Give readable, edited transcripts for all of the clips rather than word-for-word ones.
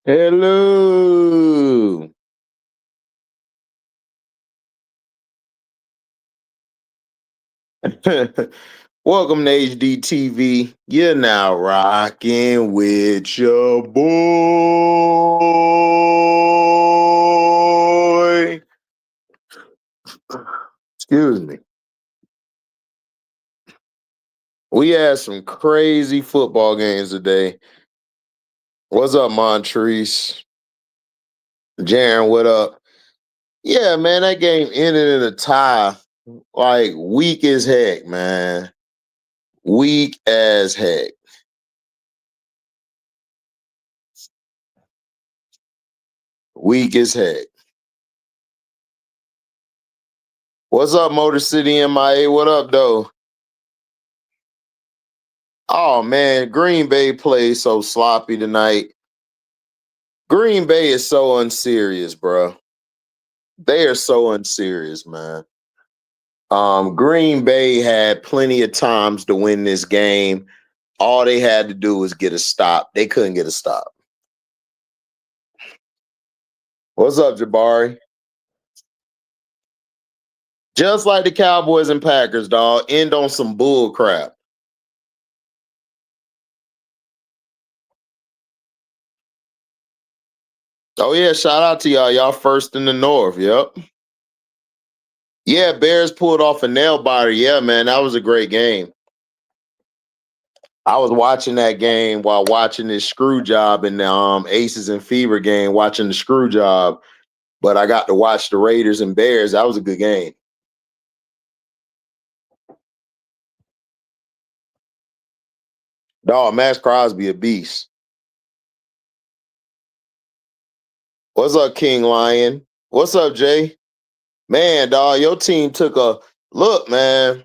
Hello. Welcome to HDiiTV. You're now rocking with your boy. Excuse me. We had some crazy football games today. What's up, Montrese? Jaron, what up? Yeah, man, that game ended in a tie. Like, weak as heck, man. Weak as heck. Weak as heck. What's up, Motor City MIA? What up, though? Oh man, Green Bay plays so sloppy tonight. Green Bay is so unserious, bro. They are so unserious, man. Green Bay had plenty of times to win this game. All they had to do was get a stop. They couldn't get a stop. What's up, Jabari? Just like the Cowboys and Packers, dog. End on some bull crap. Oh yeah, shout out to y'all. Y'all first in the North. Yep. Yeah, Bears pulled off a nail biter. Yeah, man, that was a great game. I was watching that game while watching this screw job in the Aces and Fever game, watching the screw job. But I got to watch the Raiders and Bears. That was a good game. Dog, Max Crosby a beast. What's up, King Lion? What's up, Jay? Man, dog, your team took a look, man.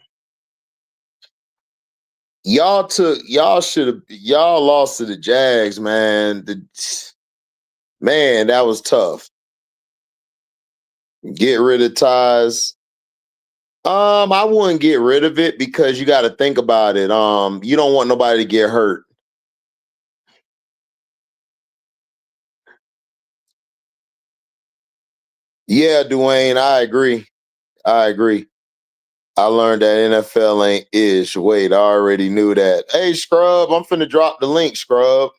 Y'all lost to the Jags, man. Man, that was tough. Get rid of ties. I wouldn't get rid of it because you got to think about it. You don't want nobody to get hurt. Yeah, Dwayne, I agree. I agree. I learned that NFL ain't ish. Wait, I already knew that. Hey, Scrub, I'm finna drop the link, Scrub.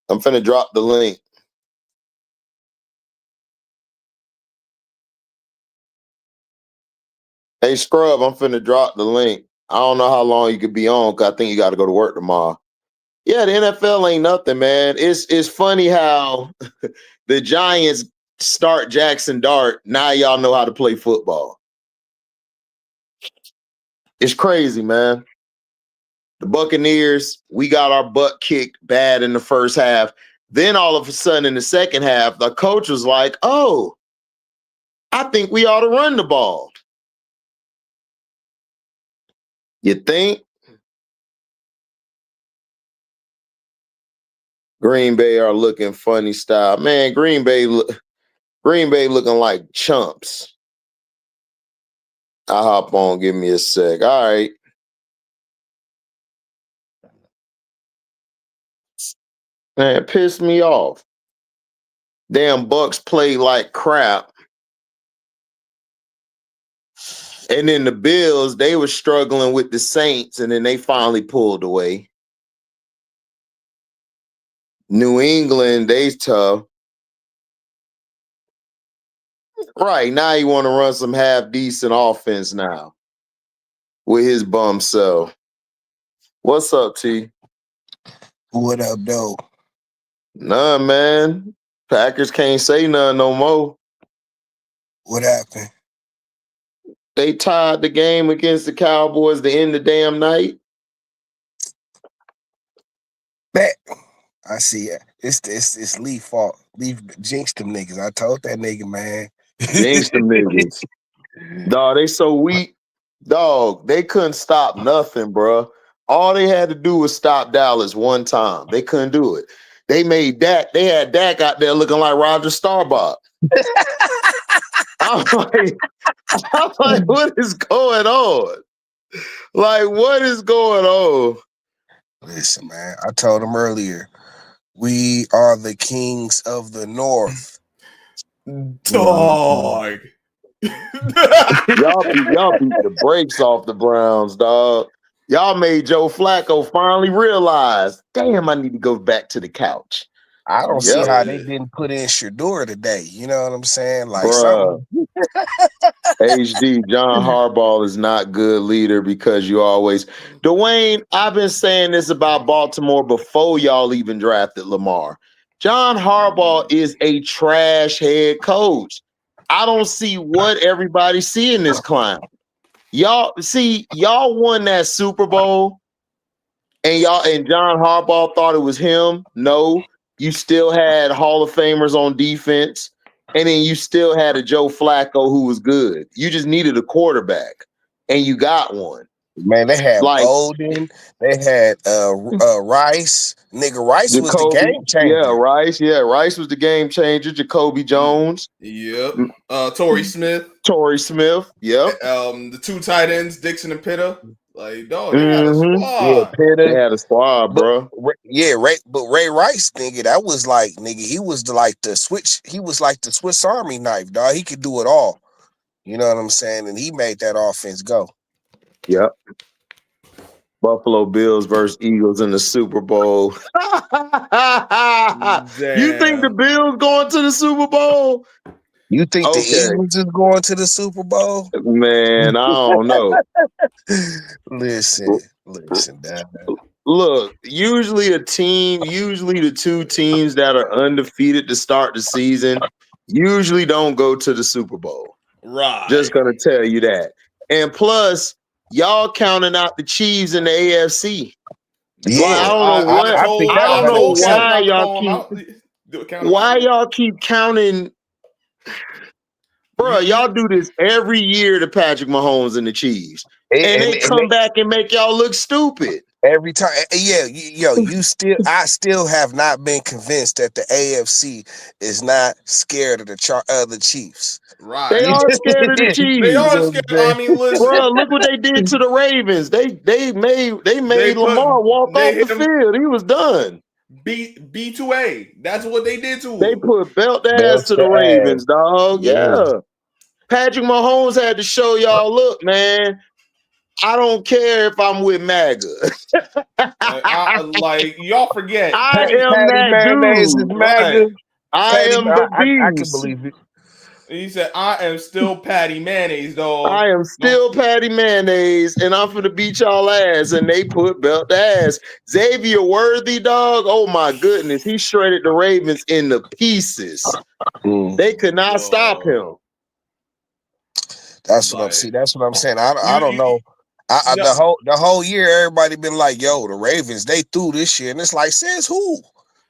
I'm finna drop the link. Hey, Scrub, I'm finna drop the link. I don't know how long you could be on because I think you got to go to work tomorrow. Yeah, the NFL ain't nothing, man. It's funny how the Giants start Jackson Dart. Now y'all know how to play football. It's crazy, man. The Buccaneers, we got our butt kicked bad in the first half. Then all of a sudden in the second half, the coach was like, "Oh, I think we ought to run the ball." You think? Green Bay are looking funny style. Man, Green Bay looking like chumps. I'll hop on, give me a sec. All right. Man, it pissed me off. Damn Bucks play like crap. And then the Bills, they were struggling with the Saints, and then they finally pulled away. New England, they tough. Right, now you want to run some half decent offense now with his bum self. What's up, T? What up, though? None, man. Packers can't say none no more. What happened? They tied the game against the Cowboys to end the damn night. Bet. I see it. It's Lee fault. Lee jinxed them niggas. I told that nigga, man. Jinx them niggas. Dog, they so weak. Dog, they couldn't stop nothing, bro. All they had to do was stop Dallas one time. They couldn't do it. They made Dak. They had Dak out there looking like Roger Staubach. I'm like, what is going on? Like, what is going on? Listen, man. I told him earlier. We are the kings of the North. Dog. Y'all beat the brakes off the Browns, dog. Y'all made Joe Flacco finally realize, damn, I need to go back to the couch. I don't see Yep. how they didn't put in Shador today. You know what I'm saying? Like Bruh. something. HD, John Harbaugh is not good leader because you always Dwayne, I've been saying this about Baltimore before y'all even drafted Lamar. John Harbaugh is a trash head coach. I don't see what everybody see in this clown. Y'all won that Super Bowl and John Harbaugh thought it was him. No, you still had Hall of Famers on defense. And then you still had a Joe Flacco who was good. You just needed a quarterback, and you got one. Man, they had Like Bolden, they had Rice. Nigga, Rice was the Jacoby, game changer. Rice. Yeah, Rice was the game changer. Jacoby Jones. Yep. Torrey Smith. Yep. The two tight ends, Dixon and Pitta. Like, dog, they had a Mhm. squad. Yeah, Pitta. They had a squad, bro. But Ray Rice, nigga, that was like, nigga, he was the Swiss Army knife, dog. He could do it all. You know what I'm saying? And he made that offense go. Yep. Buffalo Bills versus Eagles in the Super Bowl. You think the Bills going to the Super Bowl? You think the Eagles is going to the Super Bowl? Man, I don't know. Listen, Dad. Look, usually the two teams that are undefeated to start the season usually don't go to the Super Bowl. Right. Just gonna tell you that. And plus, y'all counting out the Chiefs in the AFC. Yeah, I don't know why y'all keep counting. Bro, y'all do this every year to Patrick Mahomes and the Chiefs. And they come back and make y'all look stupid. Every time. Yeah, I still have not been convinced that the AFC is not scared of the Chiefs. Right. They are scared of the Chiefs. They are scared. I mean, listen. Bro, look what they did to the Ravens. They made Lamar walk off the field. He was done. B2A. That's what they did to him. They put belt ass to the Ravens, dog. Yeah. Patrick Mahomes had to show y'all, look, man, I don't care if I'm with MAGA. Y'all forget. I am that dude. MAGA. I am the beast. I can believe it. He said, I am still Patty Mayonnaise, dog. I am still Patty Mayonnaise, and I'm finna beat y'all ass. And they put belt ass. Xavier Worthy, dog. Oh my goodness. He shredded the Ravens into pieces. They could not stop him. That's what I'm saying. That's what I'm saying. I don't know. The whole year, everybody been like, "Yo, the Ravens, they threw this year," and it's like, says who?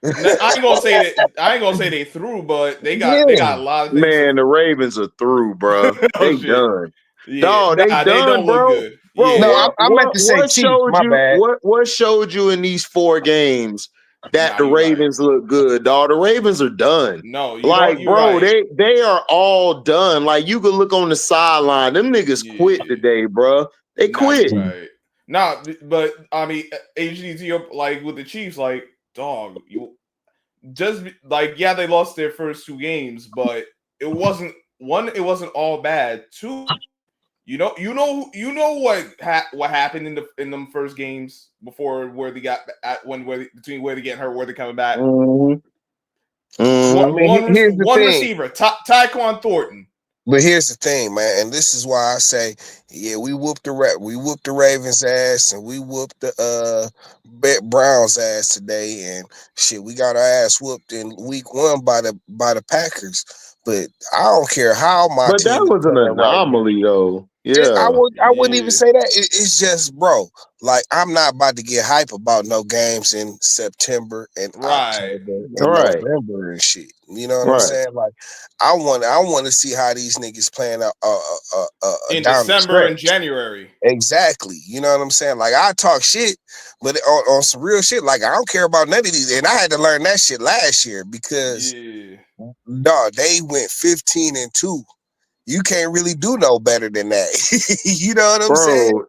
I ain't gonna say that. I ain't gonna say they threw, but they got a lot of things. Man, the Ravens are through, bro. They done. Yeah, dog, they done, bro. Bro, yeah. No, I meant to say Chiefs. My bad. What showed you in these 4 games that the Ravens look good, dog? The Ravens are done. No, they are all done. Like, you could look on the sideline. Them niggas quit today, bro. They quit. Right. Nah, but I mean, HDiiTV, like with the Chiefs, like, dog, you just like, yeah, they lost their first 2 games, but it wasn't all bad. 2, you know what happened in them first games before where they got between where they getting hurt, where they're coming back. One receiver, Tyquan Thornton. But here's the thing, man, and this is why I say, yeah, we whooped the Ravens ass, and we whooped the Browns ass today, and shit, we got our ass whooped in week 1 by the Packers. But I don't care how my But team that was an anomaly, though. Yeah, I wouldn't even say that. It's just, bro, like, I'm not about to get hype about no games in September and October and November and shit. You know what I'm saying? Like, I want to see how these niggas playing in December and January. Exactly. You know what I'm saying? Like, I talk shit, but on some real shit, like, I don't care about none of these. And I had to learn that shit last year because, dog, they went 15-2. You can't really do no better than that. You know what I'm saying?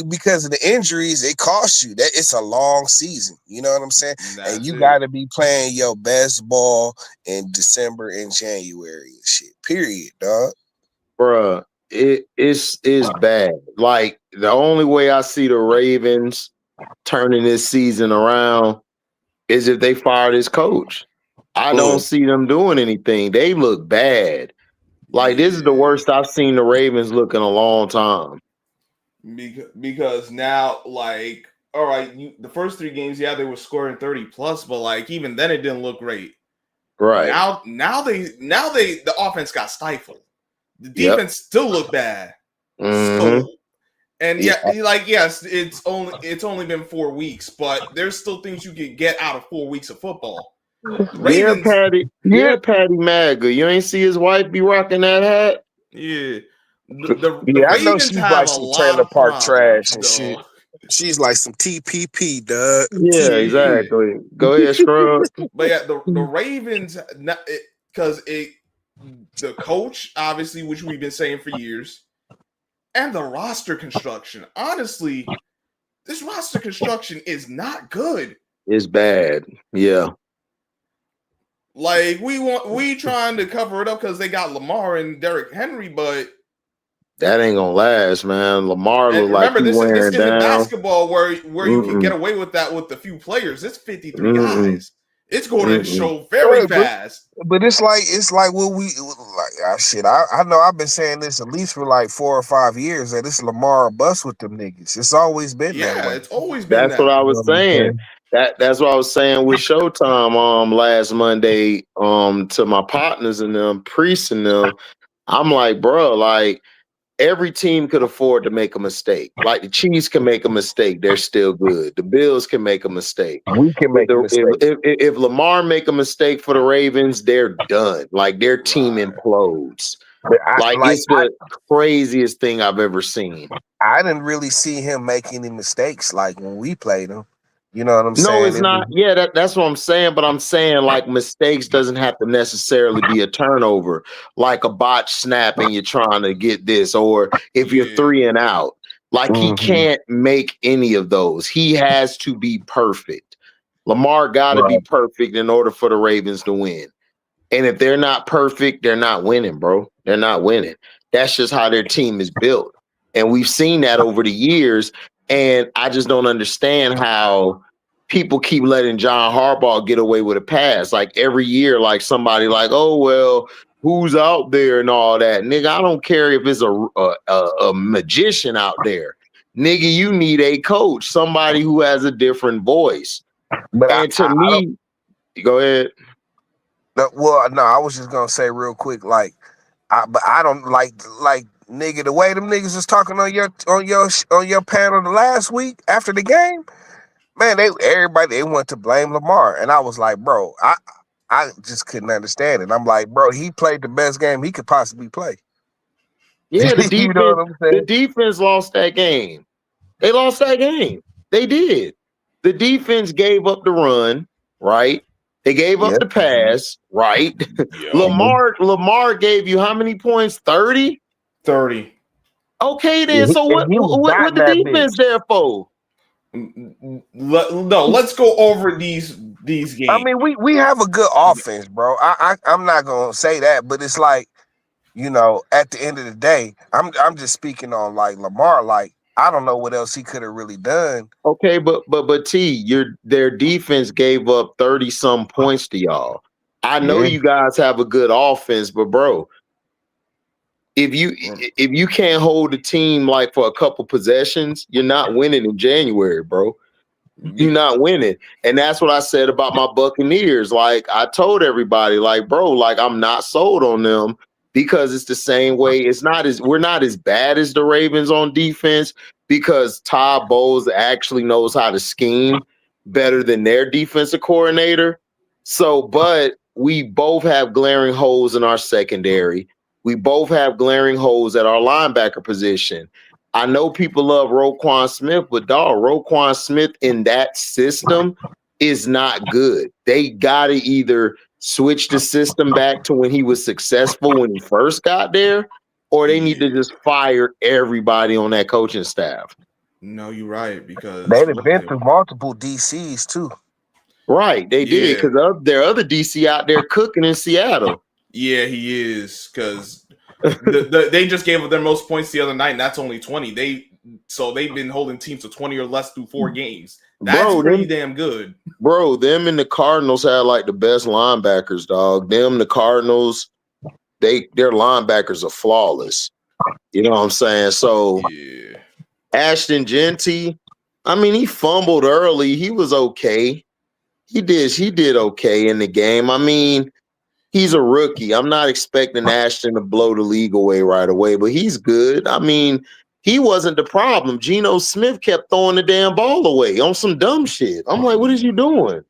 because of the injuries, it costs you. That it's a long season. You know what I'm saying? And you it. got to be playing your best ball in December and January and shit. Period, dog. Bruh, it's bad. Like the only way I see the Ravens turning this season around is if they fire this coach. I don't see them doing anything. They look bad. Like this is the worst I've seen the Ravens look in a long time. Because now, like, all right, the first 3 games, yeah, they were scoring 30 plus, but like even then, it didn't look great. Right now, the offense got stifled. The defense still looked bad. Mm-hmm. So, and yes, it's only been 4 weeks, but there's still things you can get out of 4 weeks of football. Ravens, Patty Magga. You ain't see his wife be rocking that hat? Yeah. The Ravens I know she's have like a some lot trailer of park trash and dog. shit. She's like some TPP, dog. Yeah, exactly. Go ahead, Scrub. But yeah, the Ravens, because the coach, obviously, which we've been saying for years, and the roster construction. Honestly, this roster construction is not good. It's bad. Yeah. Like we trying to cover it up because they got Lamar and Derrick Henry, but that ain't gonna last, man. Lamar look like he this wearing isn't down. basketball where you can get away with that with a few players. It's 53 guys. It's going to show very fast. But it's like what we like. Shit, I know I've been saying this at least for like 4 or 5 years that it's Lamar or bust with them niggas. It's always been that way. It's always been That's what I was saying. That's what I was saying with Showtime last Monday to my partners and them, priests and them. I'm like, bro, like every team could afford to make a mistake. Like the Chiefs can make a mistake, they're still good. The Bills can make a mistake. We can make a mistake. If Lamar make a mistake for the Ravens, they're done. Like their team implodes. It's the craziest thing I've ever seen. I didn't really see him make any mistakes like when we played him. You know what I'm saying? No, it's not. Yeah, that's what I'm saying. But I'm saying like mistakes doesn't have to necessarily be a turnover, like a botch snap and you're trying to get this, or if you're 3 and out. Like he can't make any of those. He has to be perfect. Lamar got to be perfect in order for the Ravens to win. And if they're not perfect, they're not winning, bro. They're not winning. That's just how their team is built. And we've seen that over the years. And I just don't understand how people keep letting John Harbaugh get away with a pass. Like every year, like somebody like, oh, well, who's out there and all that. Nigga, I don't care if it's a magician out there. Nigga, you need a coach, somebody who has a different voice. But to me, go ahead. No, I was just gonna say real quick, but I don't like nigga the way them niggas was talking on your panel the last week after the game. Man, everybody want to blame Lamar, and I was like, bro, I just couldn't understand it. I'm like, bro, he played the best game he could possibly play. Yeah, the defense, you know what I'm saying? The defense lost that game. They lost that game. They did. The defense gave up the run, right? They gave up the pass, right? Lamar gave you how many points? 30? 30. Okay, then. So what the defense there for? Let's go over these games. I mean, we have a good offense, bro. I'm not gonna say that, but it's like, you know, at the end of the day, I'm just speaking on like Lamar. Like, I don't know what else he could have really done. Okay, but their defense gave up 30 some points to y'all. I know you guys have a good offense, but bro, if you can't hold the team like for a couple possessions, you're not winning in January, bro. You're not winning. And that's what I said about my Buccaneers. Like I told everybody, like, bro, like I'm not sold on them because it's the same way. We're not as bad as the Ravens on defense because Todd Bowles actually knows how to scheme better than their defensive coordinator. So, but we both have glaring holes in our secondary. We both have glaring holes at our linebacker position. I know people love Roquan Smith, but dog, Roquan Smith in that system is not good. They got to either switch the system back to when he was successful when he first got there, or they need to just fire everybody on that coaching staff. No, you're right because They've been through multiple DCs too. Right, they did Yeah. because there are other DC out there cooking in Seattle. Yeah, he is because they just gave up their most points the other night, and that's only 20. They've been holding teams to 20 or less through 4 games. That's pretty damn good. Bro, them and the Cardinals had like the best linebackers, dog. The Cardinals, their linebackers are flawless. You know what I'm saying? So yeah. Ashton Genty, I mean, he fumbled early. He was okay. He did okay in the game. I mean, he's a rookie. I'm not expecting Ashton to blow the league away right away, but he's good. I mean, he wasn't the problem. Geno Smith kept throwing the damn ball away on some dumb shit. I'm like, what is you doing?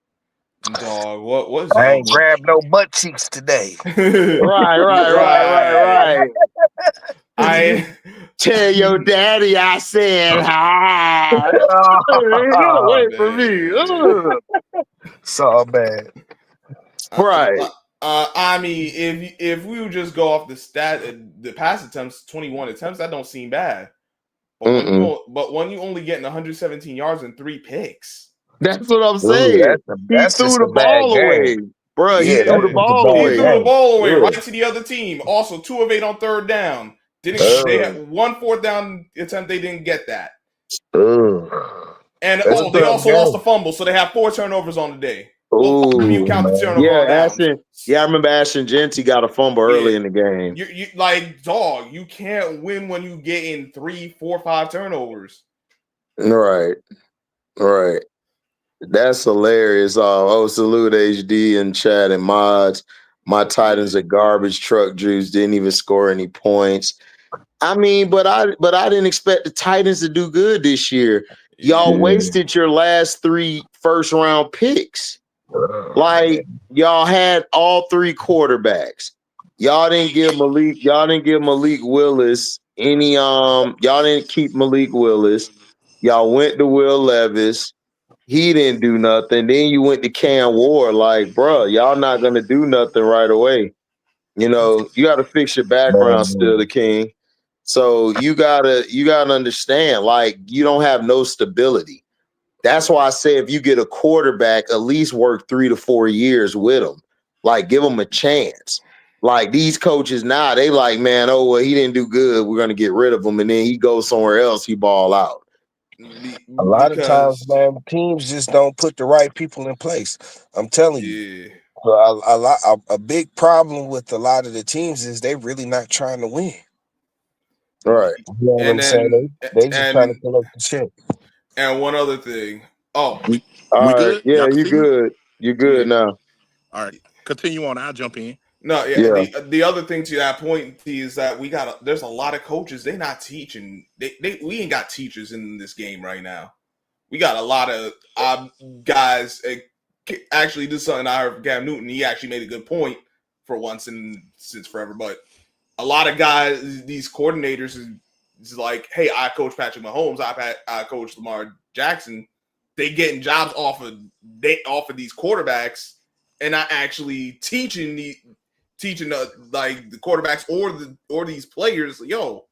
Dog, what was I ain't grabbed no butt cheeks today. Right. I tell your daddy I said hi. Get away from me. So bad. Right. I mean, if we would just go off the pass attempts, 21 attempts, that don't seem bad. But when you only getting 117 yards and 3 picks. That's what I'm saying. He threw the ball away. Bro, he threw the ball away. He threw the ball away right to the other team. Also, 2 of 8 on third down. They had 1 fourth down attempt. They didn't get that. And they also lost a fumble, so they have 4 turnovers on the day. You count the turnover. I remember Ashton Genty got a fumble early in the game. You like, dog, you can't win when you get in 3, 4, 5 turnovers. Right. That's hilarious. Salute HD and chat and mods. My Titans are garbage truck Jews, didn't even score any points. I mean, but I didn't expect the Titans to do good this year. Y'all wasted your last 3 first round picks. Like, y'all had all 3 quarterbacks. Y'all didn't give Malik Willis any y'all didn't keep Malik Willis. Y'all went to Will Levis. He didn't do nothing. Then you went to Cam Ward. Like, bro, y'all not gonna do nothing right away. You know, you got to fix your background still, the king. So you gotta understand, like, you don't have no stability. That's why I say if you get a quarterback, at least work 3 to 4 years with him. Like, give him a chance. Like, these coaches now, they like, man, oh well, he didn't do good. We're gonna get rid of him, and then he goes somewhere else. He ball out. A lot of times, man, teams just don't put the right people in place. I'm telling you. A big problem with a lot of the teams is they really not trying to win. Right. You know what I'm saying? They just trying to collect the shit. And one other thing. All right. Yeah, you good. You're good now. All right. Continue on. I'll jump in. No, yeah. The other thing to that point is that there's a lot of coaches, they not teaching. We ain't got teachers in this game right now. We got a lot of guys. Actually, this is something I heard from Cam Newton. He actually made a good point for once and since forever. But a lot of guys, these coordinators, is like, hey, I coach Patrick Mahomes. I coach Lamar Jackson. They getting jobs off of these quarterbacks and not actually teaching the quarterbacks or these players. Yo,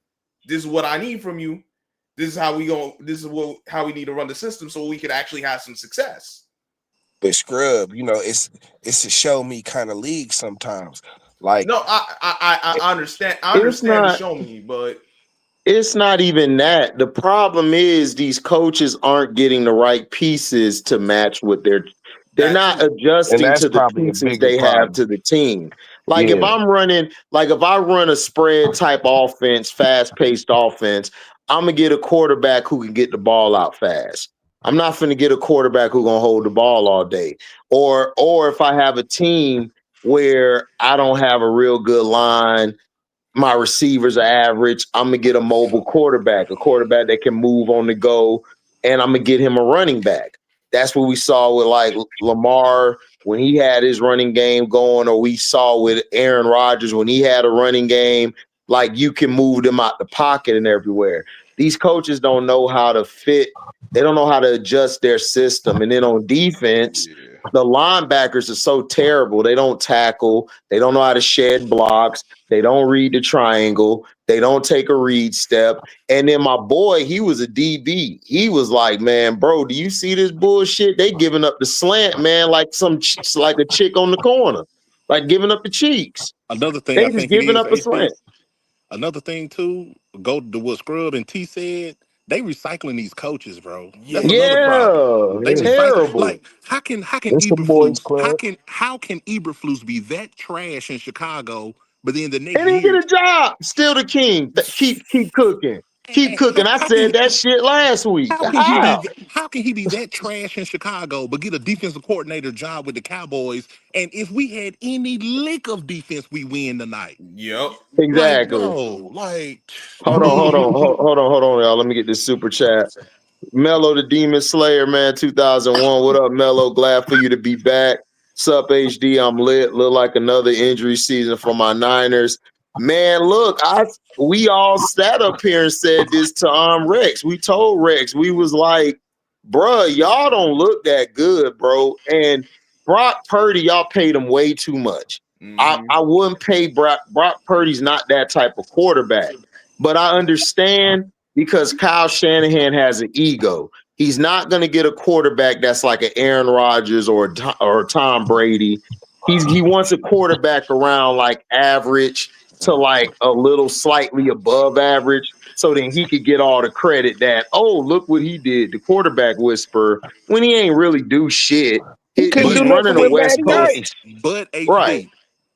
this is what I need from you. This is how we how we need to run the system so we can actually have some success. But scrub, you know, it's a show me kind of league sometimes. Like, no, I understand. I understand the show me, but it's not even that. The problem is these coaches aren't getting the right pieces to match with they're not adjusting to the pieces they have to the team. Like if I run a spread type offense, fast-paced offense, I'm gonna get a quarterback who can get the ball out fast. I'm not finna get a quarterback who's gonna hold the ball all day. Or if I have a team where I don't have a real good line, my receivers are average, I'm gonna get a mobile quarterback, a quarterback that can move on the go, and I'm gonna get him a running back. That's what we saw with like Lamar when he had his running game going, or we saw with Aaron Rodgers when he had a running game. Like, you can move them out the pocket and everywhere. These coaches don't know how to fit. They don't know how to adjust their system. And then on defense, the linebackers are so terrible. They don't tackle. They don't know how to shed blocks. They don't read the triangle. They don't take a read step. And then my boy, he was a DB. He was like, man, bro, do you see this bullshit? They giving up the slant, man, like like a chick on the corner, like giving up the cheeks. Another thing They I just think it giving is, up a HP. slant. Another thing too, go to what Scrub and T said. They recycling these coaches, bro. That's another problem. Yeah, They Yeah. recycle. terrible. Like how can It's the boys Eberflus club. how can Eberflus be that trash in Chicago, but then the next And he get year a job. Still the king. Keep cooking. Keep cooking. I how can said that shit last week. How? how can he be that trash in Chicago but get a defensive coordinator job with the Cowboys? And if we had any lick of defense, we win tonight. Yep. Like, Exactly. bro, like Hold on, y'all. Let me get this super chat. Mello the Demon Slayer, man, 2001. What up, Mello? Glad for you to be back. Sup, HD? I'm lit. Look like another injury season for my Niners. Man, look, we all sat up here and said this to Rex. We told Rex, we was like, bruh, y'all don't look that good, bro. And Brock Purdy, y'all paid him way too much. I wouldn't pay Brock. Brock Purdy's not that type of quarterback. But I understand because Kyle Shanahan has an ego. He's not going to get a quarterback that's like an Aaron Rodgers or Tom Brady. He wants a quarterback around like average to like a little slightly above average, so then he could get all the credit that, oh, look what he did, the quarterback whisperer, when he ain't really do shit. He couldn't He's do running nothing a with West Matty Coast. Ice. but Right. HD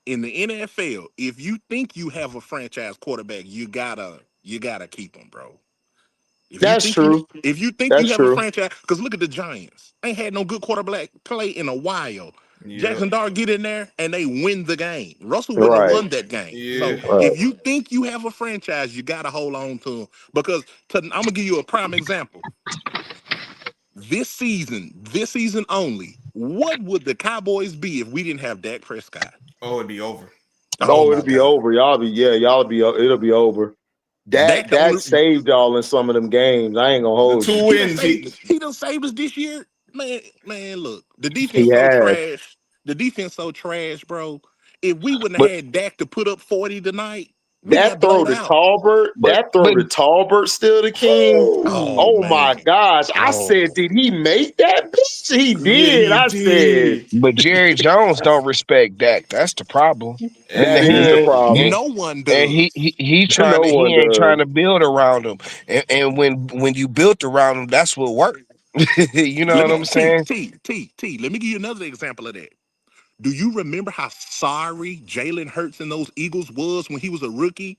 in the NFL, if you think you have a franchise quarterback, you gotta keep him, bro. That's true. If you think you That's have a true. franchise, because look at the Giants, ain't had no good quarterback play in a while. Yep. Jackson Dart get in there and they win the game. Russell wouldn't have Right. won that game. Yeah. So if you think you have a franchise, you gotta hold on to him. Because I'm gonna give you a prime example. This season only, what would the Cowboys be if we didn't have Dak Prescott? Oh, it'd be over. Oh It'll my be God. over. It'll be over. Dak saved y'all in some of them games. I ain't gonna hold The you. 2 wins. He done saved us this year. Man, look, the defense He so has. trash. The defense so trash, bro. If we wouldn't have But had Dak to put up 40 tonight, we That got throw blown to out. Talbot, but still the king. Oh Oh my man. gosh. I oh, said, did he make that bitch? He Yeah, did. he I said, did. but Jerry Jones don't respect Dak. That's the problem. And that And is he the ain't problem. No one and does. No one he ain't does. trying to build around him. And when you built around him, that's what worked. You know Let what me I'm saying? Let me give you another example of that. Do you remember how sorry Jalen Hurts and those Eagles was when he was a rookie?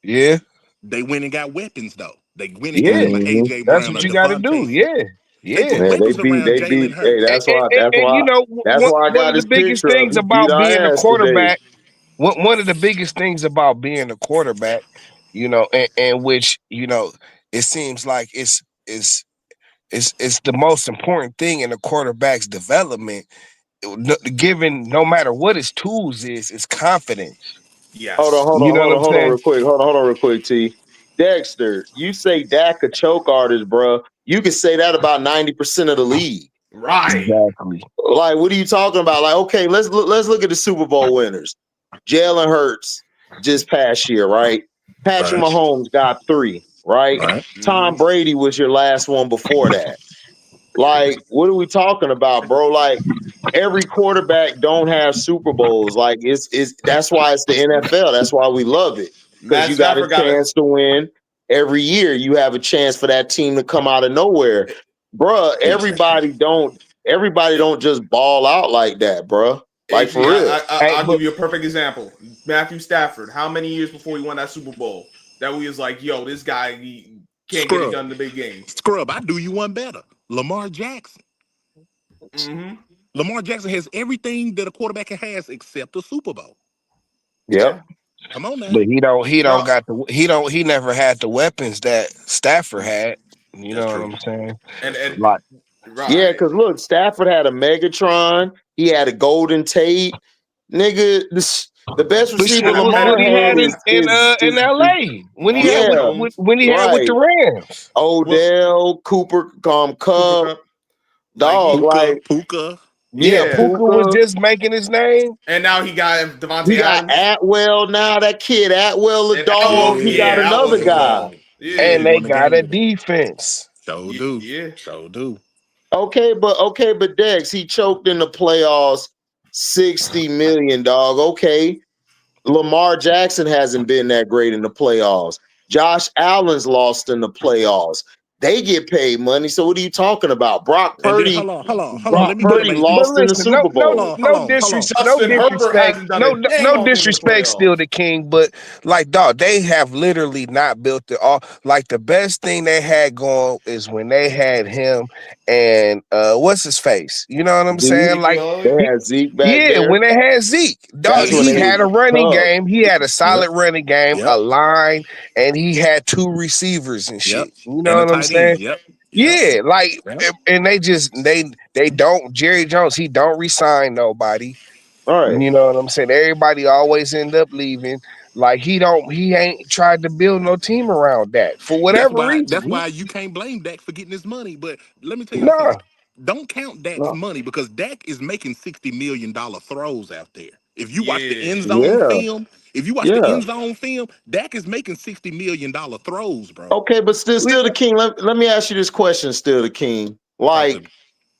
Yeah. They went and got weapons though. They went and got Yeah. him an Mhm. AJ That's Brown, what a you gotta do. Devontae Smith. Yeah. They Yeah. put Man, weapons around Jalen hey, Hurts. And you know, that's why I one got of the this biggest picture up. things He beat about our being a ass today. quarterback, one of the biggest things about being a quarterback, and which, it seems like it's the most important thing in a quarterback's development, given no matter what his tools is confidence. yes. You know what I'm saying? Real quick. Hold on real quick, T. Dexter, you say Dak a choke artist, bro. You can say that about 90% of the league. Right. Exactly. Like, what are you talking about? Like, okay, let's look at the Super Bowl winners. Jalen Hurts just past year, right? Patrick Right. Mahomes got 3, right? Right. Tom Brady was your last one before that. Like, what are we talking about, bro? Like, every quarterback don't have Super Bowls. Like, it's that's why it's the NFL. That's why we love it. Because Matt you got a Stafford got it. chance to win. Every year you have a chance for that team to come out of nowhere. Bruh, everybody don't just ball out like that, bruh. Like, for real. Hey, I'll but give you a perfect example. Matthew Stafford. How many years before he won that Super Bowl that we was like, yo, this guy he can't get it done in the big game. Scrub, I do you one better. Lamar Jackson. Mm-hmm. Lamar Jackson has everything that a quarterback has except a Super Bowl. Yep. Come on now. he don't No, got he never had the weapons that Stafford had. You That's know what true. I'm saying? and Like, Yeah, right. because look, Stafford had a Megatron. He had a Golden Tate. Nigga, the best but receiver shit, Pat, what Lamar he Pat, had had is in LA when he had yeah, when he had with right. the Rams. Will Odell, Cooper, Cooper Cup, Cup. Like dog, he like Puka. Yeah, Yeah. Puka was Puka. just making his name. And now he got Devontae He got Adams. Atwell now. That kid Atwell a And dog. He got yeah, that another was a guy. ball. Yeah, Yeah. And he they won the got game a today. defense. So do. Yeah. So do. Okay, but Dex, he choked in the playoffs. 60 million, dog. Okay. Lamar Jackson hasn't been that great in the playoffs. Josh Allen's lost in the playoffs. They get paid money. So what are you talking about? Brock And then Purdy. hold on. Brock Let me put it Purdy like this. But lost in the listen, no, Super no, Bowl. no Hold on. disrespect, Justin Herbert hasn't done a dang no on thing in the disrespect, still playoffs. the king. But like, dog, they have literally not built it all. Like the best thing they had going is when they had him and what's his face. You know what I'm saying? Zeke. Like, They he- had Zeke back yeah, there. when they had Zeke, dog, That's when he they had a was running tough. game. He had a solid running game, a Yep. line, and he had 2 receivers and Yep. shit. You know And a what I'm tight saying? end. Yep. Yeah, like, Yep. and they don't. Jerry Jones, he don't resign nobody. All right. You know what I'm saying? Everybody always end up leaving. Like he ain't tried to build no team around that for whatever reason. That's why you can't blame Dak for getting his money. But let me tell you No, something. Don't count Dak's No. money because Dak is making $60 million throws out there. If you watch the Yeah. end zone Yeah. Yeah. film, Dak is making $60 million throws, bro. Okay, but still the king. Let me ask you this question, still the king. Talk to Like, me.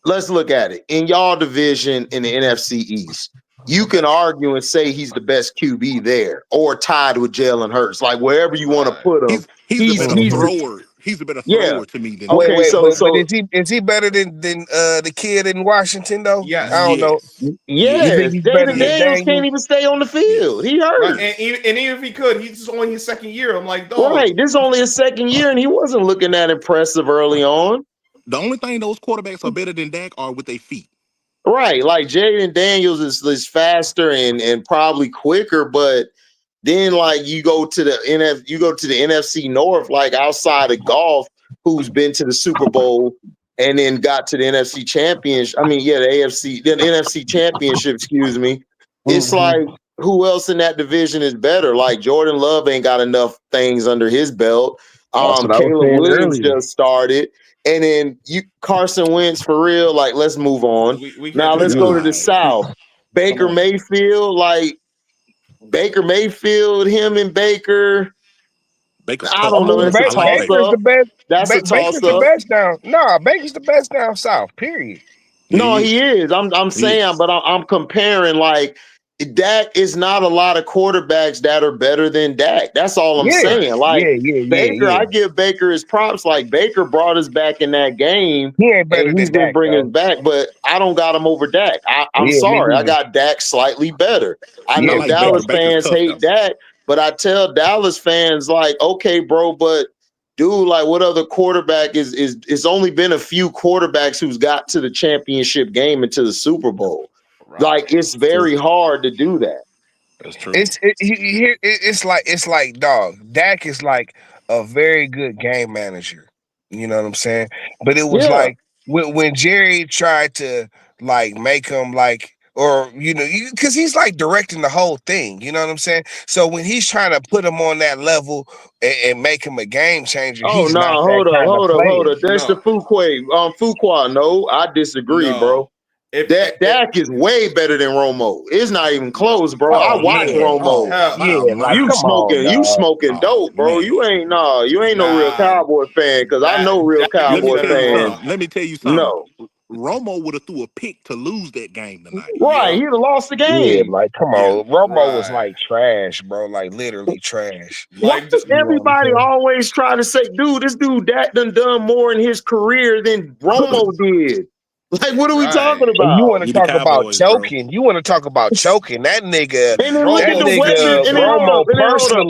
let's look at it. In y'all division in the NFC East, you can argue and say he's the best QB there or tied with Jalen Hurts. Like wherever you want to Right. put him, He's the he's better he's the thrower. He's the better yeah. thrower to me than wait, Dak. Okay, wait, so but so is he better than the kid in Washington though? I Yes. don't know. Yes. You Yes. think yes, he's better Jaden than Daniels Yes. can't Daniels? even stay on the field. Yes. He hurt. And even if he could, he's only his second year. I'm like, dog. Right. This is only his second year, and he wasn't looking that impressive early on. The only thing those quarterbacks are better than Dak are with their feet. Right. Like Jaden Daniels is faster and probably quicker, but then like you go to the NFC North, like outside of golf, who's been to the Super Bowl and then got to the NFC Championship. I mean, yeah, the NFC Championship, excuse me. It's Mhm. like who else in that division is better? Like Jordan Love ain't got enough things under his belt. That's what I was Caleb saying Williams earlier. just started. And then Carson Wentz for real. Like, let's move on. We can't Now take let's that go to away the from him. South. Come Baker on. Mayfield, like Baker Mayfield, him and Baker. Baker's I tough, don't know. though. That's a I like toss Baker. Baker's the up. best. That's a toss Baker's the up. best down. Nah, Baker's the best down south. Period. Yeah, No, he he is. is. I'm He saying, is. but I'm comparing like Dak is not a lot of quarterbacks that are better than Dak. That's all I'm Yeah, saying. Right. Like Baker, yeah. I give Baker his props. Like Baker brought us back in that game, He ain't better and he's than been Dak bringing us though. back. But I don't got him over Dak. I'm Yeah, me sorry. I neither. got Dak slightly better. I I Yeah, know like but Baker. Dallas Baker's fans tough, hate though. Dak, but I tell Dallas fans like, okay, bro, but dude, like what other quarterback is it's only been a few quarterbacks who's got to the championship game and to the Super Bowl. Right. Like it's true. very hard to do that. That's true. It's like dog. Dak is like a very good game manager. You know what I'm saying? But it was Yeah. like when Jerry tried to like make him like, or because he's like directing the whole thing. You know what I'm saying? So when he's trying to put him on that level and make him a game changer, Oh he's no, not that kind of hold player. up. That's the No. Fuqua. No, I disagree, No. bro. That If Dak is way better than Romo. It's not even no. close, bro. I Oh watch man, Man. Romo. oh Hell, Oh, yeah, like You come man. on, dog. smoking Oh, dope, bro. man. You ain't no real nah. Cowboy fan because I Dak know real Dak Let is me Cowboy tell better than you fans. Romo. something. Let me tell you something. No. Romo would have threw a pick to lose that game tonight. Right. Yep. He'd have lost the Yeah, game. like come Yeah. on. Romo was Right. like trash, bro. Like literally trash. Why Like does You know what I'm everybody saying? always try to say, dude, this dude that done more in his career than Romo did? Like, what are we talking right. And you about? want to We the talk about Cowboys, bro. choking? You want to talk about choking? That nigga, And then look that at the Romo weapons. nigga And speaks, then hold up. Romo And then hold up.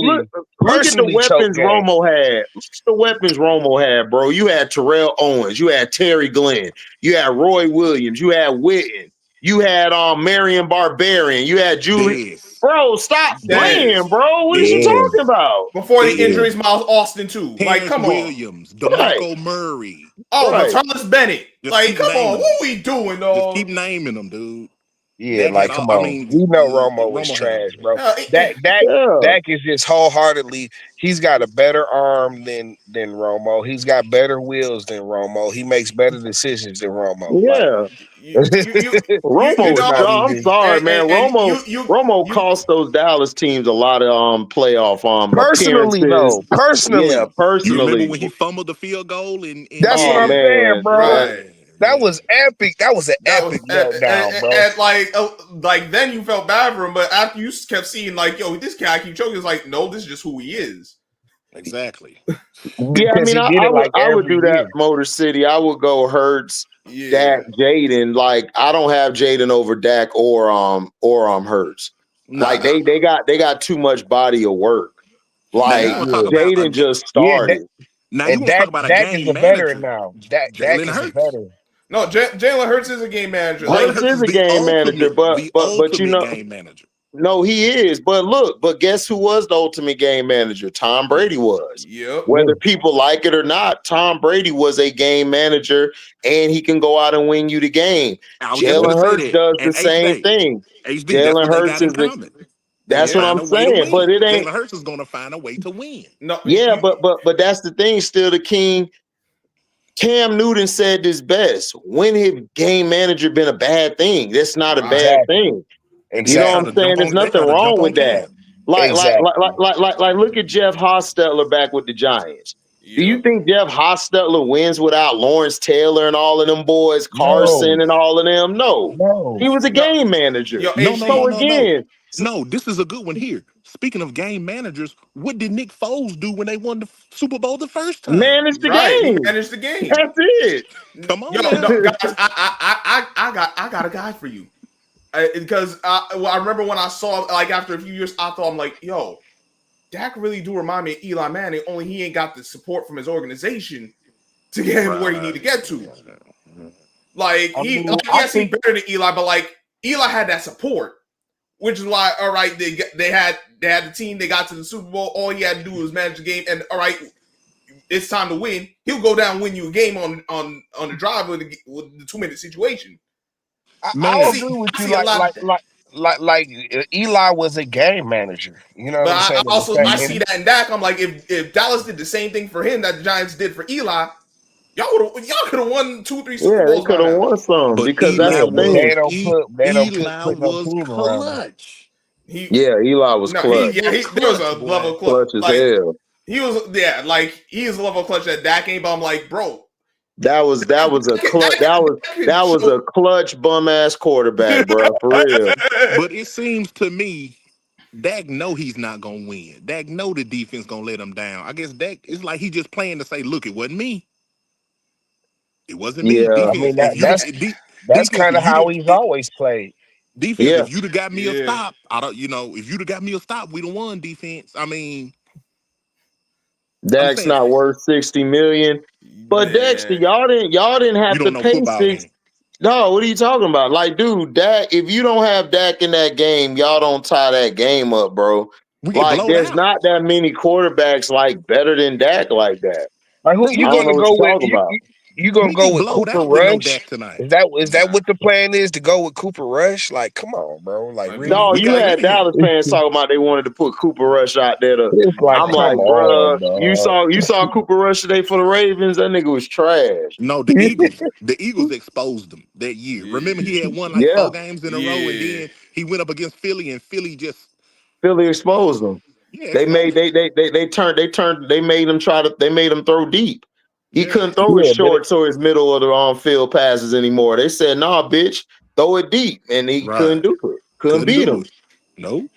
Look at the personally choked weapons game. Romo had. Look at the weapons Romo had, bro. You had Terrell Owens. You had Terry Glenn. You had Roy Williams. You had Witten. You had Marion Barbarian. You had Julie. Dez. Bro, stop playing, Dez. bro. What is you Yeah, talking about? Before the yeah. injuries, Miles Austin too. Like, Terrence come on. Williams. Right, DeMarco Murray. Oh, right. Martellus Bennett. Just Like, keep come on. naming them. What we doing, Just dog? keep naming them, dude. Yeah, Dak had like all. come I on. mean, We know Romo was Romo had all trash, that. bro. Uh, Dak Dak Yeah. Dak is just wholeheartedly. He's got a better arm than Romo. He's got better wheels than Romo. He makes better decisions than Romo. Like Yeah. you you Romo, it's know, not I'm even sorry, man. and Romo cost those Dallas teams a lot of playoff personally appearances. though. Yeah, Personally, You remember personally. when he fumbled the field goal in that's what Oh I'm in saying, man, bro. right. man, That man. was epic. That was an That was epic meltdown, bro. and like then you felt bad for him, but after you kept seeing like, yo, this guy keep choking, it's like, no, this is just who he is. Exactly. yeah. I Because mean, he I, did I it would like I would every do that. year. Motor City. I would go Hurts, Dak, Yeah. Jaden. Like I don't have Jaden over Dak or Hurts. Nah, Like nah, they got too much body of work. Now you Like want to talk Nah. about Jaden just Yeah, started. now you and want to talk Dak about a Dak is game a veteran manager, now. Dak Jalen is a Hurts. veteran. No, Jalen Hurts is a game manager. Jalen Like Hurts Hurts is is a game manager, the but you ultimate know, game manager. no, he is. But look, but guess who was the ultimate game manager? Tom Brady was. yep. Yeah. Whether people like it or not, Tom Brady was a game manager, and he can go out and win you the game. I was just Jalen gonna say Hurts that. does the And same thing. HD, that's Jalen what they Hurts got in is the. common. They're gonna That's what Yeah. find I'm a way to saying. But win. it ain't. Jalen Hurts is gonna find a way to win. No, Yeah, but that's the thing. Still, the king. Cam Newton said this best. When has game manager been a bad thing? That's not a right. bad Exactly. thing. And You they know what try I'm Exactly. to saying? jump There's on. They nothing try to wrong jump on with that. Cam. Exactly. Look at Jeff Hostetler back with the Giants. Do you Yep. think Jeff Hostetler wins without Lawrence Taylor and all of them boys, No. Carson and all of them? No. No. He was a No, game manager. yo, No, no, no, So HD. no, no. again, No, this is a good one here. Speaking of game managers, what did Nick Foles do when they won the Super Bowl the first time? manage the Right. He game. managed the game. That's it. Come Yo, on now. no, guys, I got a guy for you. Because I remember when I saw, like, after a few years, I thought, I'm like, yo, Dak really do remind me of Eli Manning, only he ain't got the support from his organization to get him where he need to get to. Like, I mean, I yes, he think better than Eli, but like Eli had that support, which is why, all right, they had the team, they got to the Super Bowl. All he had to do was manage the game, and all right, it's time to win. He'll go down and win you a game on the drive with the 2-minute situation. I'll Man, agree with I you. see a lot of that. Like Eli was a game manager. You know what But I'm I saying? also I see And that in Dak. I'm like, if Dallas did the same thing for him that the Giants did for Eli, y'all could have won 2-3 Super Yeah, they Bowls by could have now. won some but because that's the but thing. they don't Eli put no was team around him. clutch. He Yeah, Eli was no He clutch. was there was a clutch, level boy. of Clutch as like hell. he was like he is a level of clutch that Dak ain't. But I'm like, bro, That was a clutch. Dak could That was choke. a clutch bum ass quarterback, bro. For real. But it seems to me Dak know he's not gonna win. Dak know the defense gonna let him down. I guess Dak it's like he just playing to say, look, it wasn't me. It wasn't me. Yeah, I Defense, mean if you that's defense, kind of if you how he's always played. defense, yeah. if you'd have got me a Yeah, stop, I don't, if you'd have got me a stop, we'd have won. Defense. I mean, I'm Dak's saying not worth 60 million. But Dexter, man. y'all didn't you have to don't know pay football six. then. No, what are you talking about? Like, dude, Dak, if you don't have Dak in that game, y'all don't tie that game up, bro. We get Like, blowed there's out. not that many quarterbacks like better than Dak like that. Like who Bro, you I we don't get know gonna what go you're with? talking about. You gonna we go get with blowed Cooper out with no Rush? Dak tonight. Is that Nah, what the plan is to go with Cooper Rush? Like, come on, bro. Like I really? mean, No, We you got rid had of him. Dallas fans talking about they wanted to put Cooper Rush out there. It's like, I'm like, come bruh, on, dog. you saw Cooper Rush today for the Ravens. That nigga was trash. No, the Eagles exposed them that year. Remember, yeah, he had won like Yeah, 4 games in a row, and yeah. then he went up against Philly, and Philly just Philly exposed them. yeah They made exposed them. they made him they made him throw deep. He Yeah, couldn't throw his Yeah, but short or his middle of the field passes anymore. They said, nah, bitch, throw it deep. And he couldn't right. do it. Couldn't Couldn't beat do him. it. No,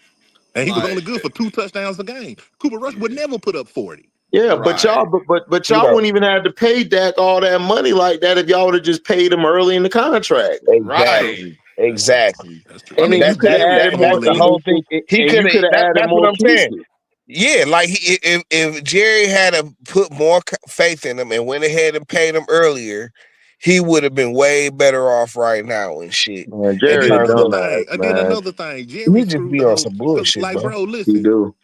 and he was Like, only good for 2 touchdowns a game. Cooper Rush would yeah, never put up 40. Yeah, but right. y'all but you y'all know wouldn't even have to pay Dak all that money like that if y'all would have just paid him early in the contract. Right. exactly, That's true. exactly. That's true. I And mean, then you you could have Jerry added That's more the fumbling it. whole thing. He and could you have. could have added That's what more I'm saying. pieces. Yeah, like if Jerry had to put more faith in him and went ahead and paid him earlier, he would have been way better off right now and shit. Man, In Jerry a terms of dumbass, man. Jerry he just screwed be the on whole some because bullshit, like bro. bro, He listen, do.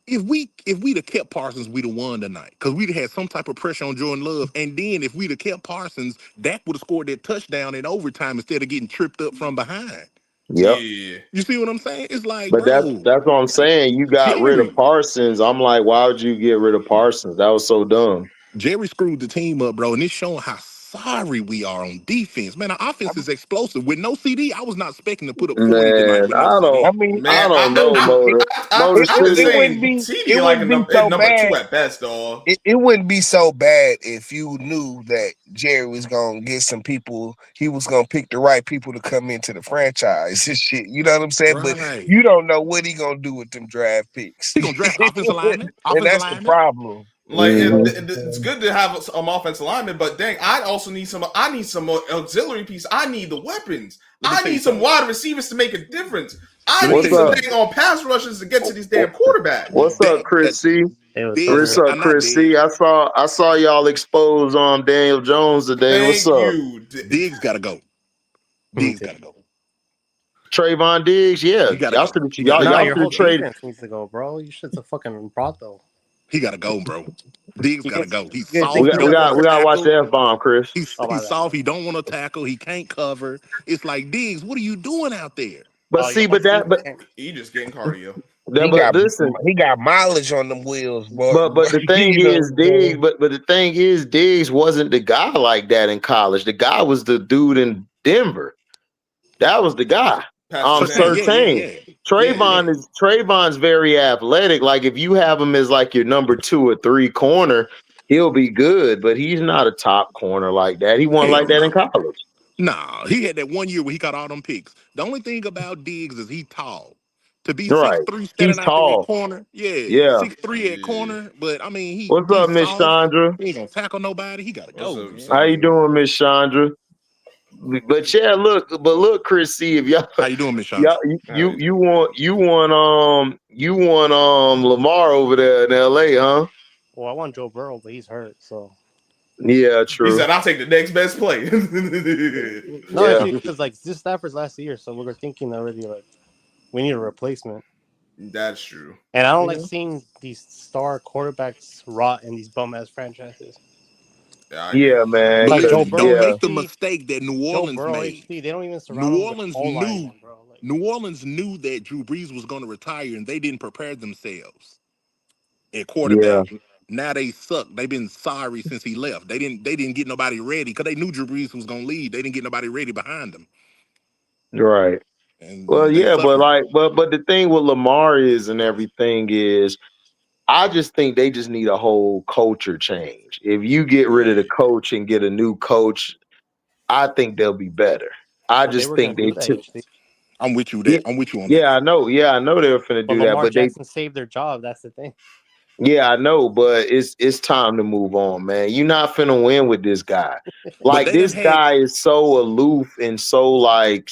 if we'd have kept Parsons, we'd have won tonight. Because we'd have had some type of pressure on Jordan Love. And then if we'd have kept Parsons, Dak would have scored that touchdown in overtime instead of getting tripped up from behind. Yep. Yeah. You see what I'm saying? It's like, But bro, that's what I'm saying. You got rid of Jerry. Parsons. I'm like, why would you get rid of Parsons? That was so dumb. Jerry screwed the team up, bro, and it's showing how sorry we are on defense. Man, our offense is explosive. With no CD, I was not expecting to put up 40 tonight Man, with no CD. I mean, Man, don't know, Motor. I, Motor I'm just City. saying, CD it like a wouldn't be so number two bad. at best, dog. It wouldn't be so bad if you knew that Jerry was gonna get some people. He was gonna pick the right people to come into the franchise and shit. You know what I'm saying? But Right. you don't know what he gonna do with them draft picks, He gonna draft offensive lineman. and Offensive that's the lineman. problem. Like Mhm. it's good to have some offensive linemen, but dang, I also need some. I need some auxiliary piece. I need the weapons. Let me I tell you need some something. wide receivers to make a difference. I Let me need tell some you What's up? dang on pass rushes to get to these damn quarterbacks. What's up, Chris C? Hey, what's up, Diggs, What's man? up, I'm not Chris C? dead. I saw y'all expose Daniel Jones today. What's Thank up? you. Diggs gotta go. Diggs gotta go. Trayvon Diggs, yeah. He gotta Y'all go. should He gotta Nah, go. y'all your should have whole traded. defense needs to go, bro. You shit's a fucking brought though. He gotta go, bro. Diggs You gotta guys, go. He's you guys We think soft. He got we Diggs don't is? got want we to got to watch tackle. the F bomb, Chris. Oh my He's bad. soft. He don't want to tackle. He can't cover. It's like Diggs. What are you doing out there? But Oh, your see, whole but team that but can't. He just getting cardio. that but listen, He got mileage on them wheels, but the thing you know is, what I'm Diggs. saying? But the thing is, Diggs wasn't the guy like that in college. The guy was the dude in Denver. That was the guy. Pastor Yeah, Sam. yeah, Certain. yeah, yeah, yeah. Trayvon's very athletic. Like if you have him as like your number 2 or 3 corner, he'll be good. But he's not a top corner like that. He wasn't like Hell that in no. college. Nah, he had that 1 year where he caught all them picks. The only thing about Diggs is he tall. To be Right. 6'3", He's standing out there at tall. corner, yeah, Yeah. 6'3" at Yeah. corner. But I mean, What's up, he's Miss soft. Chandra? He ain't gonna tackle nobody. He gotta What's go, up, man. How you Sandra? doing, Miss Chandra? But yeah, look, Chris C, if y'all How you doing, Miss Chandra? How you you doing? want Lamar over there in LA, huh? Well, I want Joe Burrow, but he's hurt. So Yeah, He true. said, "I'll take the next best play." no, Yeah. actually, because like this Stafford's last year, so we were thinking already like we need a replacement. That's true. And I don't like seeing these star quarterbacks rot in these bum ass franchises. Yeah, I agree. Yeah, man. But Like Cause Joe listen, Burrow, don't yeah. make the HD, mistake that New Joe Orleans Burrow, made. HD. They don't even surround New him with Orleans O knew linemen, bro. Like New Orleans knew that Drew Brees was going to retire, and they didn't prepare themselves at Yeah. quarterback. Now they suck. They've been sorry since he left. They didn't get nobody ready because they knew Drew Brees was going to leave. They didn't get nobody ready behind them, Right. Well, and they yeah, but suffered. like, but the thing with Lamar is and everything is, I just think they just need a whole culture change. If you get rid of Yeah. the coach and get a new coach, I think they'll be better. I well, they just were gonna think do they that took. HD. I'm with you Yeah, that. I'm with you on that. yeah, I know. Yeah, I know they were finna But do that, Lamar but they. Jackson saved their job. That's the thing. Yeah, I know, but it's time to move on, man. You're not finna win with this guy. But Like they done this had. guy is so aloof and so like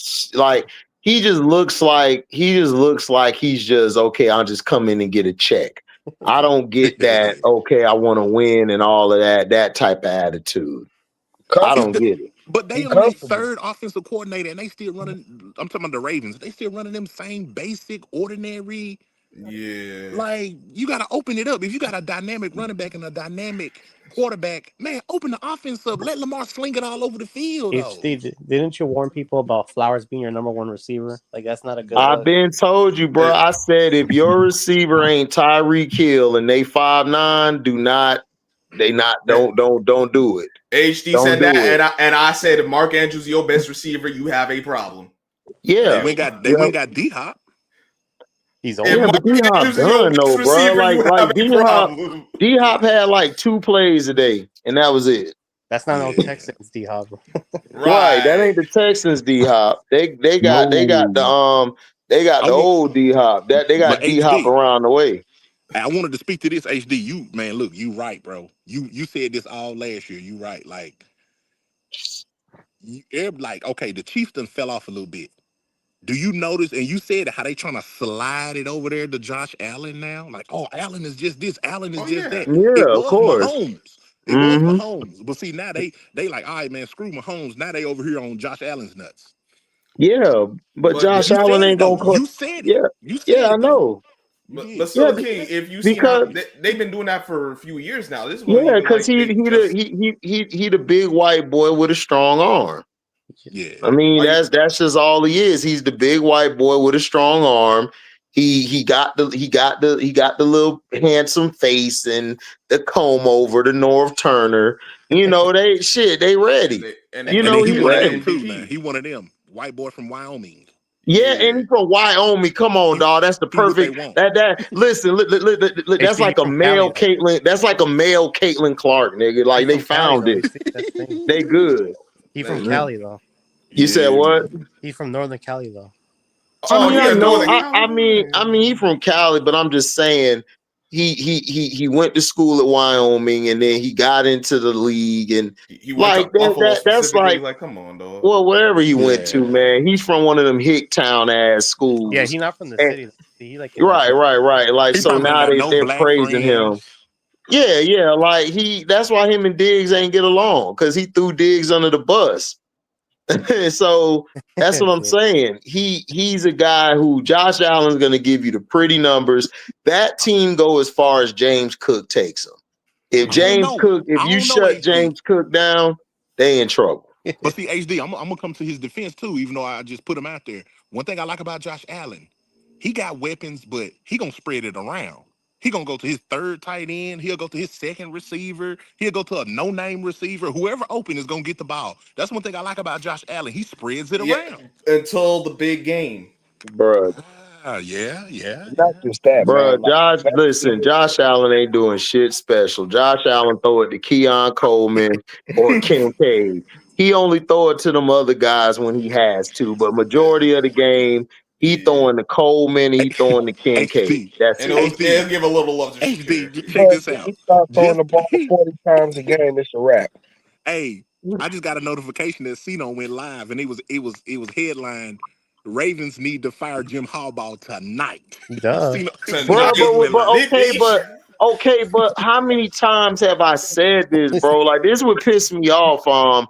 he just looks like he's just okay. I'll just come in and get a check. I don't get that. Okay, I want to win and all of that type of attitude. I It's don't Comfortable. the, get it. but He they on their comfortable. third offensive coordinator, and they still running. I'm talking about the Ravens. They still running them same basic, ordinary. Yeah. Like you got to open it up. If you got a dynamic running back and a dynamic quarterback, man, open the offense up. Let Lamar sling it all over the field, though. HD, didn't you warn people about Flowers being your number one receiver? Like that's not a good I've look. been told you, bro. It- I said if your receiver ain't Tyreek Hill and they 5'9", do not. They not. Don't do it. HD Don't said that, do it. and I said, if Mark Andrews your best receiver, you have a problem. They Yeah, went If got they yeah, went got D Hop. He's if yeah. old. But D Mark Hop Andrews is your done best though, bro. receiver, you have Like a problem. D Hop had like 2 plays a day, and that was it. That's not no Yeah, Texans D Hop. Right. That Right. ain't the Texans D Hop. They got the I want, old D Hop. That they but got D Hop HD. around the way. I wanted to speak to this HD. You man, look, you right, bro. You said this all last year. You right, like like okay, the Chiefs done fell off a little bit. Do you notice? And you said how they trying to slide it over there to Josh Allen now. Like, oh, Allen is just this. Allen is Oh just yeah. that. It Yeah, of was course. Mahomes. It was Mm-hmm. Mahomes. But see, now they like, all right, man, screw Mahomes. Now they over here on Josh Allen's nuts. Yeah, but But Josh You Allen said it ain't though. gonna call. You said it. Yeah, You yeah, said I it though. know. You but did. still, Yeah, the king. If you seen how because they've been doing that for a few years now, this is when yeah, even because like he they he just the he he he he the big white boy with a strong arm. Yeah. I mean, that's just all he is. He's the big white boy with a strong arm. He got the little handsome face and the comb over, the North Turner. You know, they ready. And You And know, then he he one of them ready. too, man. He one of them. White boy from Wyoming. Yeah, and he from Wyoming. Come on, dog. That's the He what they perfect. want. Listen, that's HB like a from male Cali, Caitlin. That's like a male Caitlin Clark, nigga. Like He they from Cali found though. it. See, that's the thing. They good. He from Man. Cali though. You said what? He from Northern Cali though. I Oh, mean, he I a know. Northern California. I mean, he from Cali, but I'm just saying he went to school at Wyoming, and then he got into the league, and He went like to Buffalo that's specifically. like, Like, come on, dog. well, wherever he went Yeah. to, man. He's from one of them hick town ass schools. Yeah, he not from the And- city. He like in right. Like He so probably ain't now got no they're black praising him. friends. Yeah, like that's why him and Diggs ain't get along, because he threw Diggs under the bus. So that's what I'm saying. He's a guy who Josh Allen's going to give you the pretty numbers. That team go as far as James Cook takes them. If you shut James Cook down, they in trouble. But see, HD, I'm gonna come to his defense too, even though I just put him out there. One thing I like about Josh Allen, he got weapons, but he gonna spread it around. He gonna go to his third tight end. He'll go to his second receiver. He'll go to a no-name receiver. Whoever open is gonna get the ball. That's one thing I like about Josh Allen. He spreads it around Until the big game. Bruh. Yeah. Not just that, Bruh, man. Josh Allen ain't doing shit special. Josh Allen throw it to Keon Coleman or Kincaid. He only throw it to them other guys when he has to, but majority of the game, he throwing to Coleman, he throwing to Kincaid. HD. That's And it. it'll give a little love to HD, Shakir. check this out. He start throwing Just the ball 40 times a game. It's a wrap. hey, I just got a notification that Cino went live, and it was headlined. Ravens need to fire Jim Harbaugh tonight. Duh. Cino Bro, just went live. but how many times have I said this, bro? Like this would piss me off.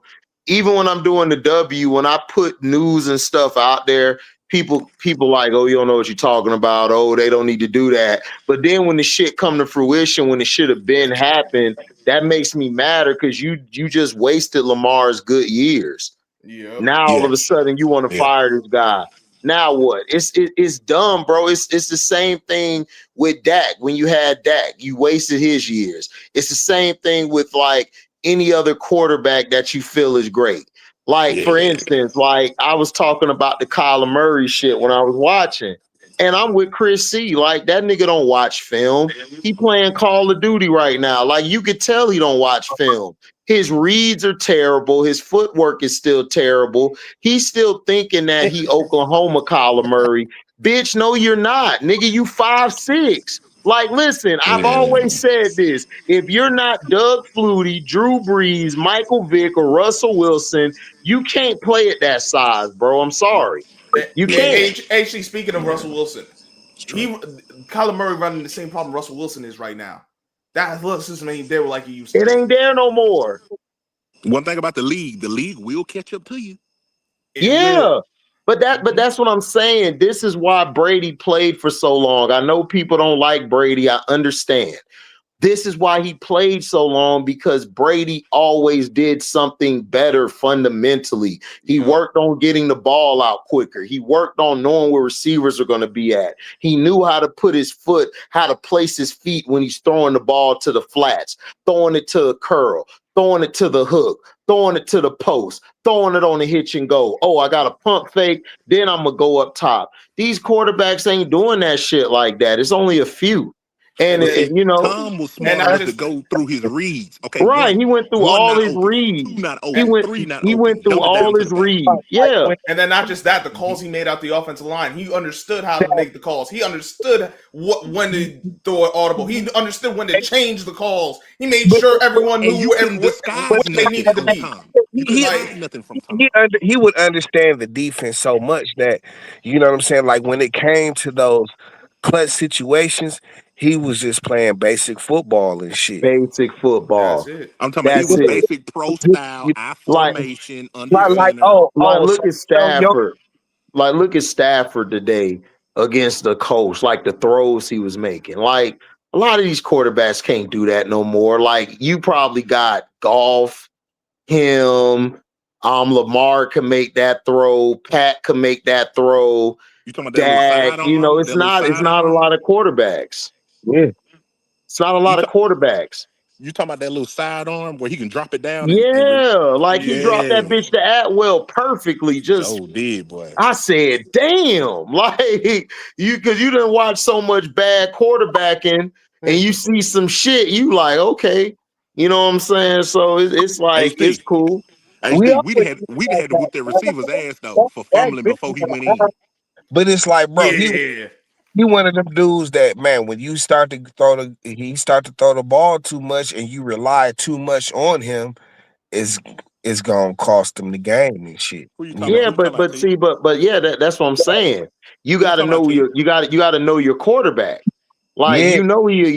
Even when I'm doing the W, when I put news and stuff out there, people like, oh, you don't know what you're talking about. Oh, they don't need to do that. But then when the shit come to fruition, when it should have been happened, that makes me madder because you just wasted Lamar's good years. Yeah. Now all of a sudden you want to fire this guy. Now what? It's dumb, bro. It's the same thing with Dak. When you had Dak, you wasted his years. It's the same thing with like any other quarterback that you feel is great. Like for instance, like I was talking about the Kyler Murray shit when I was watching, and I'm with Chris C. Like that nigga don't watch film. He playing Call of Duty right now. Like you could tell he don't watch film. His reads are terrible. His footwork is still terrible. He's still thinking that he Oklahoma Kyler Murray. Bitch, no, you're not. Nigga, you 5'6". Like, listen, I've always said this. If you're not Doug Flutie, Drew Brees, Michael Vick, or Russell Wilson, you can't play at that size, bro. I'm sorry. You can't. Actually, speaking of Russell Wilson, Kyler Murray running the same problem Russell Wilson is right now. That athleticism ain't there like he used to. It ain't there no more. One thing about the league will catch up to you. But that's what I'm saying. This is why Brady played for so long. I know people don't like Brady. I understand. This is why he played so long, because Brady always did something better fundamentally. He worked on getting the ball out quicker. He worked on knowing where receivers are going to be at. He knew how to put his foot, how to place his feet when he's throwing the ball to the flats, throwing it to a curl, throwing it to the hook, throwing it to the post, throwing it on the hitch and go. Oh, I got a pump fake, then I'm going to go up top. These quarterbacks ain't doing that shit like that. It's only a few. And Tom was smart enough to go through his reads. Okay, right. He went through all his reads. Two not open. Three not open. He went through all his reads. Yeah. And then not just that, the calls he made out the offensive line. He understood how to make the calls. He understood when to throw an audible. He understood when to change the calls. He made sure everyone knew what they needed to be. You couldn't hide nothing from Tom. He would understand the defense so much that, you know what I'm saying? Like when it came to those clutch situations, he was just playing basic football and shit. Basic football. That's it. I'm talking about he was basic pro style, I formation, under look at Stafford. Like look at Stafford today against the Colts, like the throws he was making. Like a lot of these quarterbacks can't do that no more. Like you probably got Goff, him, Lamar can make that throw. Pat can make that throw. You talking about that little Dak, sidearm? it's That little not a sidearm? lot of quarterbacks. Yeah. It's not a You lot of quarterbacks. you talking about that little sidearm where he can drop it down Yeah, like he dropped that yeah. bitch to Atwell perfectly. Just Joe did, boy. I said, damn, like because you didn't watch so much bad quarterbacking and you see some shit, you like, okay, you know what I'm saying? So it's like it's HD. cool. We HD, always we'd had to whoop their receiver's ass though for fumbling before he went in. but it's like, bro, Yeah. he one of them dudes that, man, when you start to start to throw the ball too much and you rely too much on him, it's gonna cost him the game and shit. Who you talking about? Yeah, Who you talking about, but T? see, but yeah, that's what I'm saying. You Who you got to talking about, know T? you got to know your quarterback. Like Yeah, you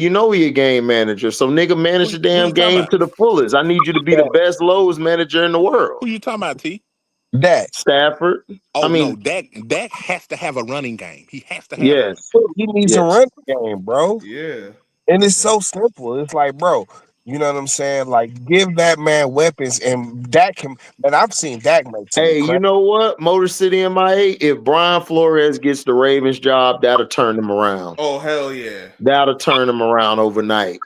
know he a game manager. So nigga, manage the Who damn you talking game about? to the fullest. I need you to be the best Lowe's manager in the world. Who you talking about, T? that Stafford. I Oh no, mean, Dak has to have a running game. He has to have one. yes, he needs a yes. running game, bro. Yeah. And it's so simple. It's like, bro, you know what I'm saying? Like, give that man weapons, and Dak can. And I've seen Dak make some Hey, you incredible. know what? Motor City MIA, if Brian Flores gets the Ravens job, that'll turn them around. Oh hell yeah. That'll turn them around overnight.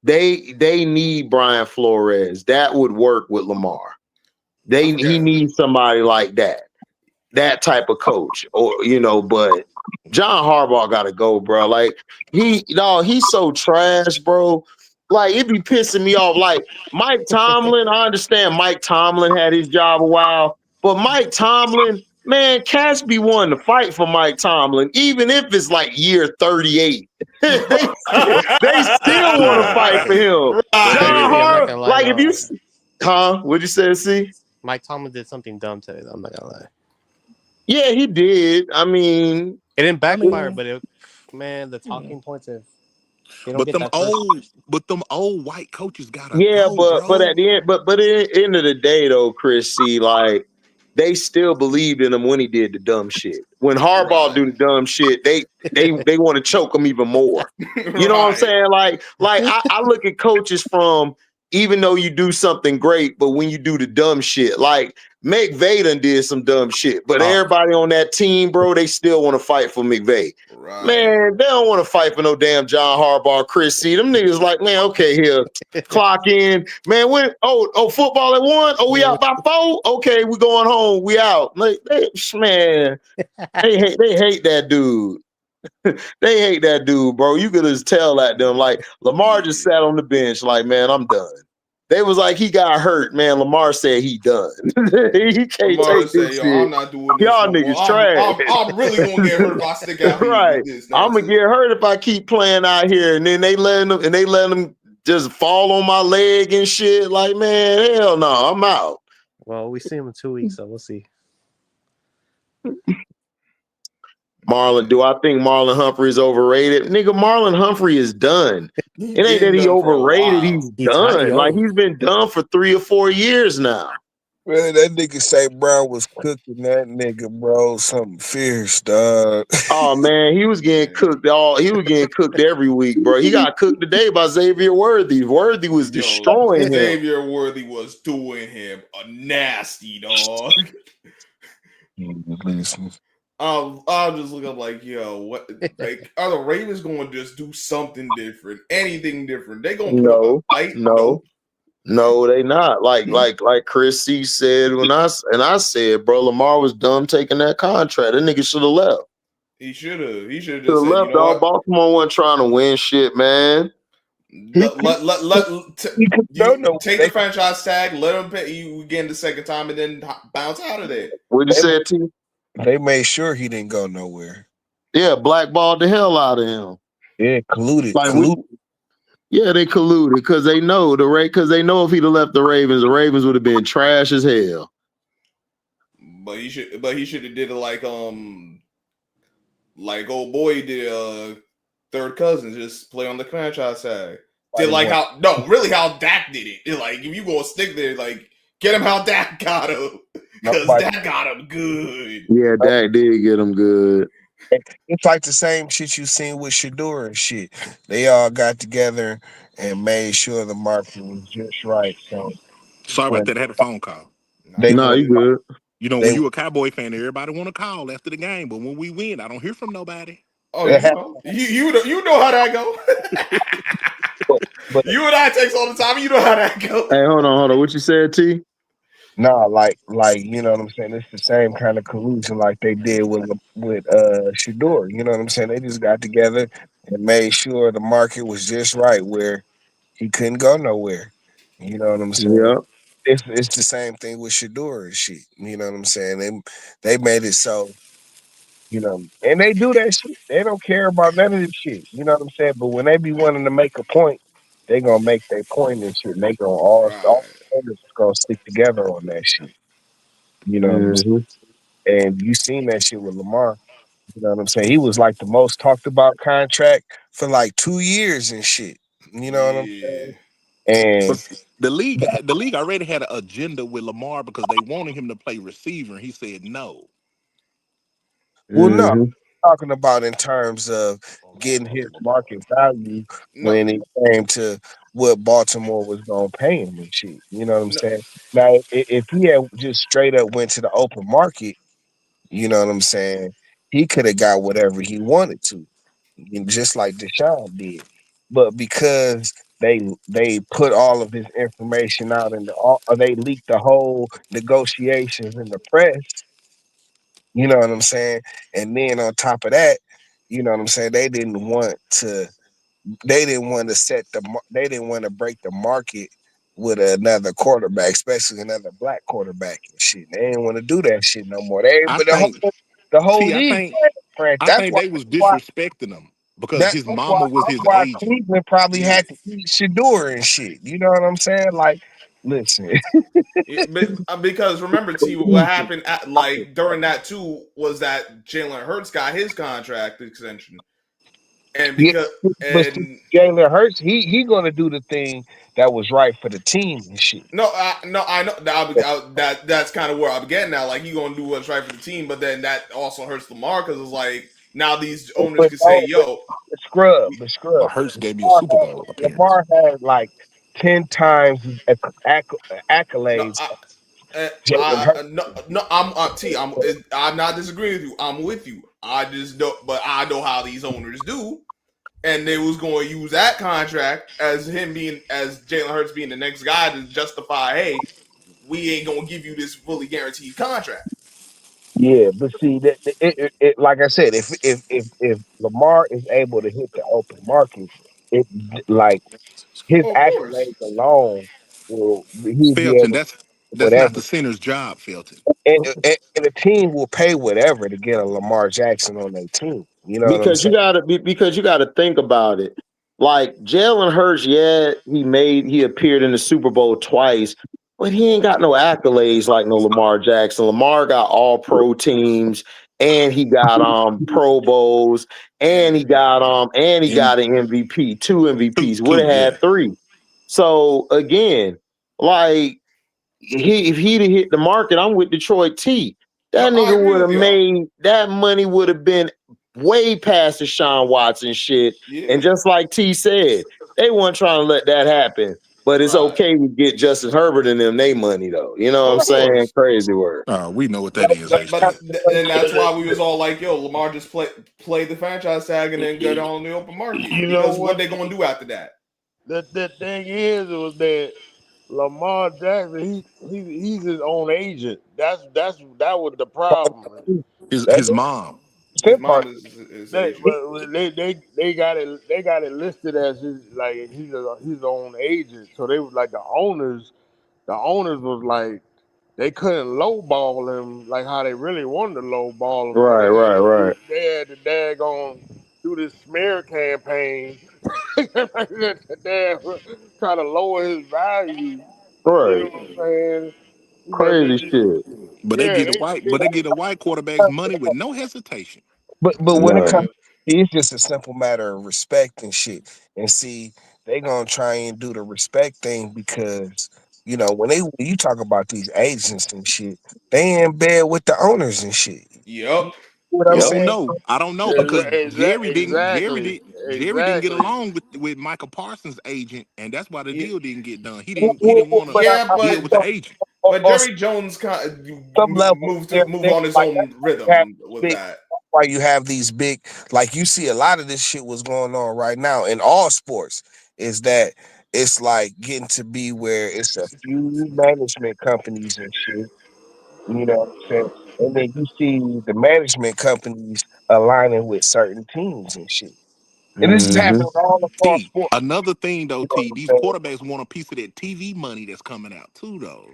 They need Brian Flores. That would work with Lamar. I He forgot. needs somebody like that type of coach, or but John Harbaugh got to go, bro. Like he's so trash, bro. Like it be pissing me off. Like Mike Tomlin, I understand Mike Tomlin had his job a while, but Mike Tomlin, man, Cash be wanting to fight for Mike Tomlin, even if it's like year 38. they still want to fight for him. Hey, John T, I'm not Harbaugh, gonna lie like if you, though. what'd you say? See? Mike Tomlin did something dumb today, though. I'm not gonna lie. Yeah, he did. I mean, It didn't backfire, but the talking points if they don't But get that first. them old white coaches gotta yeah, go, but bro. at the end, but at the end of the day, though, Chris, see, like they still believed in him when he did the dumb shit. When Harbaugh Right. do the dumb shit, they want to choke him even more. You know what I'm Right. saying? Like I look at coaches from even though you do something great, but when you do the dumb shit, like McVay done did some dumb shit, but everybody on that team, bro, they still want to fight for McVay. Right. Man, they don't want to fight for no damn John Harbaugh, Chris C. Them niggas like, man, okay, here, clock in. Man, when football at 1? Oh, we out by 4? Okay, we going home. We out. Like, man, they hate that dude. They hate that dude, bro. You could just tell at them. Like Lamar just sat on the bench, like, man, I'm done. They was like, he got hurt, man. Lamar said he done. He can't Lamar take say, this yo, shit. I'm not doing this Y'all no more. niggas trash. I'm really gonna get hurt if I stick out here Right. with this I'm gonna nonsense. get hurt if I keep playing out here, and then they letting them just fall on my leg and shit. Like, man, hell no, I'm out. Well, we see him in 2 weeks, so we'll see. Marlon, do I think Marlon Humphrey is overrated? Nigga, Marlon Humphrey is done. He It ain't been that he done for a overrated. while. He's He's tired, done. Like yo. he's been done for 3 or 4 years now. Man, that nigga say Brown was cooking that nigga, bro. Something fierce, dog. Oh man, he was getting cooked he was getting cooked every week, bro. He got cooked today by Xavier Worthy. Worthy was Yo, destroying him. Xavier Worthy was doing him a nasty dog. I'll just look up like, yo, what? Like, are the Ravens going to just do something different? Anything different? They gonna put up a fight? No, they not. Like Chris C said when I said, bro, Lamar was dumb taking that contract. That nigga should have left. He should have. He should have Should just have said, left. you know All what? Baltimore wasn't trying to win shit, man. You take the franchise tag, let him pay you again the second time, and then bounce out of there. What'd you say, T? They made sure he didn't go nowhere. Yeah, blackballed the hell out of him. Yeah, colluded. Yeah, they colluded because they know they know if he'd have left the Ravens would have been trash as hell. But he should have did it like old boy did third cousin, just play on the franchise tag. Did like how Dak did it. Like if you gonna stick there, like get him how Dak got him. Because Dak got him good. Yeah, Dak did get him good. It's like the same shit you seen with Shador and shit. They all got together and made sure the market was just right. So Sorry about that. I had a phone call. Nah, They you Nah, want you good. good. You know, they when you a Cowboy fan, everybody want to call after the game, but when we win, I don't hear from nobody. Oh, you know, you know how that go. but You and I text all the time. You know how that go. Hey, hold on. What you said, T? nah, like you know what I'm saying. It's the same kind of collusion like they did with Shador. You know what I'm saying. They just got together and made sure the market was just right where he couldn't go nowhere. You know what I'm saying. Yep. It's the same thing with Shador and shit. You know what I'm saying. They made it so. You know, and they do that shit. They don't care about none of this shit. You know what I'm saying? But when they be wanting to make a point, they gonna make their point and shit. And they gonna all Right. players is gonna stick together on that shit. You know what I'm saying? Hmm. And you seen that shit with Lamar. You know what I'm saying? He was like the most talked about contract for like 2 years and shit. You know what I'm Yeah. saying? But And the league already had an agenda with Lamar because they wanted him to play receiver, and he said no. well, no, Hmm. talking about in terms of getting his market value No. when it came to what Baltimore was gonna pay him and shit. You know what I'm No. saying? Now, if he had just straight up went to the open market, you know what I'm saying, he could have got whatever he wanted to, just like Deshaun did. But because they put all of his information out in or they leaked the whole negotiations in the press, you know what I'm saying? And then on top of that, you know what I'm saying? They didn't want to they didn't want to break the market with another quarterback, especially another black quarterback and shit. They didn't want to do that shit no more. I But think the whole T, league, French. I think they was disrespecting him because his mama was That's his why agent. Cleveland probably Yeah. had to eat Shador and shit. You know what I'm saying? Like, listen, Yeah, because remember, T, what happened like during that too was that Jalen Hurts got his contract extension, and yeah. because But see, and Jalen Hurts, he gonna do the thing that was right for the team and shit. no, I know that's kind of where I'm getting at. Like, you gonna do what's right for the team, but then that also hurts Lamar because it's like now these owners But can say, no, "Yo, but But scrub. Hurts gave me a Super Bowl appearance. Lamar had like 10 times no, accolades. Jalen Hurts. no, no, I'm not disagreeing with you. I'm with you. I just don't, but I know how these owners do, and they was going to use that contract as Jalen Hurts being the next guy to justify, hey, we ain't gonna give you this fully guaranteed contract. Yeah, but see like I said, if Lamar is able to hit the open market, it like his Oh, of course. accolades alone will he'll be Felton, able to do that's not whatever, the center's job, Felton. and the team will pay whatever to get a Lamar Jackson on their team. You know what I'm Because saying? you gotta think about it. Like Jalen Hurts, yeah, he appeared in the Super Bowl twice, but he ain't got no accolades like no Lamar Jackson. Lamar got all pro teams, and he got Pro Bowls, And and he And got an MVP, two MVPs, would two, have yeah. had three. So again, like if he'd have hit the market, I'm with Detroit T. no, That I nigga agree would with have y'all. made that money would have been way past the Sean Watson shit. And Yeah, just like T said, they weren't trying to let that happen. But it's right. okay to get Justin Herbert and them they money though. You know what I'm Of saying? course. Crazy word. We know what that is, HD. And that's why we was all like, "Yo, Lamar just play the franchise tag and then get on the open market." You know Because what what? they gonna do after that? The thing is was that Lamar Jackson, he's his own agent. That was the problem. That's His mom. His the part. mom is They agent. but they got it listed as his like he's his own agent. So they was like the owners was like they couldn't lowball him like how they really wanted to lowball him. So Right, right, right, they had to daggone do this smear campaign. Damn, try to lower his value. You know right. what I'm saying? But Crazy shit. But they yeah, get a white quarterback's money with no hesitation. But when it No. comes, it's just a simple matter of respect and shit. And see, they gonna try and do the respect thing because you know when you talk about these agents and shit, they in bed with the owners and shit. Yep. You know what I'm I Yep. don't saying? know. I don't know because exactly, Jerry didn't get exactly. along with Michael Parsons' agent, and that's why the Yeah, deal didn't get done. He well, didn't want to Yeah, I, deal but with the agent. But on Jerry Jones kind of some level, move on his like own you have rhythm with big, that. why you have these big, like you see a lot of this shit was going on right now in all sports, is that it's like getting to be where it's a few management companies and shit, you know what I'm saying? And then you see the management companies aligning with certain teams and shit. And this is Mm-hmm. happening all across T. sports. Another thing though, You know T. what These I'm saying? quarterbacks want a piece of that TV money that's coming out too, though.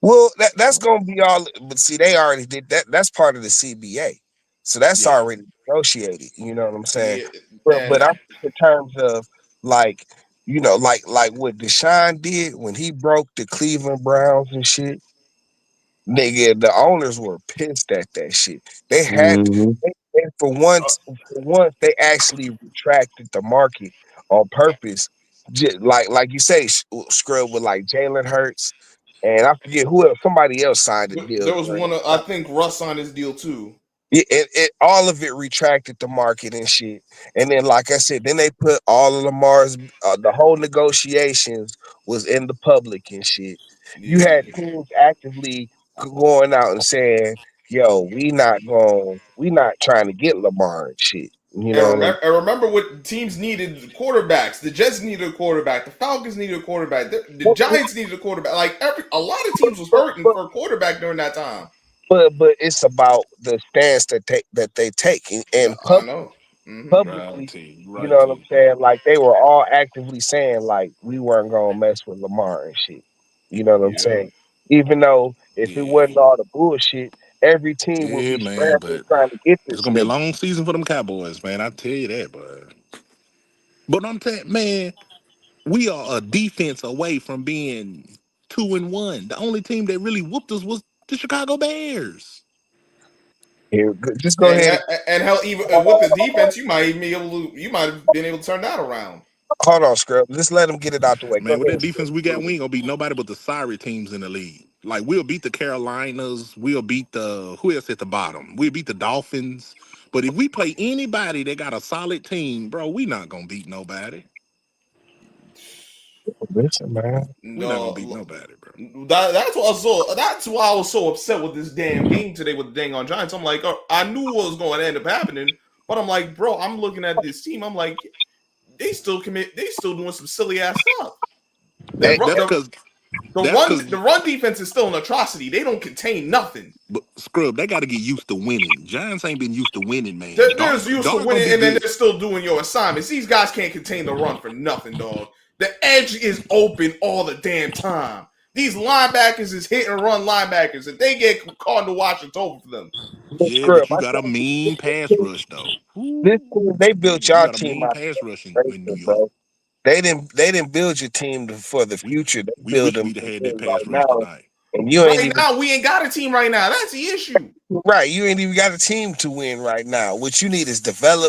Well, that's gonna be all, but see, they already did that. That's part of the CBA, so that's Yeah, already negotiated. You know what I'm saying? yeah, But and I think in terms of like, like what Deshaun did when he broke the Cleveland Browns and shit. Nigga, the owners were pissed at that shit. They had Mm-hmm. and for once, they actually retracted the market on purpose. Like you say, scrub with like Jalen Hurts, and I forget who else. Somebody else signed a deal there was during one. that I time. think Russ signed his deal too. All of it retracted the market and shit. And then, like I said, then they put all of Lamar's, the whole negotiations was in the public and shit. You had Yeah. teams actively going out and saying, "Yo, we not trying to get Lamar and shit." You know what I mean? And remember what teams needed: quarterbacks. The Jets needed a quarterback. The Falcons needed a quarterback. The But, Giants needed a quarterback. Like a lot of teams was hurting but, for a quarterback during that time. but it's about the stance that they take and I know. Hmm. Right, publicly, T. you know Right, what I'm T. saying? Like they were all actively saying like we weren't gonna mess with Lamar and shit. You know what I'm Yeah. saying? Even though if it Yeah. wasn't all the bullshit, every team would Yeah, be man, scrambling but trying to get it's this gonna be a nigga. long season for them Cowboys, man. I tell you that, but I'm telling man, we are a defense away from being 2-1. The only team that really whooped us was the Chicago Bears. Here, just go ahead and And hell, even with the defense, you might even be able to. You might have been able to turn that around. hold on, Scrub. Just let him get it out the way. Go Man, with ahead, that Scrub. defense we got, we ain't gonna beat nobody but the sorry teams in the league. Like we'll beat the Carolinas, we'll beat the who else at the bottom? We'll beat the Dolphins. But if we play anybody that got a solid team, bro, we not gonna beat nobody. Listen, man. We not gonna beat No, nobody, bro. that's what I was so. That's why I was so upset with this damn game today with the dang on Giants. I'm like, I knew what was going to end up happening, but I'm like, bro, I'm looking at this team. I'm like, they still commit. They still doing some silly ass stuff. The Hey, ru- That's the cause the that's run cause the run defense is still an atrocity. They don't contain nothing. but Scrub, they gotta get used to winning. Giants ain't been used to winning, man. They're Dart, used to Dart gonna winning, be and then good. they're still doing your assignments. These guys can't contain the run for nothing, dog. The edge is open all the damn time. These linebackers is hit and run linebackers. If they get caught in the watch, it's over for them. look, Yeah, Scrub. but you got a mean pass rush though. This Ooh, team, they built you y'all got a team mean out pass of rush in New frustration, York. bro. They didn't build your team for the We future. They we build wish them we'd have to had that win pass right rush now, tonight. and you ain't Right even now, we ain't got a team right now. That's the issue. right. You ain't even got a team to win right now. What you need is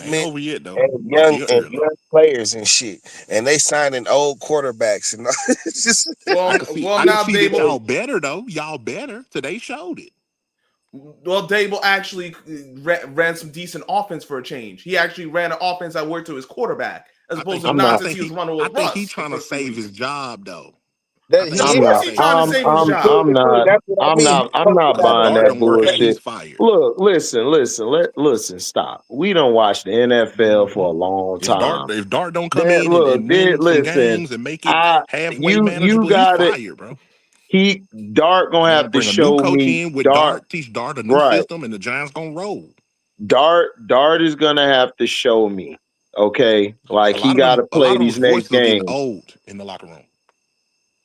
Ain't development over yet though. and Still early. young players and shit. And they signing old quarterbacks and it's just I could see I could Now see that y'all Dable. better though. Y'all better. Today showed it. Well, Dable actually ran some decent offense for a change. He actually ran an offense that worked to his quarterback, as I opposed think to he I'm I not. nonsense he think was he running I with think he Russ the trying to first 2 save his weeks. job though. I that think he Of he I'm trying course, to not. he's save his trying to I'm. save job. his I'm. job. I'm not. that's what I I'm mean. not. I'm not Cause if buying Dart that don't work out, he's bullshit. fired. Look, listen. Listen. Stop. We don't watch the NFL Hmm. for a long time. If Dart don't come Then in look. and Then win some listen. games and make it I. halfway You manageable, he's got it. fired, bro. He Dart gonna You gotta have to bring a new show coach me in with Dart. Dart, teach Dart a new Right. system, and the Giants gonna roll. Dart is gonna have to show me. Okay. Like he got to A play lot of these those next voices are getting games. old in the locker room.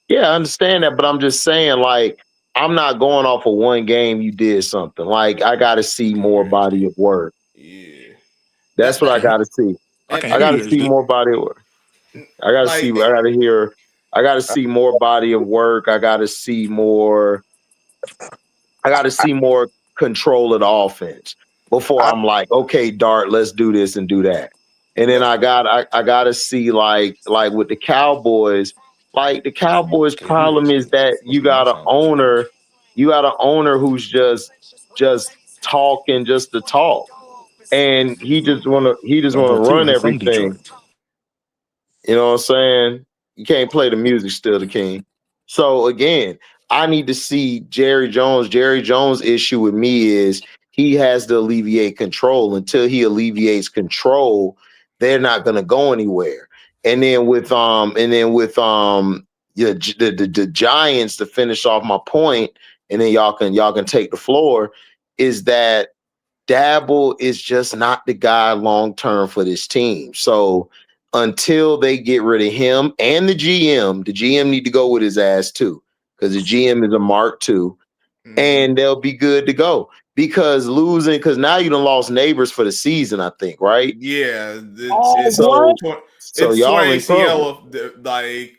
Yeah, I understand that, but I'm just saying, like, I'm not going off of one game you did something. Like, I got to see Can't more hear body HD. of work. Yeah, That's what I that got to see. I and can't I hear got to you, see HD. more body of work. I got to see. like I got to hear. I got to see more body of work. I got to see more. I got to see more control of the offense before I, I'm like, okay, Dart, let's do this and do that. And then but I got to see like with the Cowboys, like the Cowboys' Can't hear problem is HD. that Must be my phone. you got an owner who's just talking just to talk, and he just My wanna boy T run ain't from everything. Detroit. You know what I'm saying? You can't play the music still, the king. So again. I need to see Jerry Jones. Jerry Jones' issue with me is he has to alleviate control. Until he alleviates control, they're not going to go anywhere. Yeah, the Giants, to finish off my point, and then y'all can take the floor, is that Dabble is just not the guy long term for this team. So until they get rid of him and the GM need to go with his ass too, because the GM is a Mark II, and they'll be good to go. Because now you done lost Neighbors for the season, I think, right? Yeah, So it's y'all torn in trouble. ACL. Like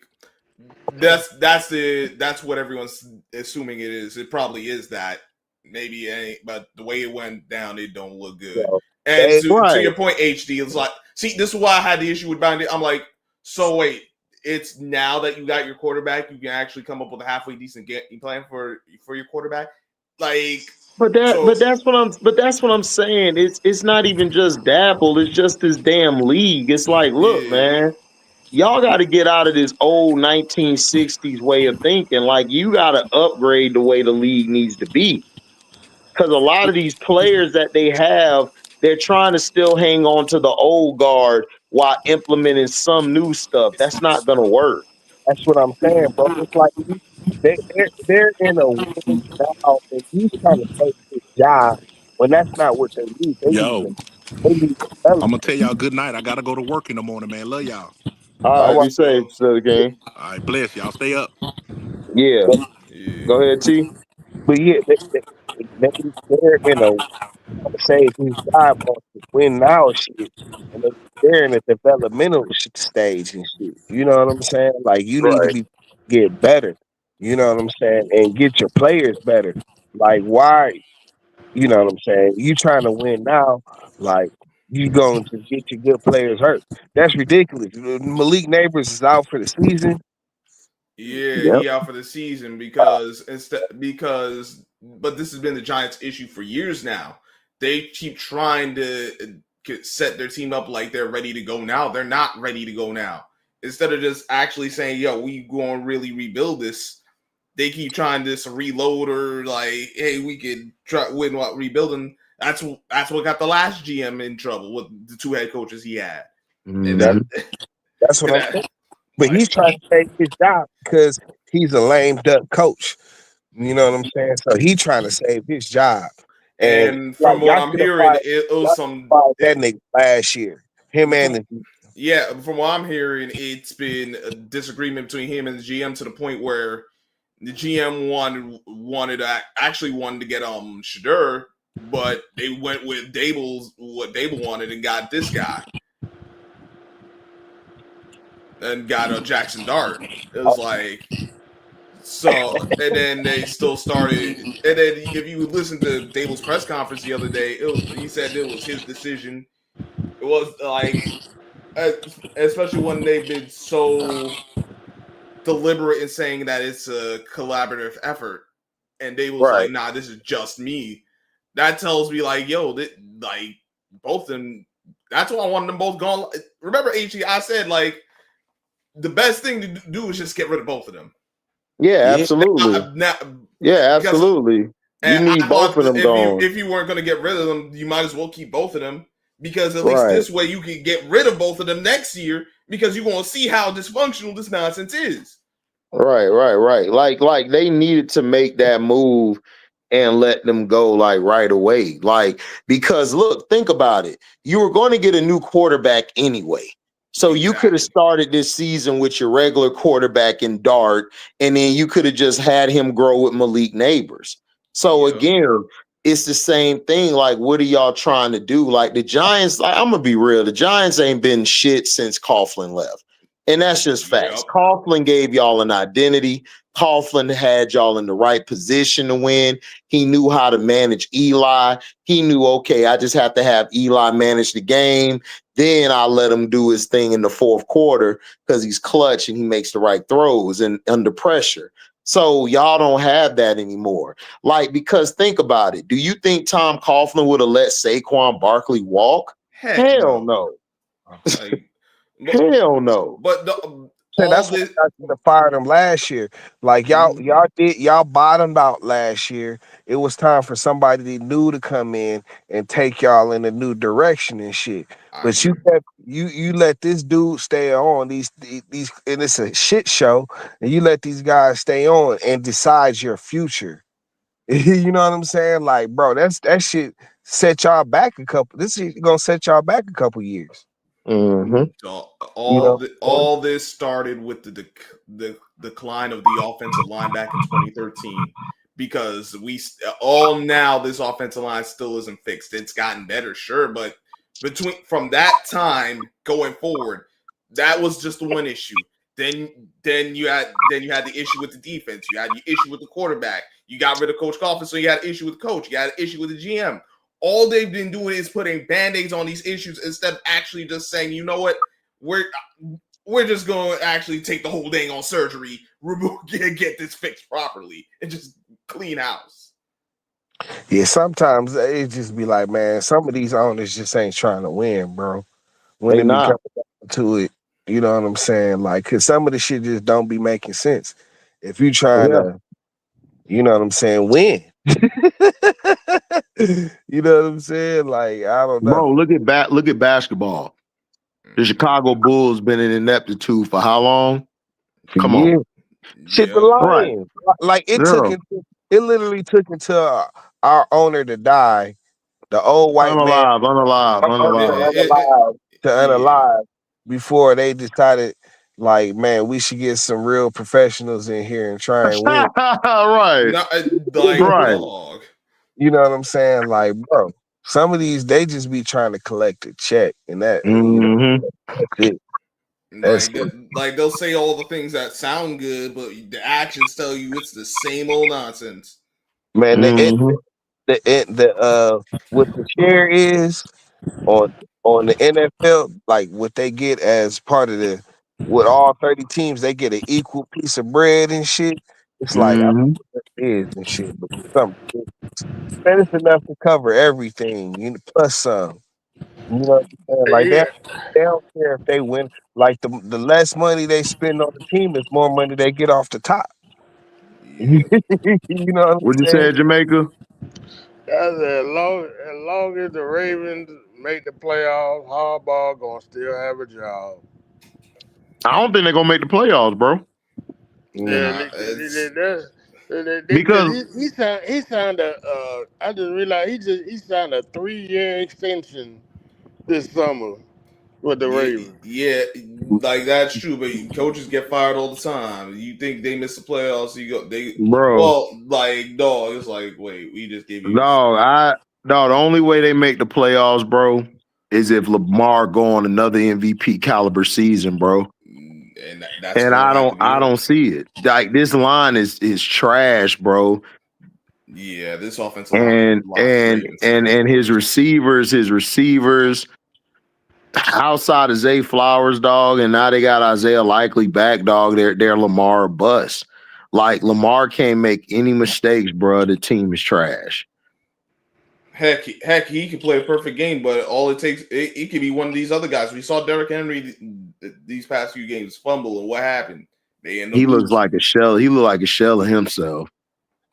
that's what everyone's assuming it is. It probably is that. Maybe it ain't, but the way it went down, it don't look good. So, And they- to your point, HD, it's like, see, this is why I had the issue with Bounty. I'm like, so wait, it's now that you got your quarterback, you can actually come up with a halfway decent game plan for your quarterback. Like, But that's what I'm saying. It's not even just Dabble. It's just this damn league. It's like, look, yeah, man, y'all got to get out of this old 1960s way of thinking. Like, you got to upgrade the way the league needs to be. Because a lot of these players that they have, they're trying to still hang on to the old guard while implementing some new stuff. That's not going to work. that's what I'm saying, bro. It's like they're in a win now, and he's trying to take his job when that's not what they need. Yo, They need I'm gonna development. tell y'all good night. I gotta go to work in the morning, man. Love y'all. All All right, right. be safe, so game. All right, bless y'all. Stay up. Yeah, yeah, go ahead, T. But yeah, they're in a save his job on the win now shit, and they're in a developmental stage and shit. You know what I'm saying? Like you need to Right. be get better. You know what I'm saying? And get your players better. Like why? You know what I'm saying? You trying to win now? Like you going to get your good players hurt? That's ridiculous. Malik Neighbors is out for the season. yeah, Yep. he out for the season because but this has been the Giants' issue for years now. They keep trying to set their team up like they're ready to go now. They're not ready to go now. Instead of just actually saying, "Yo, we going to really rebuild this," they keep trying this reload or like, "Hey, we could try win what rebuilding." That's what got the last GM in trouble with the two head coaches he had, and That, Mhm. that's what and I'm that saying. But like he's trying to save his job because he's a lame duck coach. You know what I'm saying? So he trying to save his job. And and like from what y'all I'm should have hearing, fired, it was y'all some. fired that nigga last year. Him From and Yeah, from what I'm hearing, it's been a disagreement between him and the GM to the point where the GM actually wanted to get Shadur, but they went with Dable's what Dable wanted and got this guy and got Jackson Dart. It was like so, and then they still started. And then if you listen to Dable's press conference the other day, he said it was his decision. It was like, uh, especially when they've been so deliberate in saying that it's a collaborative effort, and they was like, Right. "Nah, this is just me." That tells me like, yo, like both of them. That's why I wanted them both gone. Remember, I said like the best thing to do is just get rid of both of them. Yeah, yeah, absolutely. Now, Yeah, because absolutely. You and I need both thought of that them gone. if you weren't going to get rid of them, you might as well keep both of them because at least Right. this way you can get rid of both of them next year because you're going to see how dysfunctional this nonsense is. Right. Like they needed to make that move and let them go like right away. Like, because look, think about it. You were going to get a new quarterback anyway. So you could have Exactly. started this season with your regular quarterback in Dart, and then you could have just had him grow with Malik Neighbors. So Yep. again, it's the same thing. Like, what are y'all trying to do? Like the Giants, like, I'm gonna be real, the Giants ain't been shit since Coughlin left. And that's just facts. Yep. Coughlin gave y'all an identity. Coughlin had y'all in the right position to win. He knew how to manage Eli. He knew, okay, I just have to have Eli manage the game. Then I'll let him do his thing in the fourth quarter because he's clutch and he makes the right throws and under pressure. So y'all don't have that anymore. Like, because think about it. Do you think Tom Coughlin would have let Saquon Barkley walk? Heck Hell no. no. Like, Hell no. but all that's why this. I should have fired him last year. Like y'all bottomed out last year. It was time for somebody new to come in and take y'all in a new direction and shit. I But agree. you let this dude stay on these and it's a shit show, and you let these guys stay on and decide your future. You know what I'm saying? Like, bro, that shit set y'all back a couple. This is gonna set y'all back a couple years. Mm-hmm. You know. All this started with the decline of the offensive line back in 2013 because all now this offensive line still isn't fixed. It's gotten better, sure, but from that time going forward, that was just the one issue. Then you had the issue with the defense. You had the issue with the quarterback. You got rid of Coach Coughlin, so you had an issue with the coach. You had an issue with the GM. All they've been doing is putting band-aids on these issues instead of actually just saying, you know what, we're just going to actually take the whole dang on surgery, get this fixed properly, and just clean house. Yeah, sometimes it just be like, man, some of these owners just ain't trying to win, bro. When They it be not. coming down to it, you know what I'm saying? Like, cause some of the shit just don't be making sense. If you trying to, you know what I'm saying, win. You know what I'm saying? Like, I don't know. Bro, look at basketball. The Chicago Bulls been in ineptitude for how long? For Come on. years. Shit, the Yeah. Right. Lions. Like it Yeah. literally took until our owner to die, the old white man unalive to Yeah. unalive before they decided, like, man, we should get some real professionals in here and try and win. Right. Not like Right. dog. You know what I'm saying? Like, bro, some of these they just be trying to collect a check, and that you know Mm-hmm. that's it. That's it. Like they'll say all the things that sound good, but the actions tell you it's the same old nonsense. Man, Mm-hmm. what the share is on the NFL, like what they get as part of the with all 30 teams, they get an equal piece of bread and shit. It's like I don't Mm-hmm. know what that is and shit, but something. And it's enough to cover everything, plus some. You know what I'm saying? Like Yeah, they don't care if they win. Like the less money they spend on the team, is more money they get off the top. You Yep. know what I'm What'd you saying? say, Jamaica? that's as long as the Ravens make the playoffs, Harbaugh gonna still have a job. I don't think they're gonna make the playoffs, bro. Yeah, Mm. It's because Because he signed a. I just realized he signed a 3-year extension this summer with the Ravens. yeah, like that's true. But coaches get fired all the time. You think they miss the playoffs? bro, like dog. It's like wait, we just gave you, the only way they make the playoffs, bro, is if Lamar go on another MVP caliber season, bro. and that's And gonna have to be I it. don't see it. Like this line is trash, bro. Yeah, this offensive line is Ravens too. And his receivers outside of Zay Flowers, dog, and now they got Isaiah Likely back, dog. They're Lamar bust. Like Lamar can't make any mistakes, bro. The team is trash. Heck, he could play a perfect game, but all it takes, it could be one of these other guys. We saw Derrick Henry these past few games fumble, and what happened? They end up He looks losing. like a shell. He looked like a shell of himself.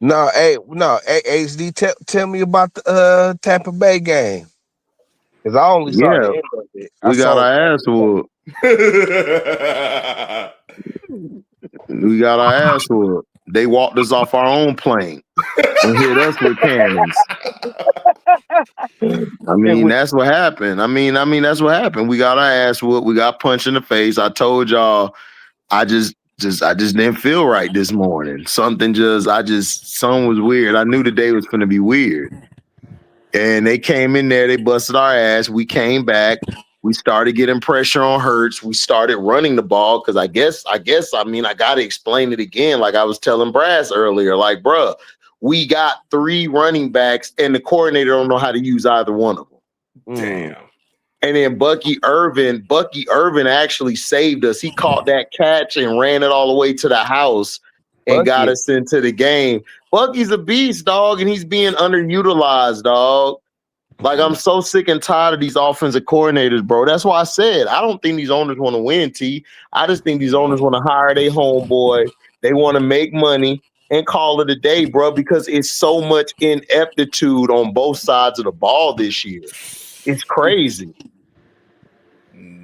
No, HD. Tell me about the Tampa Bay game, because I only saw the Yeah, end of it. I we got saw. our ass whooped. We got our ass whooped. They walked us off our own plane and hit us with cannons. I It mean, was that's what happened. That's what happened. We got our ass whooped. We got punched in the face. I told y'all, I just didn't feel right this morning. Something was weird. I knew the day was going to be weird. And they came in there, they busted our ass. We came back. We started getting pressure on Hurts. We started running the ball because I got to explain it again. Like I was telling Brass earlier, like, bruh, we got 3 running backs and the coordinator don't know how to use either one of them. Damn. And then Bucky Irvin actually saved us. He caught that catch and ran it all the way to the house and got Bucky. us into the game. Bucky's a beast, dog, and he's being underutilized, dog. Like, I'm so sick and tired of these offensive coordinators, bro. That's why I said I don't think these owners want to win, T. I just think these owners want to hire their homeboy. They want to make money and call it a day, bro, because it's so much ineptitude on both sides of the ball this year. It's crazy.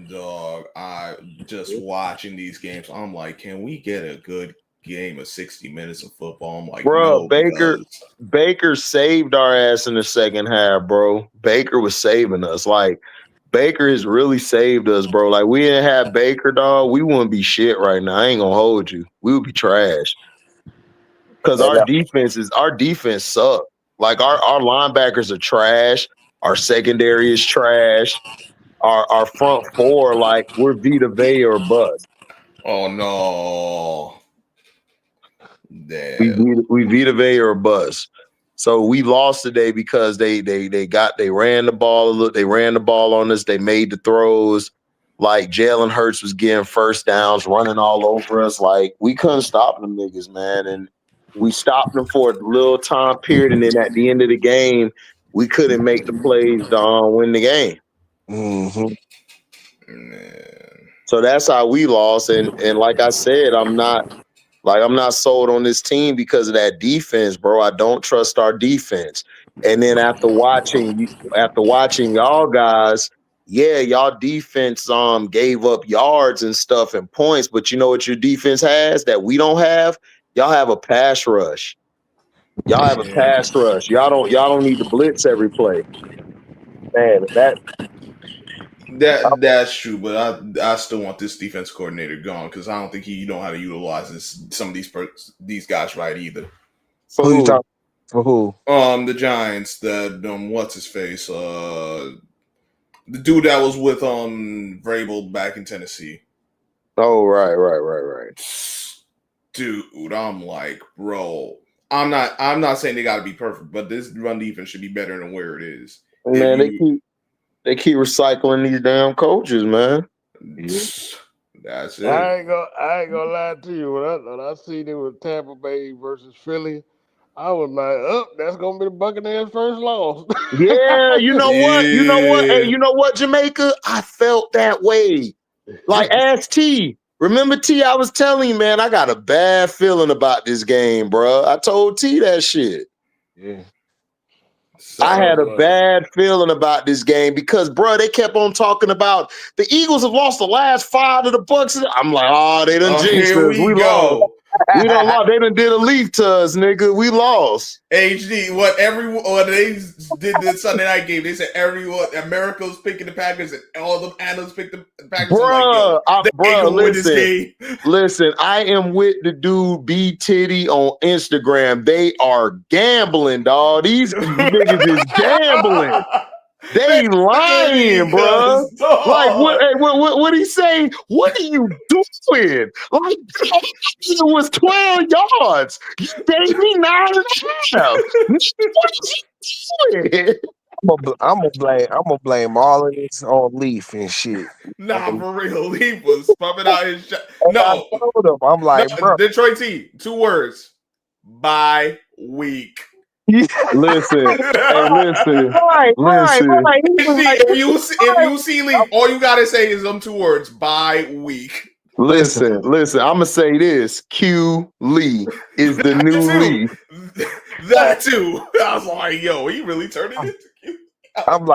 Dog, I just watching these games, I'm like, can we get a good game of 60 minutes of football? I'm like, bro, no, Baker saved our ass in the second half, bro. Baker was saving us. Like, Baker has really saved us, bro. Like, we didn't have Baker, dog. We wouldn't be shit right now. I ain't gonna hold you. We would be trash. Because our defense suck. Like, our linebackers are trash. Our secondary is trash. Our front four, like, we're Vita Vea or bust. Oh no. We Vita Vea or bust. So we lost today because they ran the ball. They ran the ball on us. They made the throws. Like, Jalen Hurts was getting first downs, running all over us. Like, we couldn't stop them niggas, man. And we stopped them for a little time period. And then at the end of the game, we couldn't make the plays to win the game. Mm-hmm. Man. So that's how we lost. And like I said, I'm not sold on this team because of that defense, bro. I don't trust our defense. And then after watching y'all guys, yeah, y'all defense gave up yards and stuff and points, but you know what your defense has that we don't have? Y'all have a pass rush. Y'all have a pass rush. Y'all don't need to blitz every play. Man, that's true, but I still want this defense coordinator gone because I don't think he know how to utilize some of these guys right either. For who you talking? For who? The Giants. What's his face? The dude that was with Vrabel back in Tennessee. Oh, right. Dude, I'm like, bro. I'm not saying they got to be perfect, but this run defense should be better than where it is. Man, they keep recycling these damn coaches, man. That's it. I ain't gonna lie to you. When I seen it with Tampa Bay versus Philly, I was like, that's gonna be the Buccaneers' first loss. Yeah, you know what? Hey, you know what, Jamaica? I felt that way. Like, ask T. Remember, T, I was telling you, man, I got a bad feeling about this game, bro. I told T that shit. Yeah. I had a bad feeling about this game because, bro, they kept on talking about the Eagles have lost the last 5 to the Bucks. I'm like, they done jinxed us. We lost. We done lost. They done did a leaf to us, nigga. We lost. HD, what they did this Sunday night game, they said America was picking the Packers and all the analysts picked the Packers. Listen, I am with the dude B Titty on Instagram. They are gambling, dog. These niggas is gambling. They lying, bro. Like, what he say? What are you doing? Like, it was 12 yards. You gave me 9.5. What are you doing? I'm gonna blame all of this on Leaf and shit. Nah, for real, Leaf was pumping out his shot. No, I'm like, bro. Detroit T. 2 words: bye week. Listen. Right. If you see Leaf, all you gotta say is them 2 words: bye week. Listen. I'm gonna say this: Q Lee is the new Lee. That too. I was like, yo, he really turned it into Q. I'm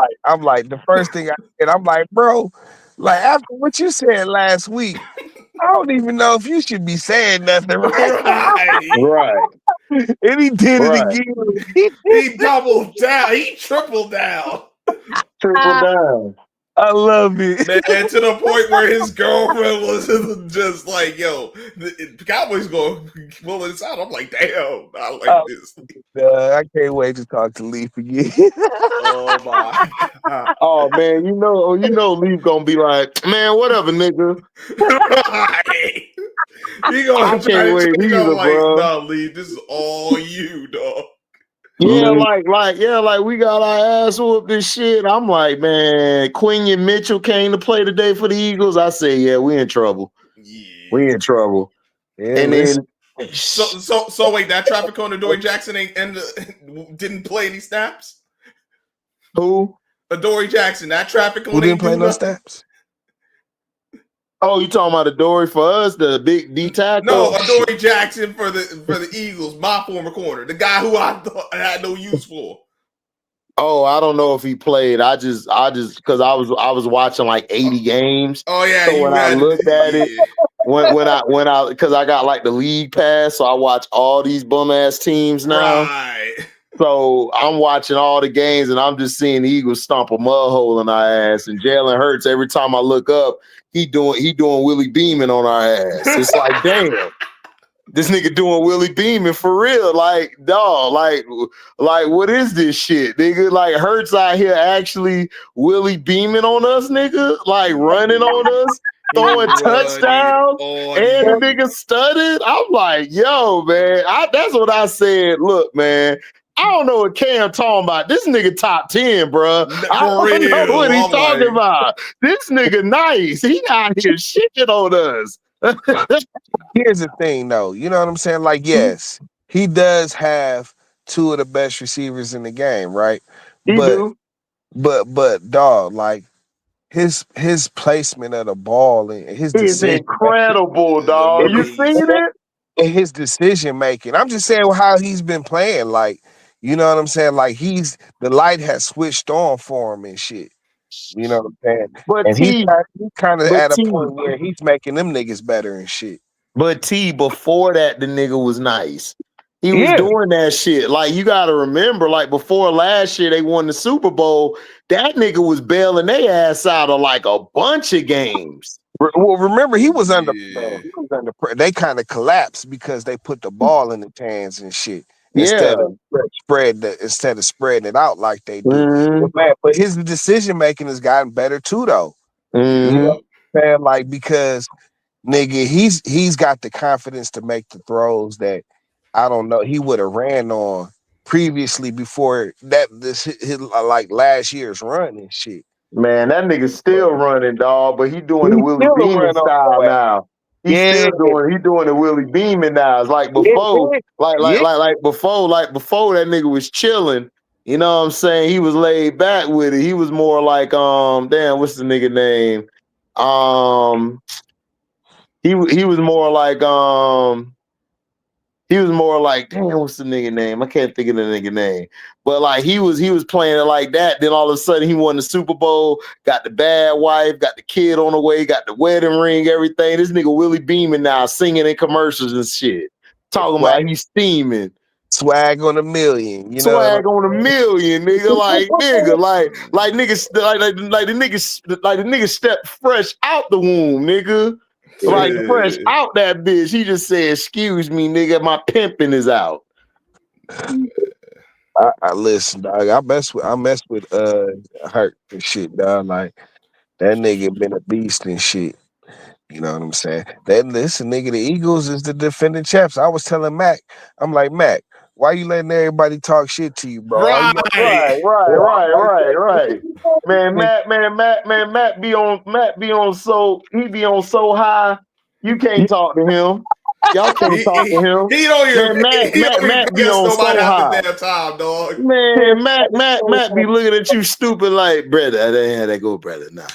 like, the first thing I said, I'm like, bro, like after what you said last week, I don't even know if you should be saying nothing, right. And he did it again. He doubled down. He tripled down. I love it. Man, to the point where his girlfriend was just like, yo, the Cowboys going to pull this out. I'm like, damn, I like this. I can't wait to talk to Leaf again. Oh, my God. Oh, man, you know Leaf going to be like, man, whatever, nigga. He going to try to wait either, like, bro. nah, Leaf, this is all you, dog. Yeah, like we got our ass whooped this shit. I'm like, man, Quinion Mitchell came to play today for the Eagles. I say, yeah, we in trouble. Yeah. We in trouble. Yeah, and then so wait, that traffic cone to Dory Jackson didn't play any snaps? Who? Adoree Jackson. That traffic Who on didn't play do no nothing. snaps? Oh, you talking about Adoree for us, the big D tackle? No, Adoree Jackson for the Eagles, my former corner, the guy who I thought I had no use for. Oh, I don't know if he played. I just because I was watching like 80 games. Oh yeah, So when I looked at it, when I because I got like the league pass, so I watch all these bum ass teams now. Right. So I'm watching all the games and I'm just seeing the Eagles stomp a mud hole in our ass. And Jalen Hurts, every time I look up, he doing Willie Beeman on our ass. It's like, damn, this nigga doing Willie Beeman for real. Like, dog, like what is this shit, nigga? Like Hurts out here actually Willie Beeman on us, nigga, like running on us. Throwing touchdowns and the nigga studded. I'm like, yo, man. That's what I said. Look, man, I don't know what Cam talking about. This nigga top 10, bro. I don't know what he's talking about. This nigga nice. He out here shitting on us. Here's the thing, though. You know what I'm saying? Like, yes, he does have two of the best receivers in the game, right? He do. But dog, like his placement of the ball and his It's incredible, dog. You seen it? And his decision making. I'm just saying how he's been playing. Like, you know what I'm saying? Like the light has switched on for him and shit. You know what I'm saying? But and he's kind of at a point where he's making them niggas better and shit. But before that, the nigga was nice. He was doing that shit. Like, you got to remember, like, before last year they won the Super Bowl, that nigga was bailing their ass out of, like, a bunch of games. Well, remember, he was under they kind of collapsed because they put the ball in the hands and shit. Instead of spreading it out like they do. Mm-hmm. But his decision making has gotten better too, though. Mm-hmm. You know what I'm saying? Like, because nigga, he's got the confidence to make the throws that I don't know he would have ran on previously before his like last year's run and shit. Man, that nigga still running, dog, but he doing the Willie Beeman style now. He's still doing the Willie Beeman now. It's like before, like before that nigga was chilling. You know what I'm saying? He was laid back with it. He was more like damn, what's the nigga name? He was more like damn, what's the nigga name? I can't think of the nigga name. But like he was playing it like that. Then all of a sudden he won the Super Bowl, got the bad wife, got the kid on the way, got the wedding ring, everything. This nigga Willie Beeman now singing in commercials and shit. Talking about he's steaming. Swag on a million, you know. Swag on a million, nigga. Like nigga, like niggas, like the nigga stepped fresh out the womb, nigga. Like fresh out that bitch. He just said, "Excuse me, nigga, my pimping is out." I listen, dog. I mess with Hurt and shit, dog. Like that nigga been a beast and shit. You know what I'm saying? Listen, nigga, the Eagles is the defending champs. I was telling Mac, I'm like, Mac, why you letting everybody talk shit to you, bro? Right. Man, Matt be on so high. You can't talk to him. Y'all can't talk to him. He don't even Matt be on so high. Damn time, dog. Man, Matt be looking at you stupid like, brother. I didn't have that go, brother. Nah.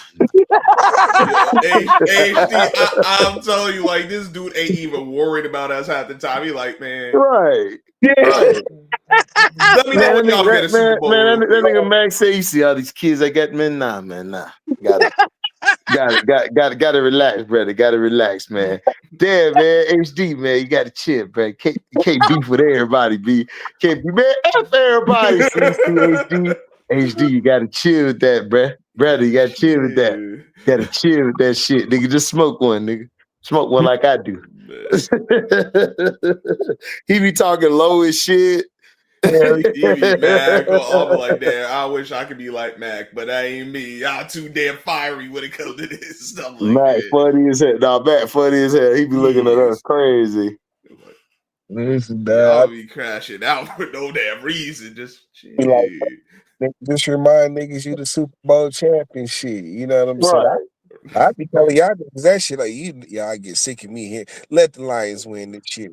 HD, I'm telling you, like this dude ain't even worried about us half the time. He like, man, right. Let me know when y'all get a Super Bowl. Man, that nigga Max say, you see all these kids I got, man. Nah, man, nah. Gotta relax, brother. Gotta relax, man. Damn, man. HD, man. You gotta chill, bro. You can't beef with everybody, B. Can't be, man. F everybody. HD, you gotta chill with that, bro. Brother, you gotta chill with that. Gotta chill with that shit, nigga. Just smoke one, nigga. Smoke one like I do. He be talking low as shit. He be Mac. I'm like, damn, I wish I could be like Mac, but that ain't me. Y'all too damn fiery when it comes to this stuff like Mac that. funny as hell. Nah, Mac funny as hell. He be looking at us crazy. Listen, I'll be crashing out for no damn reason. Just remind niggas you the Super Bowl champion shit. You know what I'm saying? I be telling y'all niggas that shit like y'all get sick of me here. Let the Lions win this shit.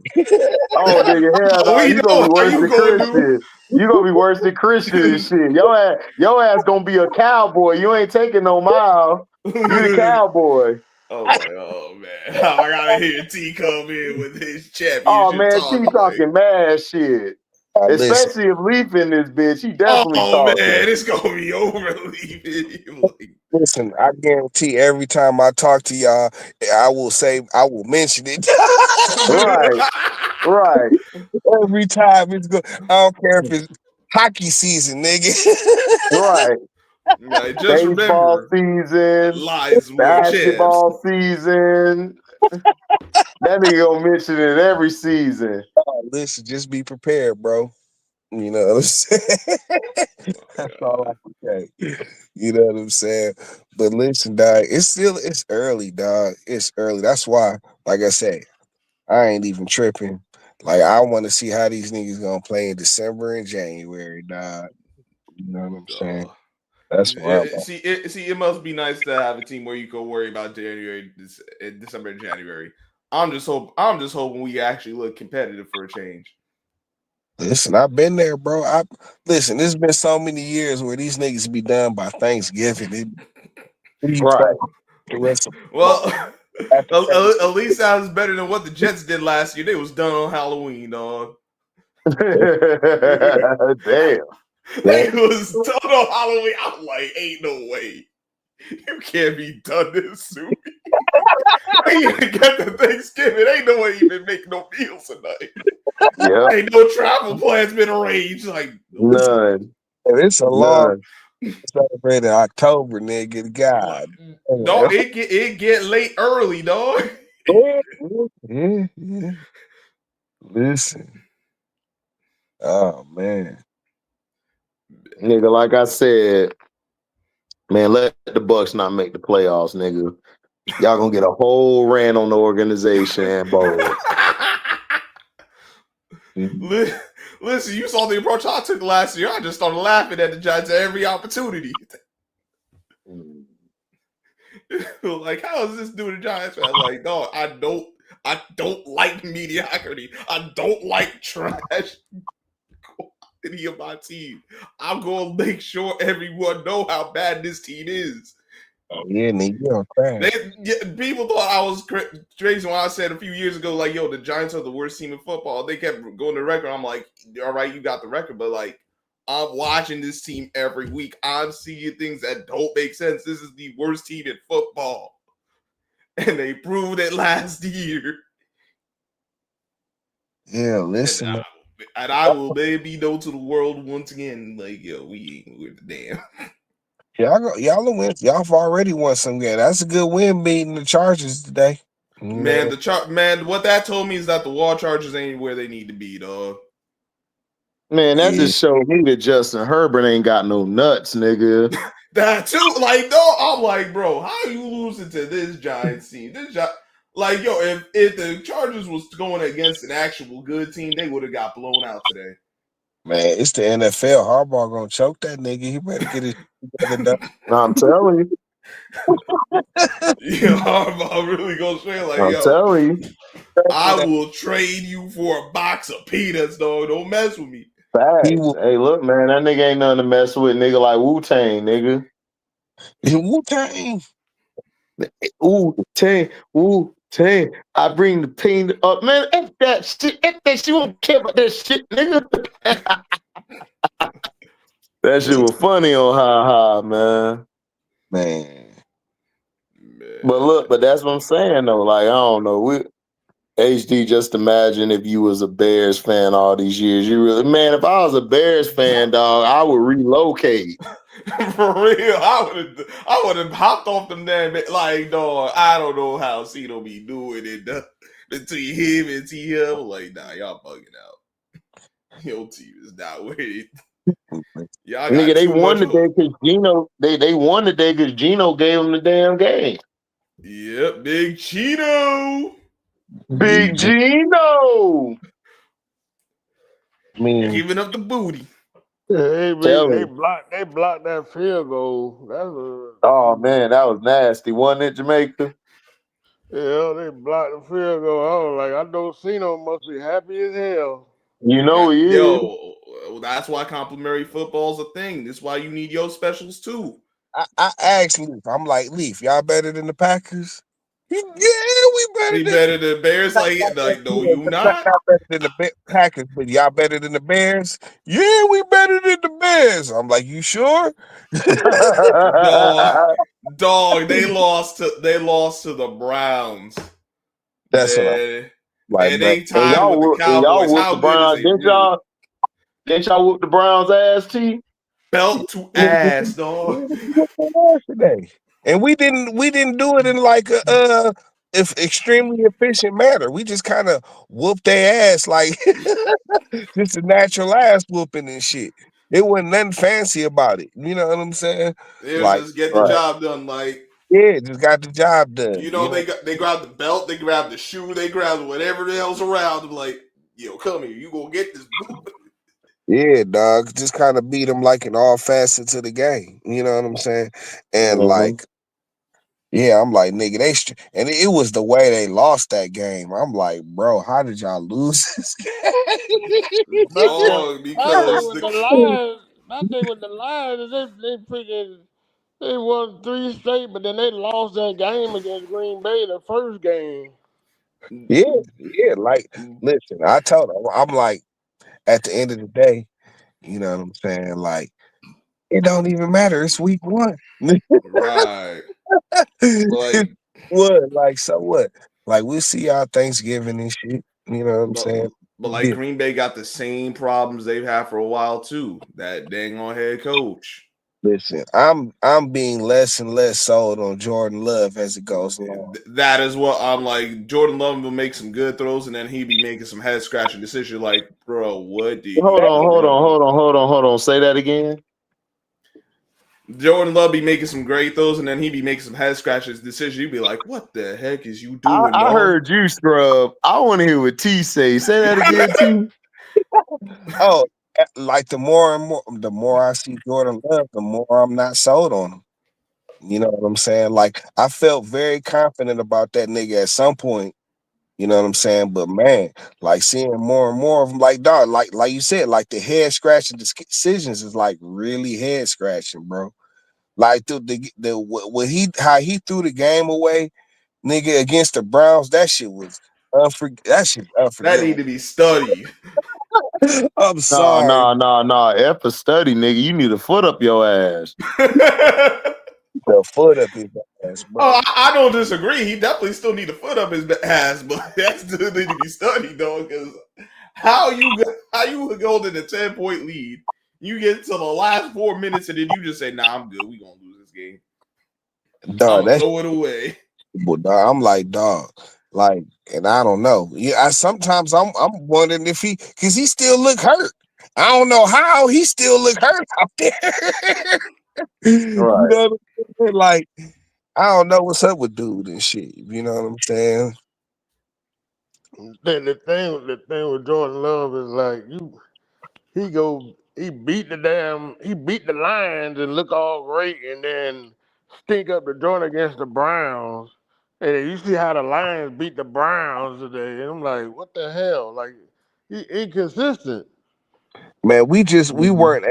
Oh, nigga, hell no, We you gonna be know how worse you than gonna do. Christian. You gonna be worse than Christian and shit. Your ass gonna be a cowboy. You ain't taking no mile. You the cowboy. I'm like, oh man, I gotta hear T come in with his Oh championship man, talk. she I'm like, talking mad shit. Listen, Especially if Leaf in this bitch. He definitely oh man, talking. it's gonna be over. Like, listen. I guarantee every time I talk to y'all, I will mention it. Right, right, Every time it's good. I don't care if it's hockey season, nigga. right. like, just Baseball remember, season, Lions will champs. basketball season. That nigga gonna mention it every season. Listen, just be prepared, bro. You know what I'm saying? That's all I can say. You know what I'm saying? But listen, dog, it's early, dog. It's early. That's why, like I said, I ain't even tripping. Like I want to see how these niggas gonna play in December and January, dog. You know what I'm saying? That's where I'm at. It must be nice to have a team where you can worry about December, and January. I'm just hoping we actually look competitive for a change. Listen, I've been there, bro. Listen, there's been so many years where these niggas be done by Thanksgiving. You Right. the rest of Well, after at least sounds better than what the Jets did last year. They was done on Halloween, dog. Damn. They was done on Halloween. I'm like, ain't no way. You can't be done this soon. We even get to Thanksgiving. Ain't no way even make no meals tonight. Yep. Ain't no travel plans been arranged. Like, None. it's a long None. celebrate in October, nigga. God. no, it get late early, dog. Yeah. Listen. Oh man. Nigga, like I said, man, let the Bucks not make the playoffs, nigga. Y'all gonna get a whole rant on the organization and bowl. Listen, you saw the approach I took last year. I just started laughing at the Giants at every opportunity. Like, how is this dude a Giants fan? Like, dog, I don't like mediocrity. I don't like trash quality of my team. I'm gonna make sure everyone know how bad this team is. Yeah, nigga, you're crash. People thought I was crazy when I said a few years ago, like, yo, the Giants are the worst team in football. They kept going to record. I'm like, all right, you got the record, but like, I'm watching this team every week. I'm seeing things that don't make sense. This is the worst team in football. And they proved it last year. Yeah, listen. And I will maybe know to the world once again, like, yo, we ain't with the damn. Y'all win. Y'all have already won some game. That's a good win beating the Chargers today. Man, what that told me is that the Wall Chargers ain't where they need to be, dog. Man, that just showed me that Justin Herbert ain't got no nuts, nigga. That too, like, no, I'm like, bro, how are you losing to this Giants team? Like, yo, if the Chargers was going against an actual good team, they would have got blown out today. Man, it's the NFL. Harbaugh gonna choke that nigga. He better get his together. I'm telling you. Yeah, Harbaugh really gonna say like, I'm yo, telling you. I will trade you for a box of peanuts, dog. Don't mess with me. He Facts. will. Hey, look, man, that nigga ain't nothing to mess with. Nigga like Wu-Tang, nigga. Wu-Tang. Wu-Tang, Wu-Tang. I bring the pain up. Man, F that shit. F that shit. You don't care about that shit, nigga. That shit was funny on Ha Ha, man. Man. But that's what I'm saying, though. Like, I don't know. HD, just imagine if you was a Bears fan all these years. Man, if I was a Bears fan, dog, I would relocate. For real, I would have hopped off them damn like, dog. I don't know how Cito be doing it between him and T Hill. Like, nah, y'all bugging out. Your team is not with y'all got Nigga, they too won much today hope. because Gino. They won today because Gino gave them the damn game. Yep, Big Chino. Big Gino. I mean, Giving up the booty. They Tell me. blocked that field goal. That's a Oh man, that was nasty. Wasn't it, Jamaica? Yeah, they blocked the field goal. I was like, I know Cino must be happy as hell. You know he is. Yo, that's why complimentary football's a thing. That's why you need your specials too. I asked Leaf. I'm like, Leaf, y'all better than the Packers? Yeah, we better He than better than Bears. Like no, you not. Y'all better than the Packers, but y'all better than the Bears? Yeah, we better than the Bears. I'm like, you sure? Dog, they lost to the Browns. That's what I'm like, And bro. they tied with the And y'all Cowboys. whooped How the good is Browns. they really? Didn't y'all whoop the Browns ass, T? Belt to ass, dog. Today. And we didn't do it in like a if extremely efficient manner. We just kind of whooped their ass like just a natural ass whooping and shit. It wasn't nothing fancy about it. You know what I'm saying? It was Like, just get the Right. job done. Like, yeah, just got the job done. you know, they grabbed the belt, they grabbed the shoe, they grabbed whatever the hell's around. Them like, yo, come here, you gonna get this. Yeah, dog. Just kind of beat them like in all facets of the game. You know what I'm saying? And like, yeah, I'm like, nigga, and it was the way they lost that game. I'm like, bro, how did y'all lose this game? Dog, My thing because with the Lions, is they freaking they won 3 straight, but then they lost that game against Green Bay, the first game. Yeah. Like, listen, I told him, I'm like, at the end of the day, you know what I'm saying? Like, it don't even matter. It's week 1. right, It's like, what? Like, so what? Like, we'll see y'all Thanksgiving and shit. You know what I'm but saying? like Green Bay got the same problems they've had for a while too. That dang on head coach. Listen, I'm being less and less sold on Jordan Love as it goes along. That is what I'm like. Jordan Love will make some good throws, and then he be making some head scratching decisions. Like, bro, what did Hold on. Say that again. Jordan Love be making some great throws, and then he be making some head scratches decisions. You'd be like, what the heck is you doing, I dog? heard you, Scrub. I want to hear what T say. Say that again, T. Oh, like the more I see Jordan Love, the more I'm not sold on him. You know what I'm saying? Like, I felt very confident about that nigga at some point. You know what I'm saying? But man, like seeing more and more of them, like dog, like you said, like the head scratching decisions is like really head scratching, bro. Like how he threw the game away, nigga, against the Browns. That shit was That need unforgivable. to be studied. I'm sorry. F a study, nigga. You need a foot up your ass. The foot up his ass, bro. Oh, I don't disagree. He definitely still need a foot up his ass, but that still need to be studied, though. Because how you holding a 10-point lead, you get to the last 4 minutes, and then you just say, "Nah, I'm good. We gonna lose this game. Dog, I'm gonna throw it away." But dog, I'm like, dog, like, and I don't know. Yeah, sometimes I'm wondering if because he still look hurt. I don't know how he still look hurt out there. You know Right. what I'm saying? Like, I don't know what's up with dude and shit. You know what I'm saying? The thing with Jordan Love is like he beat the Lions and look all great, and then stink up the joint against the Browns. And then you see how the Lions beat the Browns today, and I'm like, what the hell? Like, he inconsistent. Man, we weren't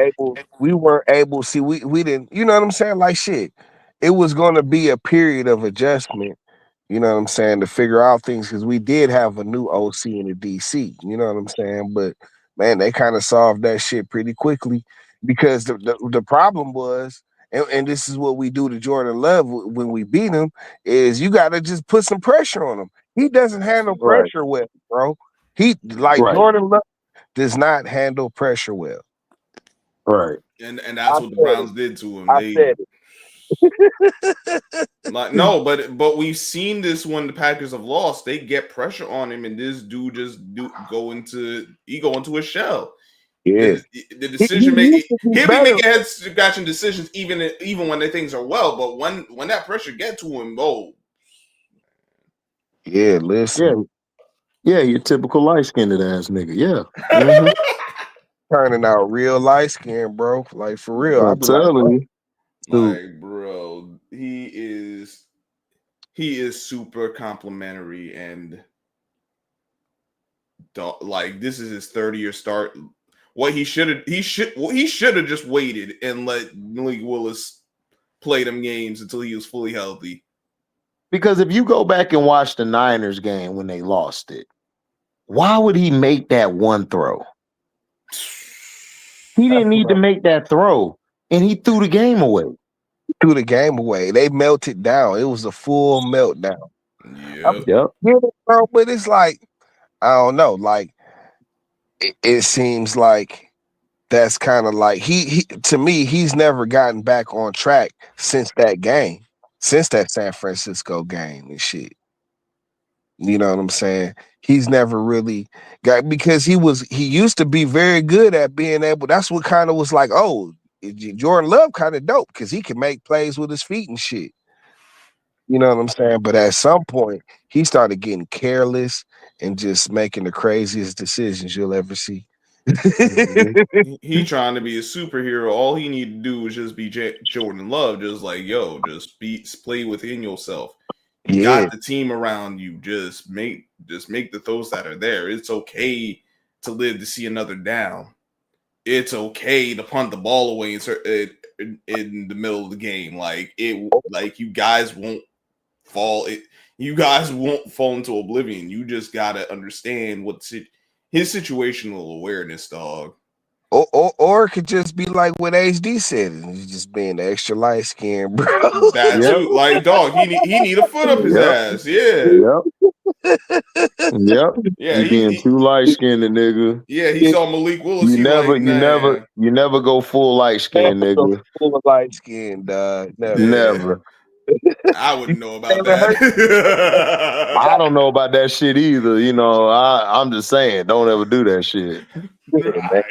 able. See, we didn't. You know what I'm saying? Like shit, it was going to be a period of adjustment. You know what I'm saying, to figure out things because we did have a new OC in the DC. You know what I'm saying? But man, they kind of solved that shit pretty quickly because the problem was, and this is what we do to Jordan Love when we beat him, is you got to just put some pressure on him. He doesn't handle Right. pressure well, bro. He like Right. Jordan Love does not handle pressure well. Right. And that's what the Browns did to him. I said Like no, but we've seen this when the Packers have lost. They get pressure on him, and this dude just go into a shell. Yeah. The decision He making, used to be he'll be better. making head scratching decisions even when the things are well. But when that pressure get to him, oh Yeah, listen. Yeah, your typical light skinned ass nigga. Yeah. Mhm. Turning out real light skin, bro. Like for real. I'm I'd be like, telling you. dude, like bro, he He is super complimentary and like this is his 30-year start. What he should have just waited and let Malik Willis play them games until he was fully healthy. Because if you go back and watch the Niners game when they lost it, why would he make that one throw? He didn't need to make that throw, and he threw the game away. Threw the game away. They melted down. It was a full meltdown. Yep. Bro, but it's like, I don't know. Like, it seems like that's kind of like he to me, he's never gotten back on track since that game, since that San Francisco game and shit. You know what I'm saying? He's never really got, because he used to be very good at being able. That's what kind of was like, oh, Jordan Love kind of dope because he can make plays with his feet and shit. You know what I'm saying? But at some point, he started getting careless and just making the craziest decisions you'll ever see. He trying to be a superhero. All he need to do is just be Jordan Love. Just like, yo, just play within yourself. You got the team around you. Just make the throws that are there. It's okay to live to see another down. It's okay to punt the ball away in the middle of the game. Like you guys won't fall. You guys won't fall into oblivion. You just gotta understand his situational awareness, dog. Or it could just be like what HD said, he's just being extra light skinned, bro. That too, like dog. He need a foot up his ass. Yeah. Yep. Yeah. He being too light skinned, nigga. Yeah. He saw Malik Willis. You never go full light skinned, nigga. Full light skinned, Never. I wouldn't know about that. I don't know about that shit either. You know, I'm just saying, don't ever do that shit. Right.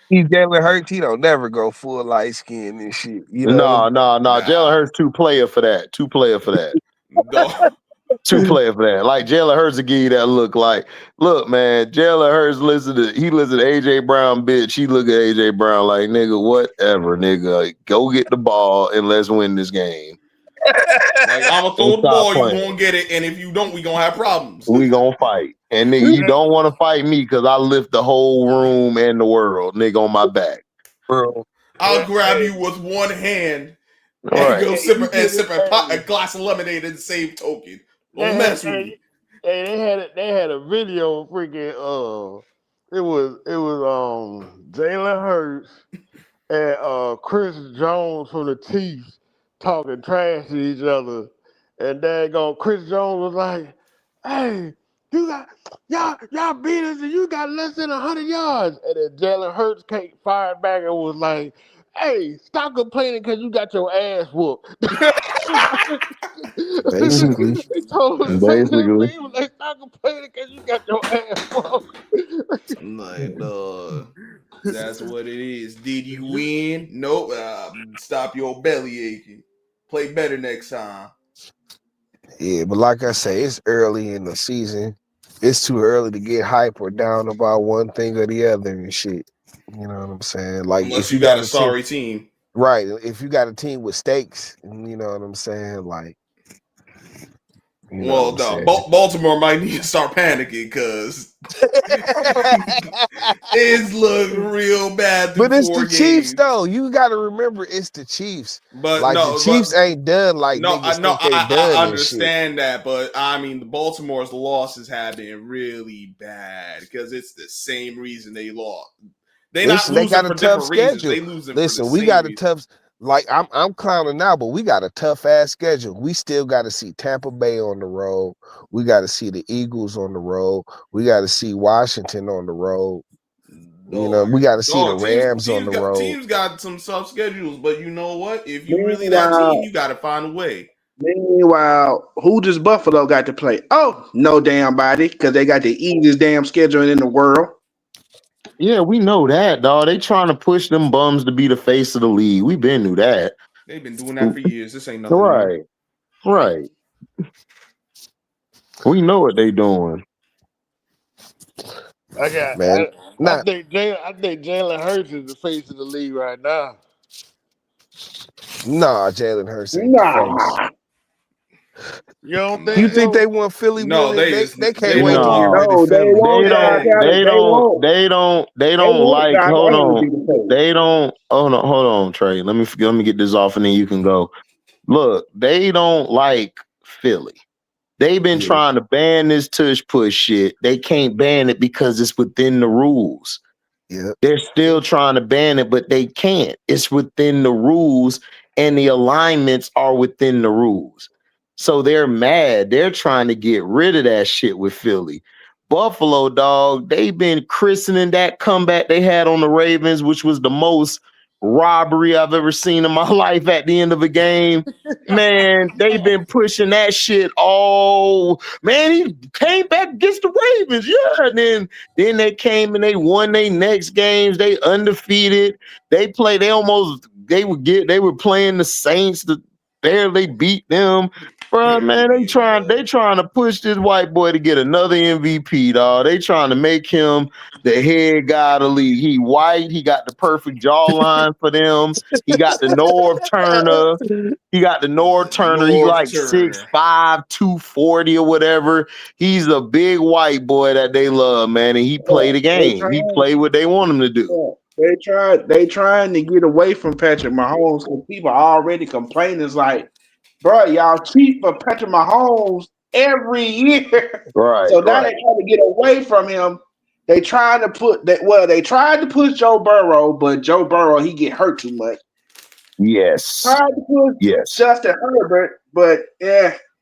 He's Jalen Hurts. He don't never go full light skin and shit. You know? No. Jalen Hurts two player for that. No. 2 player for that. Like Jalen Hurts will give you that look. Like, look, man, Jalen Hurts listen to AJ Brown, bitch. He look at AJ Brown like, nigga, whatever, nigga. Go get the ball and let's win this game. Like, I'm gonna throw the ball, you gonna get it, and if you don't, we gonna have problems. We gonna fight. And nigga, you don't want to fight me because I lift the whole room and the world, nigga, on my back. Bro. I'll grab you with one hand and go sip a glass of lemonade in the same token. Don't mess with me. Hey, they had a video freaking it was Jalen Hurts and Chris Jones from the Chiefs talking trash to each other, and Chris Jones was like, "Hey, y'all beat us, and you got less than 100 yards." And then Jalen Hurts fired back and was like, "Hey, stop complaining because you got your ass whooped." Basically. They told him Basically. he was like, "Stop complaining because you got your ass whooped." I'm like, that's what it is. Did you win? Nope. Stop your belly aching. Play better next time. Yeah, but like I say, it's early in the season. It's too early to get hype or down about one thing or the other and shit. You know what I'm saying? Like, unless if you got a sorry team. Right. If you got a team with stakes, you know what I'm saying? Like, well, no, Baltimore might need to start panicking because it's look real bad. But it's the Chiefs, though. You got to remember, it's the Chiefs. But like the Chiefs ain't done like niggas think they done. I understand that, but I mean, the Baltimore's losses have been really bad because it's the same reason they lost. They got a tough schedule. They losing. Listen, we got a tough. Like I'm clowning now, but we got a tough ass schedule. We still got to see Tampa Bay on the road. We got to see the Eagles on the road. We got to see Washington on the road. You know, we got to see the Rams on the road. Teams got some tough schedules, but you know what? If you really that team, you got to find a way. Meanwhile, who does Buffalo got to play? Oh, no damn body, because they got the easiest damn schedule in the world. Yeah, we know that, dog. They trying to push them bums to be the face of the league. We been knew that. They've been doing that for years. This ain't nothing. Right. We know what they doing. I think Jalen Hurts is the face of the league right now. Nah, Jalen Hurts ain't the face. You don't You think think so? they want Philly No, winning? they They can't they wait to get won't. No, rid of No, they Philly. won't. they They don't won't. like. Josh Hold Allen on, be the coach. they don't. Hold on, Trey. Let me get this off, and then you can go. Look, they don't like Philly. They've been Yeah. trying to ban this tush push shit. They can't ban it because it's within the rules. Yeah. They're still trying to ban it, but they can't. It's within the rules, and the alignments are within the rules. So they're mad. They're trying to get rid of that shit with Philly. Buffalo, dog, they've been christening that comeback they had on the Ravens, which was the most robbery I've ever seen in my life at the end of a game. Man, they've been pushing that shit all. Man, he came back against the Ravens. Yeah, and then they came and they won their next games. They undefeated. They were playing the Saints to barely beat them. Bro, man, they trying to push this white boy to get another MVP, dog. They trying to make him the head guy of the league. He white, he got the perfect jawline for them. He got the North Turner. He North like Turner. 6'5", 240 or whatever. He's a big white boy that they love, man. And he played the game. He played what they want him to do. They trying to get away from Patrick Mahomes because people are already complaining. It's like, bro, y'all cheat for Patrick Mahomes every year. Right. So now they trying to get away from him. They trying to put that. Well, they tried to push Joe Burrow, but Joe Burrow he get hurt too much. Yes. Tried to push Justin Herbert, but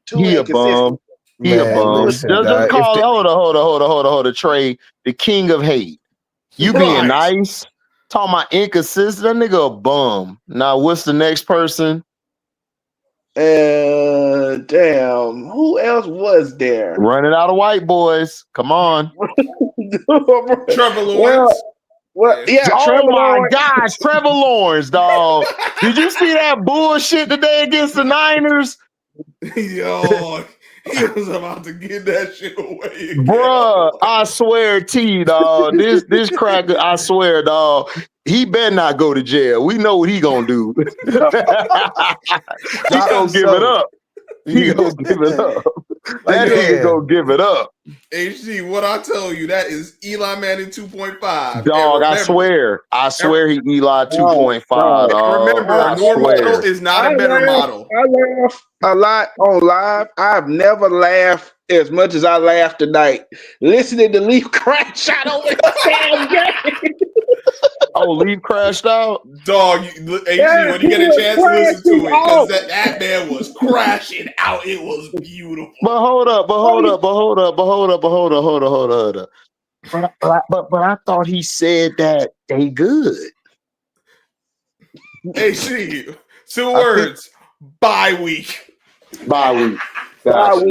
too He a inconsistent. bum. He a Man, bum. listen, Just dog, call it. Hold on, Trey. The king of hate. You being nice. Talking about inconsistent. That nigga a bum. Now, what's the next person? Damn. Who else was there? Running out of white boys. Come on. Trevor Lawrence. Yeah. Oh Trevor my Lawrence. gosh, Trevor Lawrence, dog. Did you see that bullshit today against the Niners? Yo, he was about to get that shit away again. Bruh, I swear, dog. This cracker, I swear, dog. He better not go to jail. We know what he gonna do. He gonna give it up. He gonna give it up. That nigga gonna give it up. HG, what I tell you, that is Eli Manning 2.5. Dog, I swear he Eli 2.5. Dog. Remember, your model is not a better model. I laugh a lot on live. I've never laughed as much as I laughed tonight listening to Leaf crash out over the damn game. Oh, Leaf crashed out? Dog, HG, when you get a chance to listen to it, because that man was crashing out. It was beautiful. But hold up. But I thought he said that they good. HG, 2 words. Bye week. Gotcha. Oh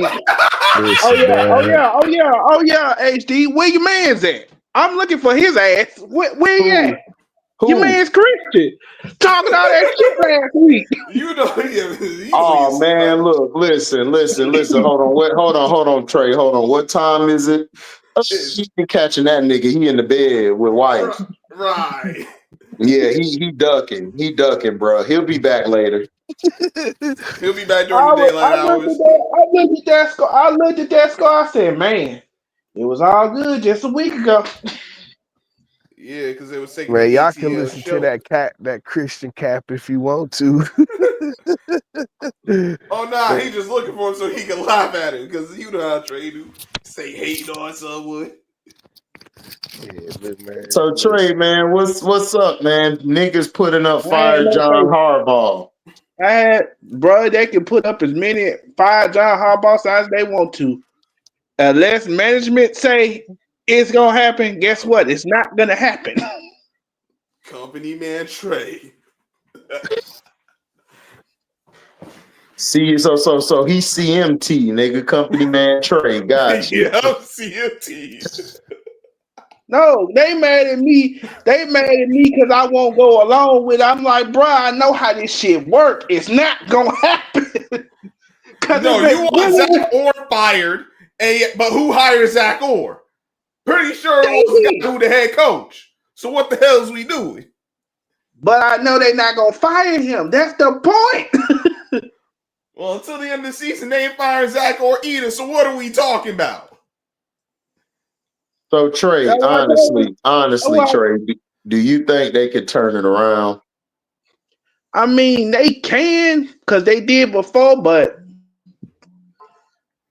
yeah, HD. Where your man's at? I'm looking for his ass. Where he at? Your man's Christian. Talking all that shit last week. You know oh man, look, listen. Hold on, Trey. Hold on. What time is it? He been catching that nigga. He in the bed with wife. Right. Yeah, he ducking. He ducking, bro. He'll be back later. He'll be back during the daylight hours. I looked at that score. I said, man, it was all good just a week ago. Yeah, because they was taking. Man, y'all can listen to that Christian cap if you want to. Oh nah, he just looking for him so he can laugh at him because you know how Trey do. Say hating on someone. Yeah, man. So Trey, man, what's up, man? Niggas putting up fire John Harbaugh. They can put up as many fire John Harbaugh signs they want to. Unless management say it's gonna happen, guess what? It's not gonna happen. Company man Trey. See, so he's CMT, nigga. Company man Trey. Gotcha. Yeah, I'm CMT. No, they mad at me. They mad at me because I won't go along with it. I'm like, bro, I know how this shit work. It's not gonna happen. No, you want Zach Orr fired, but who hired Zach Orr? Pretty sure it was the guy who the head coach. So what the hell is we doing? But I know they're not gonna fire him. That's the point. Well, until the end of the season, they ain't firing Zach or Eden. So what are we talking about? So Trey, honestly, Trey, do you think they could turn it around? I mean, they can because they did before, but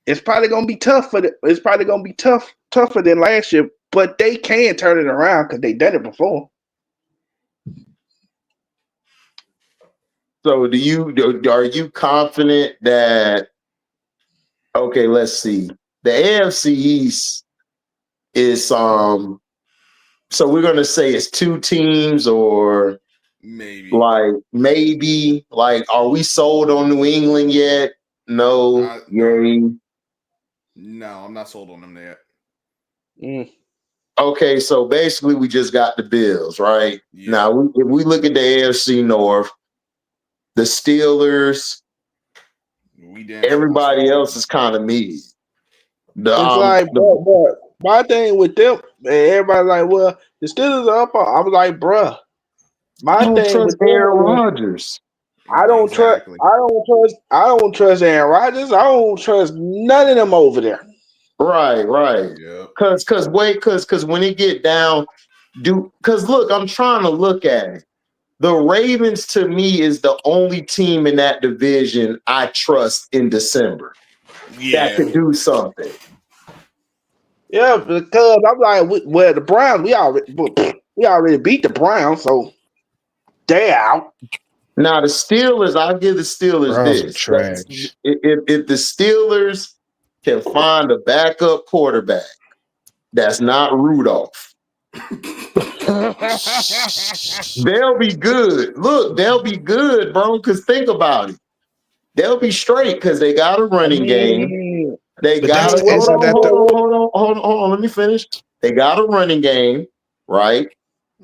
it's probably gonna be tough it's probably gonna be tougher than last year. But they can turn it around because they done it before. So are you confident that? Okay, let's see. The AFC East is so we're gonna say it's two teams or maybe are we sold on New England yet? No. Yay. No, I'm not sold on them yet. Okay, so basically we just got the Bills, right? Yeah. Now if we look at the AFC North, the Steelers, everybody else is kind of me. It's like, but my thing with them, everybody's like, well, the Steelers are up. I was like, bruh, my thing with Aaron Rodgers. I don't trust Aaron Rodgers. I don't trust none of them over there. Right. Yeah. Cause when it get down, look, I'm trying to look at it. The Ravens to me is the only team in that division I trust in December. Yeah. That could do something. Yeah, because I'm like, the Browns, we already beat the Browns, so they're out. Now the Steelers, I'll give the Steelers Browns this. trash. If the Steelers can find a backup quarterback that's not Rudolph, they'll be good. Look, they'll be good, bro, because think about it. They'll be straight because they got a running game. They got a hold on. Let me finish. They got a running game, right?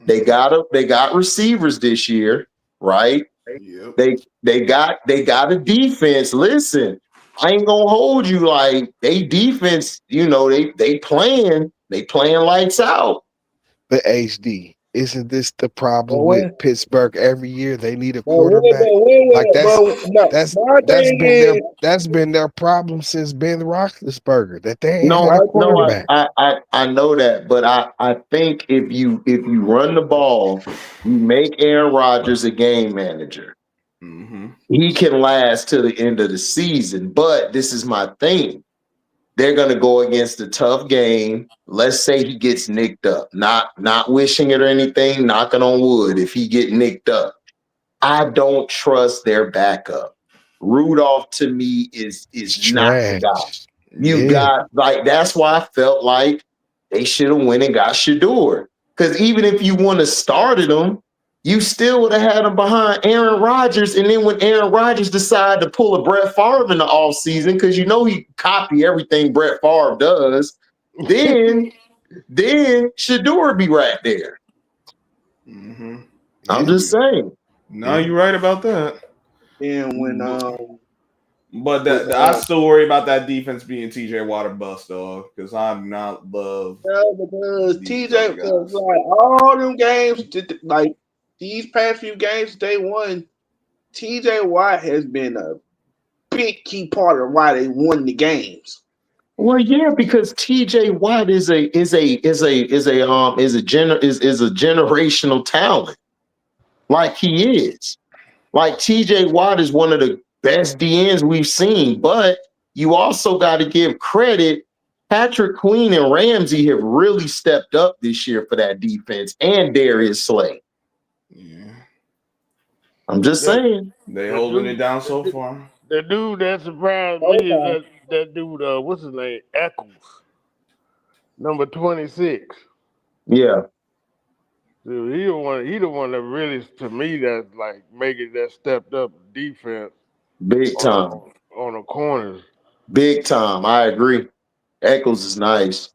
They got receivers this year, right? Yep. They got a defense. Listen, I ain't gonna hold you like they defense. They playing lights out. But HD, isn't this the problem with Pittsburgh every year? They need a quarterback. That's been their problem since Ben Roethlisberger, that they ain't had a quarterback. I know that, but I think if you run the ball, you make Aaron Rodgers a game manager. Mm-hmm. He can last till the end of the season. But this is my thing. They're gonna go against a tough game. Let's say he gets nicked up. Not wishing it or anything, knocking on wood. If he get nicked up, I don't trust their backup. Rudolph to me is not the guy. That's why I felt like they should have went and got Shador. Because even if you want to started him, you still would have had him behind Aaron Rodgers. And then when Aaron Rodgers decided to pull a Brett Favre in the offseason, because he copy everything Brett Favre does, then Shador be right there. Mm-hmm. I'm just saying. No, you're right about that. And when but I still worry about that defense being TJ Watt bust, dog, because I'm not love. Yeah, because TJ, all them games, like these past few games they won, TJ Watt has been a big key part of why they won the games. Well, yeah, because TJ Watt is a generational talent. Like he is. Like TJ Watt is one of the best DNs we've seen, but you also got to give credit. Patrick Queen and Ramsey have really stepped up this year for that defense, and Darius Slay. Yeah. I'm just saying. They holding it down so far. The dude that surprised me is that dude, what's his name? Eccles. Number 26. Yeah. Dude, he the one that really, to me, that's like making that stepped up defense. Big time. On the corners. Big time. I agree. Eccles is nice.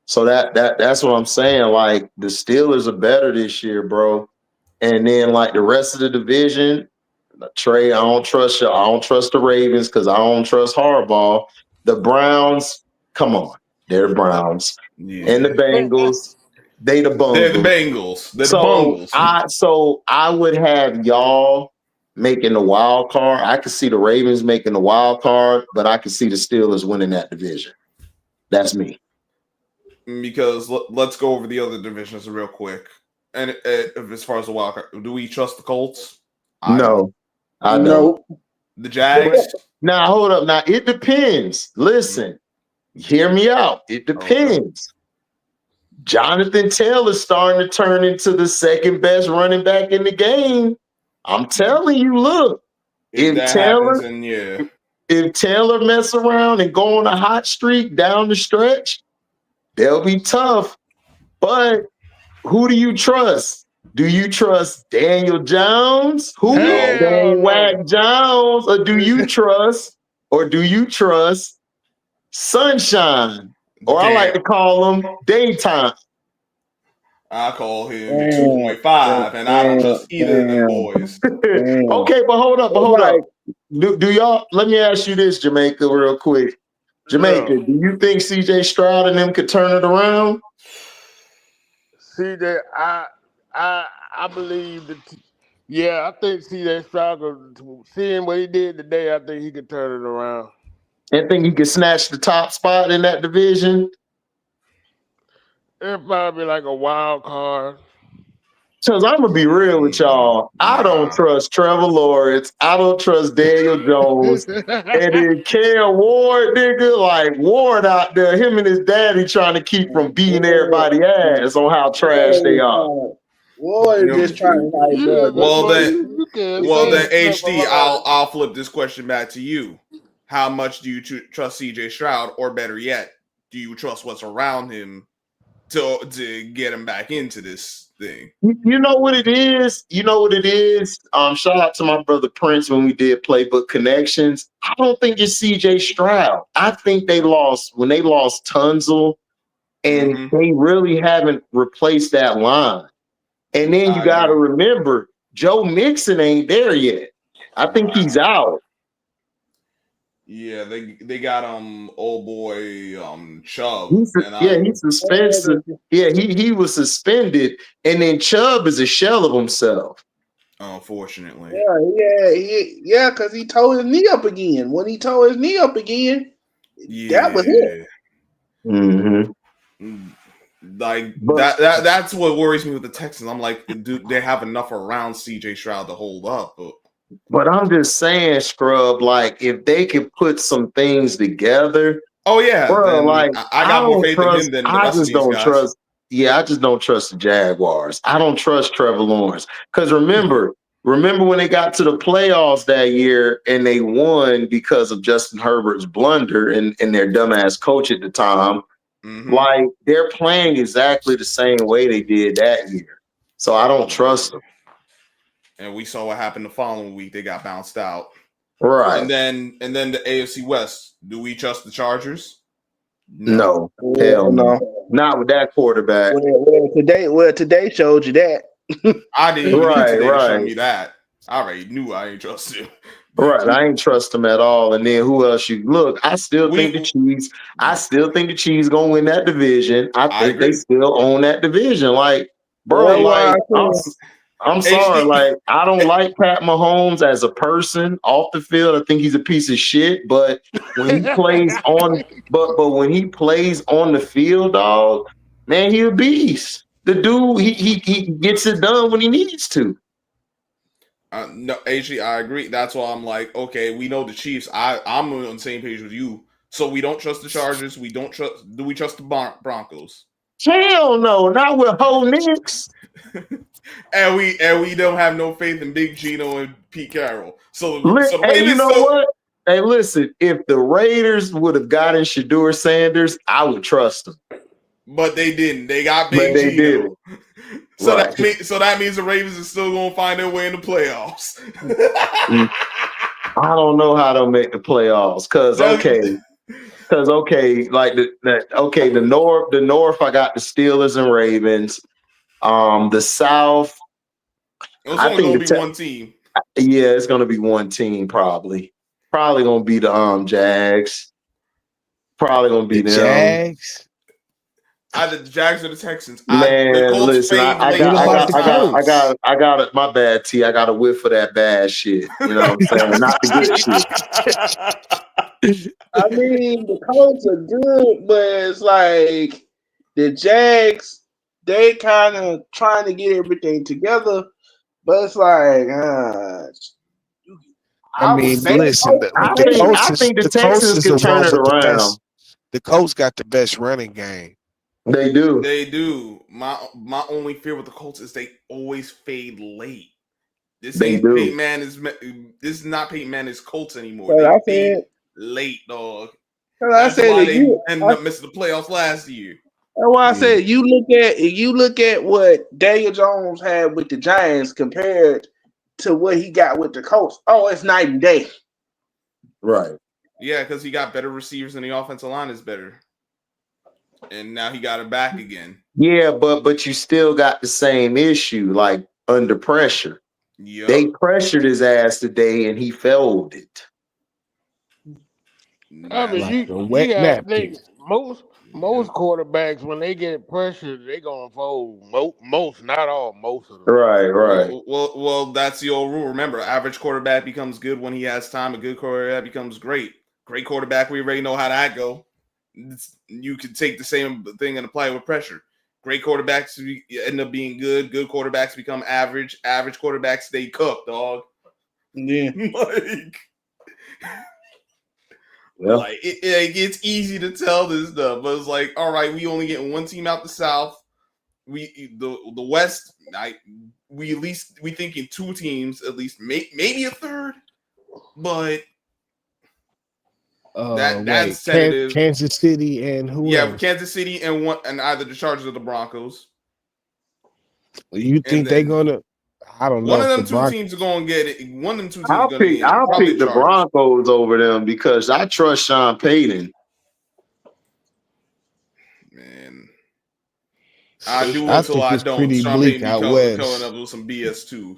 So that's what I'm saying. Like the Steelers are better this year, bro. And then like the rest of the division, Trey, I don't trust you. I don't trust the Ravens because I don't trust Harbaugh. The Browns, come on. They're the Browns. Yeah. And the Bengals, they the Bungles. They're the Bengals. They're the Bungles. So I would have y'all making the wild card. I could see the Ravens making the wild card, but I could see the Steelers winning that division. That's me. Because let's go over the other divisions real quick. And as far as the wild card, do we trust the Colts? No, I don't. No. The Jags? Now, hold up. Now, it depends. Listen, hear me out. It depends. Jonathan Taylor's starting to turn into the second best running back in the game. I'm telling you, look. If Taylor mess around and go on a hot streak down the stretch, they'll be tough. But who do you trust? Do you trust Daniel Jones? Who? Whack Jones? Or do you trust Sunshine? Or I like to call him Daytime. I call him 2.5, and I don't trust either of them boys. Okay, but hold up. Do y'all? Let me ask you this, Jamaica, real quick. Jamaica, do you think CJ Stroud and them could turn it around? CJ, I believe that. I think CJ Stroud, seeing what he did today, I think he could turn it around. And think he could snatch the top spot in that division? It'll probably be like a wild card. Because I'm going to be real with y'all. I don't trust Trevor Lawrence. I don't trust Daniel Jones. And then Cam Ward, nigga, like Ward out there, him and his daddy trying to keep from beating everybody ass on how trash they are. Ward just trying to like, well then HD, I'll flip this question back to you. How much do you trust CJ Stroud, or better yet, do you trust what's around him to get him back into this thing? You know what it is? Shout out to my brother Prince when we did Playbook Connections. I don't think it's CJ Stroud. I think they lost Tunzel, and they really haven't replaced that line. And then you got to remember, Joe Mixon ain't there yet. I think he's out. Yeah, they got old boy Chubb. He's suspended. Yeah, he was suspended, and then Chubb is a shell of himself. Unfortunately. Yeah, because he tore his knee up again. When he tore his knee up again, that was it. Mm-hmm. Like that's what worries me with the Texans. I'm like, do they have enough around CJ Stroud to hold up? But I'm just saying, Scrub, like if they could put some things together. Oh yeah, bro, like I got more faith in him than the rest of these guys. I just don't trust the Jaguars. I don't trust Trevor Lawrence. Because remember when they got to the playoffs that year and they won because of Justin Herbert's blunder and their dumbass coach at the time. Like they're playing exactly the same way they did that year. So I don't trust them. And we saw what happened the following week. They got bounced out. Right. And then the AFC West. Do we trust the Chargers? No. Hell no. Not with that quarterback. Well, today showed you that. I didn't even need today to show me that. I already knew I ain't trust him. Right. I ain't trust them at all. And then who else you look? I still think the Chiefs gonna win that division. I think they still own that division. Like, bro, I'm sorry, like I don't like Pat Mahomes as a person off the field. I think he's a piece of shit. But when he plays on, but when he plays on the field, dog, man, he a beast. The dude, he gets it done when he needs to. No, actually, I agree. That's why I'm like, okay, we know the Chiefs. I'm on the same page with you. So we don't trust the Chargers. Do we trust the Broncos? Hell no, not with whole Knicks. And we don't have no faith in Big Gino and Pete Carroll. Hey, you know what? Hey, listen, if the Raiders would have gotten Shedeur Sanders, I would trust them. But they didn't. They got Big Gino. So that means the Ravens are still gonna find their way in the playoffs. I don't know how they'll make the playoffs because the North I got the Steelers and Ravens. The South, it's only gonna be one team. Yeah, it's gonna be one team probably. Probably gonna be the Jags. Probably gonna be the Jags. Either the Jags or the Texans. The Man, Colts listen, fade late all the time. I got it. My bad, T. I got a whiff for that bad shit. You know what I'm saying? Not the good shit. I mean, the Colts are good, but it's like the Jags, they kind of trying to get everything together, but it's like, I mean, listen, I the think the Texans is can the turn one it with the around. best. The Colts got the best running game. They do. They do. My only fear with the Colts is they always fade late. This ain't Peyton Manning's. This is not Peyton Manning's Colts anymore. They fade late, dog. That's why they ended up missing the playoffs last year. That's why I said you look at what Daniel Jones had with the Giants compared to what he got with the Colts. Oh, it's night and day. Right. Yeah, because he got better receivers and the offensive line is better. And now he got it back again. Yeah, but you still got the same issue, like under pressure. Yep. They pressured his ass today and he folded. I mean, like you gotta think most quarterbacks when they get pressured, they gonna fold. Most, not all, most of them. Right. Well, that's the old rule. Remember, average quarterback becomes good when he has time. A good quarterback becomes great. Great quarterback, we already know how that go. You can take the same thing and apply it with pressure. Great quarterbacks end up being good. Good quarterbacks become average. Average quarterbacks stay cooked, dog. Yeah. Like it's easy to tell this stuff, but it's like, all right, we only get one team out the South. The West, we thinking two teams at least, maybe a third, but that's tentative. Kansas City and who else? Kansas City and either the Chargers or the Broncos. You think they're gonna? I don't know. One of them two teams are gonna get it. One of them two teams I'll gonna get it. I'll pick the Broncos over them because I trust Sean Payton. Man, I do until I don't. Sean Payton be coming up with some BS too.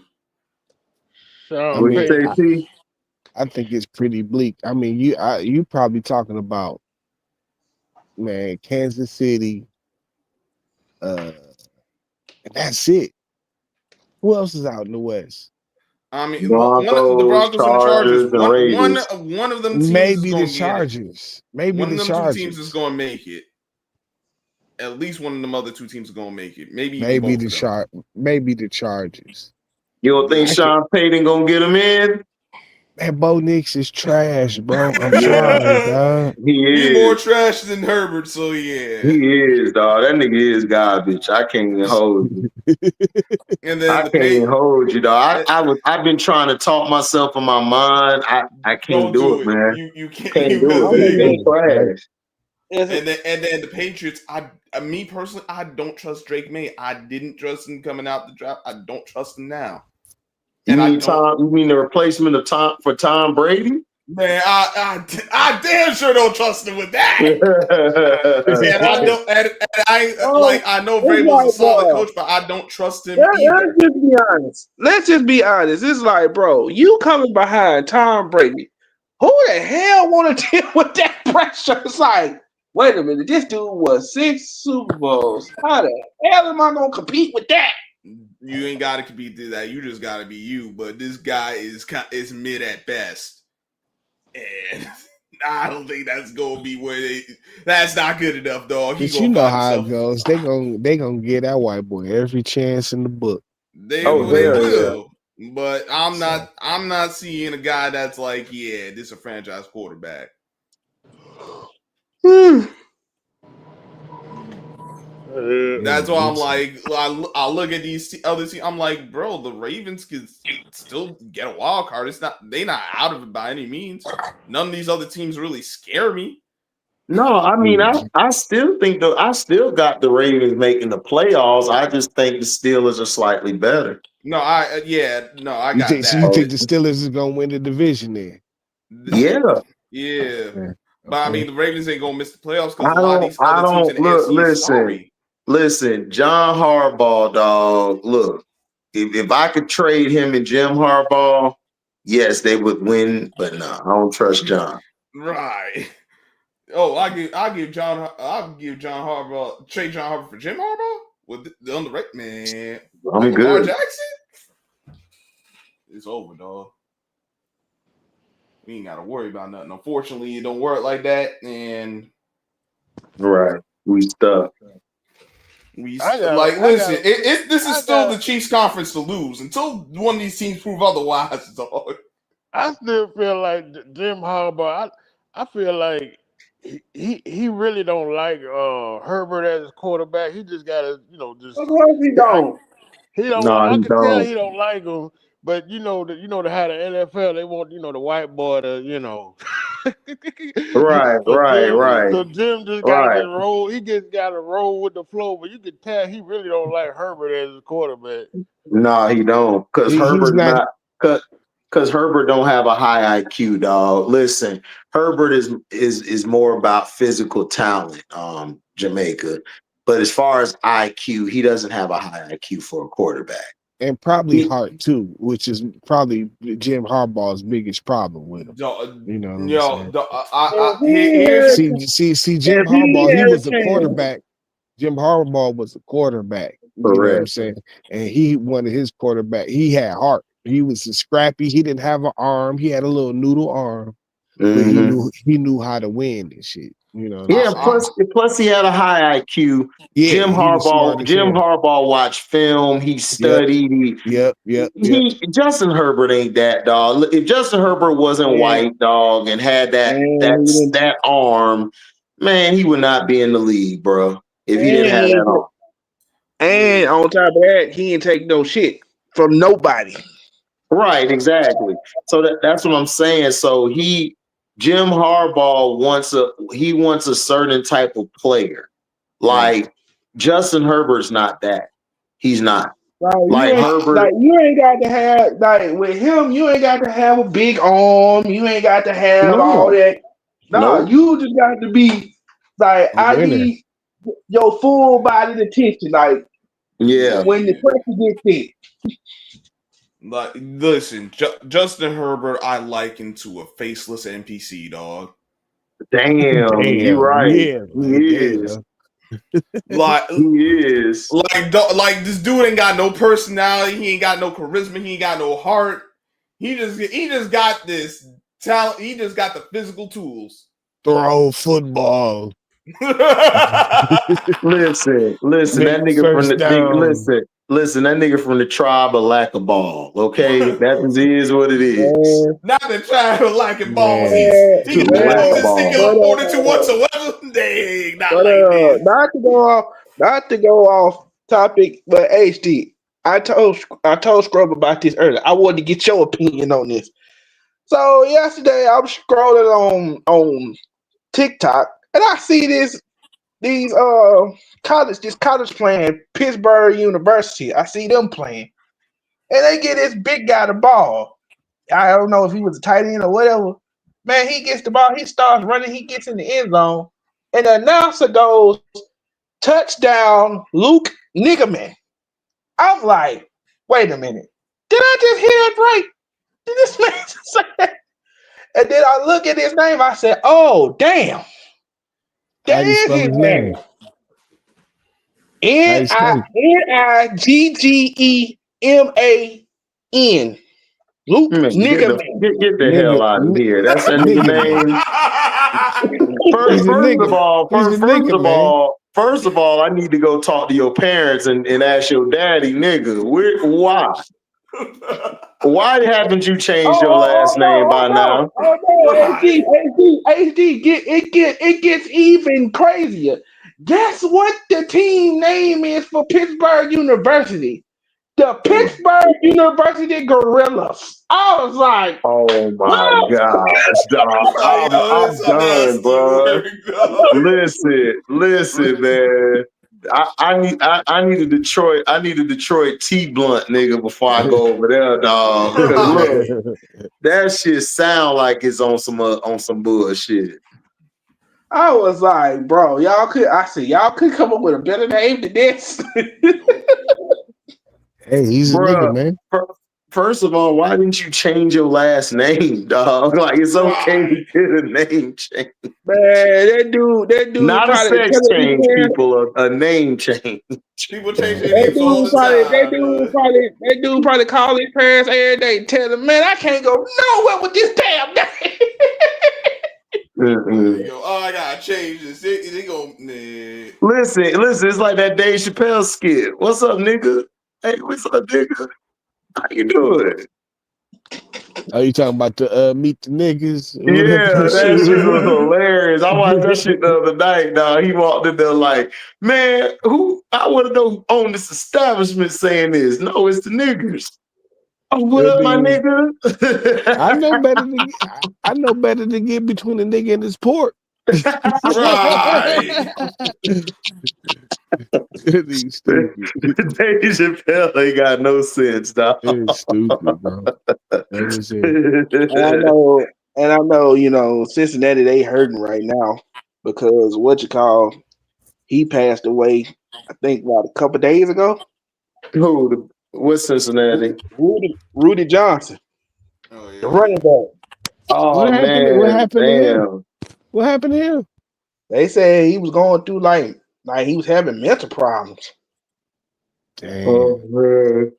I think it's pretty bleak. I mean, you probably talking about, man, Kansas City. And that's it. Who else is out in the West? I mean, the Broncos and the Chargers. One of them teams maybe is the Chargers. Maybe one the of them Chargers. 2 teams is going to make it. At least one of them other 2 teams is going to make it. Maybe the Chargers. You don't think Sean Payton gonna get him in? Man, Bo Nix is trash, bro. I'm sorry, dog. He's more trash than Herbert, so yeah. He is, dog. That nigga is garbage. I can't even hold you. And then I can't even hold you, dog. I've been trying to talk myself in my mind. I can't do it, man. You can't do it. Trash. And then the Patriots. Me personally, I don't trust Drake May. I didn't trust him coming out the draft. I don't trust him now. You mean the replacement of Tom Brady? Man, I damn sure don't trust him with that. I know Vrabel's a solid coach, but I don't trust him either. Let's just be honest. It's like, bro, you coming behind Tom Brady. Who the hell want to deal with that pressure? It's like, wait a minute, this dude was 6 Super Bowls. How the hell am I gonna compete with that? You ain't got to compete with that. You just got to be you. But this guy is mid at best, and I don't think that's gonna be that's not good enough, dog. But you know how it goes. They gonna get that white boy every chance in the book. They will. But I'm not seeing a guy that's like, yeah, this is a franchise quarterback. That's why I'm like, I look at these other teams. I'm like, bro, the Ravens can still get a wild card. They're not out of it by any means. None of these other teams really scare me. No, I mean, I still think I still got the Ravens making the playoffs. I just think the Steelers are slightly better. I got that. So you think the Steelers is gonna win the division then? Yeah. But I mean, the Ravens ain't gonna miss the playoffs because a lot of these other teams in the AFC sorry. Listen, John Harbaugh, dog. Look, if I could trade him and Jim Harbaugh, yes, they would win. But no, I don't trust John. Right. Oh, I'll give John Harbaugh, trade John Harbaugh for Jim Harbaugh with the underrated man. I'm Lamar good. Jackson. It's over, dog. We ain't got to worry about nothing. Unfortunately, it don't work like that, and Right, we stuck. Listen. This is still the Chiefs' conference to lose until one of these teams prove otherwise, dog. I still feel like Jim Harbaugh. I feel like he really don't like Herbert as his quarterback. He just gotta, just. Of course he don't. He don't. No, I he can tell don't. he don't like him. But how the NFL they want the white boy to Right. So Jim just gotta just roll. He just gotta roll with the flow. But you can tell he really don't like Herbert as his quarterback. No, he don't. Because Herbert not- because Herbert don't have a high IQ, dog. Listen, Herbert is more about physical talent, Jamaica. But as far as IQ, he doesn't have a high IQ for a quarterback. And probably heart too, which is probably Jim Harbaugh's biggest problem with him. See, Jim Harbaugh, he was a quarterback. Jim Harbaugh was a quarterback. You know what I'm saying? And he wanted his quarterback. He had heart. He was scrappy. He didn't have an arm. He had a little noodle arm, but he knew how to win and shit. Plus he had a high IQ. Yeah, Jim Harbaugh watched film. He studied. Yep. Justin Herbert ain't that, dog. If Justin Herbert wasn't white, dog, and had that arm, man, he would not be in the league, bro. If he didn't have that arm. And on top of that, he ain't take no shit from nobody. Right, exactly. So that's what I'm saying. So Jim Harbaugh wants a certain type of player. Like Justin Herbert's not that. He's not. Herbert. You ain't got to have with him. You ain't got to have a big arm. You ain't got to have all that. You just got to be I need your full body attention. When the pressure gets hit. Listen, Justin Herbert, I liken to a faceless NPC, dog. Damn, you're right. Yeah, he is. He is. Like this dude ain't got no personality. He ain't got no charisma. He ain't got no heart. He just got this talent. He just got the physical tools. Throw football. Listen, that nigga from the listen, that nigga from the tribe of lack of ball. Okay, that is what it is. Not the tribe of lack of balls. He can do testicular fortitude whatsoever. Dang, not to go off topic, but HD. I told Scrub about this earlier. I wanted to get your opinion on this. So yesterday I was scrolling on TikTok and I see these college playing Pittsburgh University. I see them playing. And they get this big guy the ball. I don't know if he was a tight end or whatever. Man, he gets the ball, he starts running, he gets in the end zone, and the announcer goes, touchdown, Luke Niggerman. I'm like, wait a minute. Did I just hear it right? Did this man say that? And then I look at his name, I said, oh, damn. That is his name. Niggeman. Luke Niggerman. Get the hell out of here. That's that nigga name. First of all, I need to go talk to your parents and ask your daddy, nigga, why? Why haven't you changed your last name by now? Oh no, HD, it gets even crazier. Guess what the team name is for Pittsburgh University? The Pittsburgh University Gorillas. I was like, oh my gosh, dog. I'm done, bro. Listen, man. I need a Detroit T blunt nigga before I go over there, dog. Cause look, that shit sound like it's on some bullshit. I was like, bro, y'all could come up with a better name than this. Hey, he's a nigga, man. First of all, why didn't you change your last name, dog? Like it's okay to get a name change. Man, that dude Not a probably sex telling his change, parents. people. A name change. People change their That names all dude the probably, time. that dude probably call his parents every day, tell them, man, I can't go nowhere with this damn name. You go, oh, I gotta change this. They go, nah. Listen, it's like that Dave Chappelle skit. What's up, nigga? Hey, what's up, nigga? How you doing? Are you talking about the Meet the Niggas? Yeah, that shit was was. hilarious. I watched that shit the other night, dog. He walked in there like, man, who I want to know who owned this establishment saying this. No, it's the niggers. Oh, what up, my nigga? I know better than I know better than get between a nigga and his pork. Right. He's stupid. Dave Chappelle ain't got no sense, dog. It's stupid, bro. That was it. And I know, you know, Cincinnati, they hurting right now because he passed away, I think, what, a couple days ago? Who? What's Cincinnati? Rudy Johnson, Oh, yeah. the running back. Oh, What happened? man. What happened to him? Damn. What happened to him? They said he was going through like he was having mental problems. Damn. Oh, man.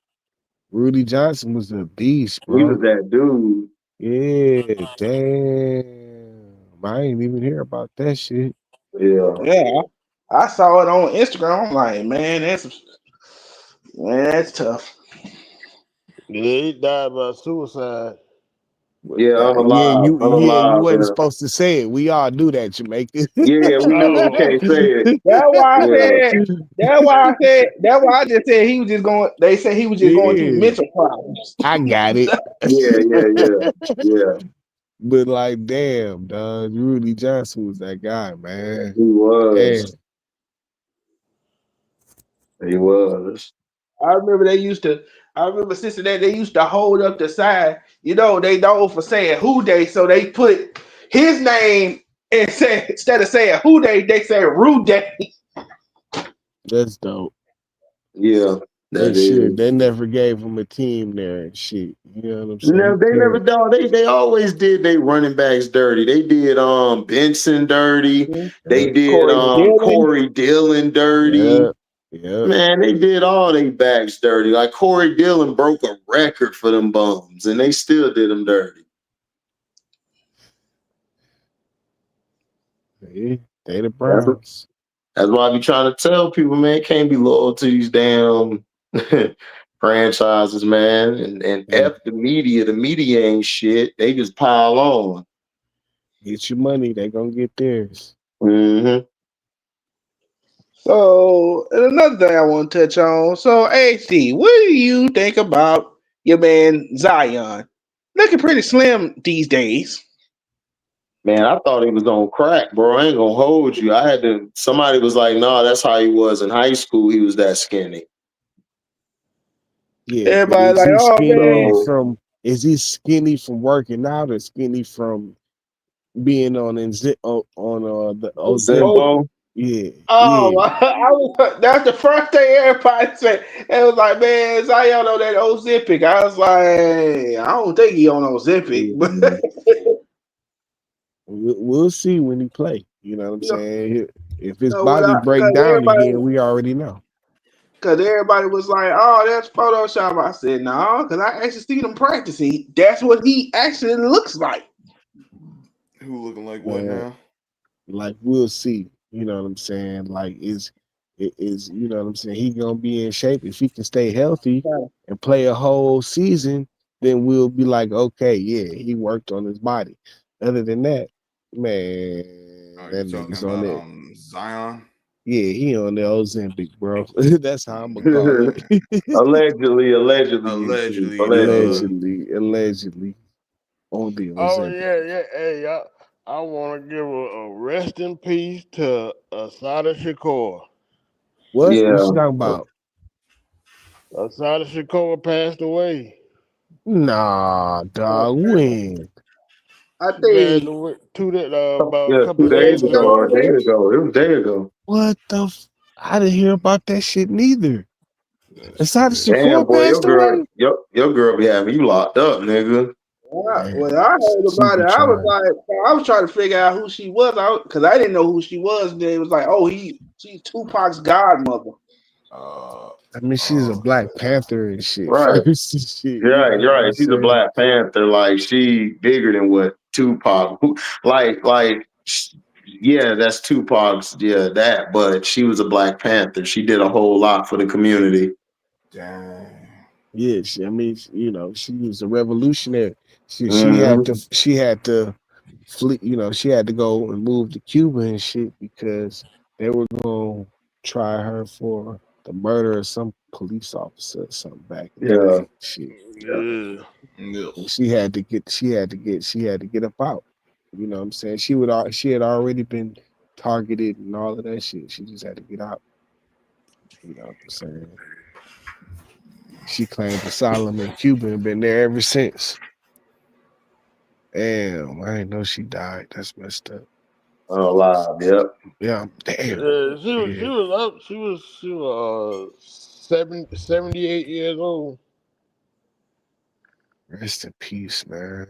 Rudy Johnson was a beast, bro. He was that dude. Yeah, damn. I ain't even hear about that shit. Yeah. I saw it on Instagram. I'm like, man, that's tough. Yeah, he died by suicide. Yeah, I'm alive. You alive, wasn't man. supposed to say it. We all do that, Jamaica. Yeah, we know we can't say it. That's why I just said he was just going. They said he was just going through mental problems. I got it. Yeah. But like, damn, dog, Rudy Johnson was that guy, man. He was. Damn. He was. I remember Cincinnati, they used to hold up the sign. You know, they know for saying who they, so they put his name and said, instead of saying who they said Rude Day. That's dope. Yeah. They never gave him a team there and shit. You know what I'm saying? No, they never dog. They always did they running backs dirty. They did Benson dirty. They did Corey Dillon dirty. Yeah. Man, they did all they backs dirty. Like Corey Dillon broke a record for them bums, and they still did them dirty. Yeah, they the Browns. That's why I be trying to tell people, man, can't be loyal to these damn franchises, man. And F the media. The media ain't shit. They just pile on. Get your money, they gonna get theirs. Mm-hmm. So, and another thing I want to touch on. So, HD, what do you think about your man Zion? Looking pretty slim these days. Man, I thought he was on crack, bro. I ain't gonna hold you. Somebody was like, no, that's how he was in high school. He was that skinny. Yeah. Everybody like, oh man. Is he skinny from working out or skinny from being on the Ozempic? Yeah. Oh, yeah. That's the first thing everybody said. It was like, man, Zion on that Ozempic. I was like, I don't think he on Ozempic, but we'll see when he play. You know what I'm saying? If his body break down again, we already know. Because everybody was like, oh, that's Photoshop. I said, no, because I actually see them practicing. That's what he actually looks like. Who looking like what now? Like, we'll see. You know what I'm saying? Like, is you know what I'm saying? He gonna be in shape. If he can stay healthy and play a whole season, then we'll be like, okay, yeah, he worked on his body. Other than that, man, that nigga's on it. Zion. Yeah, he on the Ozempic, bro. That's how I'm gonna call it. Allegedly. On the Ozempic. Oh yeah. Hey, I want to give a rest in peace to Asada Shakur. What? Yeah. What you talking about? Asada Shakur passed away. Nah, dog. When? I think about a couple 2 days ago or a day ago. It was a day ago. What the? I didn't hear about that shit neither. Asada Damn, Shakur boy, passed away. your girl be having you locked up, nigga. When I heard She about be it, I was trying. like, I was trying to figure out who she was, because I didn't know who she was. And then it was like, oh, she's Tupac's godmother. I mean, she's a Black Panther and shit Right. first and shit. You Yeah, know you're what I'm right. She's a saying? Black Panther. Like she bigger than what Tupac. Yeah, that's Tupac's. Yeah, that. But she was a Black Panther. She did a whole lot for the community. Dang. Yeah, I mean, you know, she was a revolutionary. She Mm-hmm. had to flee. You know, she had to go and move to Cuba and shit because they were going to try her for the murder of some police officer or something back in the Yeah. day. Shit. Yeah. And she had to get up out. You know what I'm saying? She had already been targeted and all of that shit. She just had to get out. You know what I'm saying? She claimed asylum in Cuba and been there ever since. Damn, I didn't know she died. That's messed up. Oh, alive. Yep. Yeah, damn. She was up. She was 78 years old. Rest in peace, man.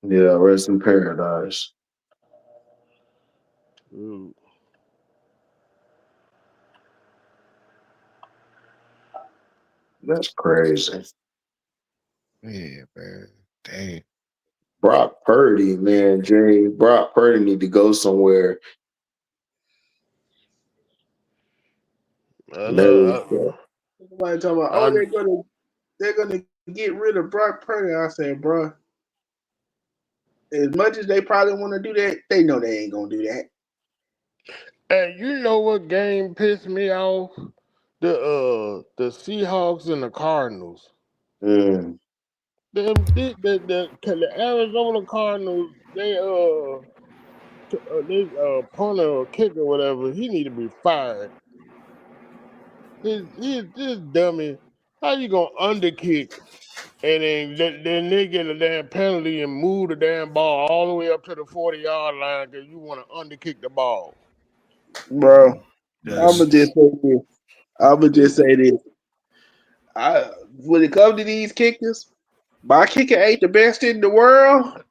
Yeah. Rest in paradise. Ooh. That's crazy. Yeah, man. Damn. Brock Purdy, man, Jay. Brock Purdy need to go somewhere. I No. know. Somebody talking about, I, they're gonna get rid of Brock Purdy. I said, bro, as much as they probably want to do that, they know they ain't gonna do that. hey, you know what game pissed me off? The Seahawks and the Cardinals. Mm. The Arizona Cardinals, they punter or kicker or whatever, he need to be fired. He's this dummy. How you gonna underkick and then they get a damn penalty and move the damn ball all the way up to the 40-yard line because you want to underkick the ball? Bro, I'ma Dummies. just say this. I'ma just say this. When it comes to these kickers, my kicker ain't the best in the world.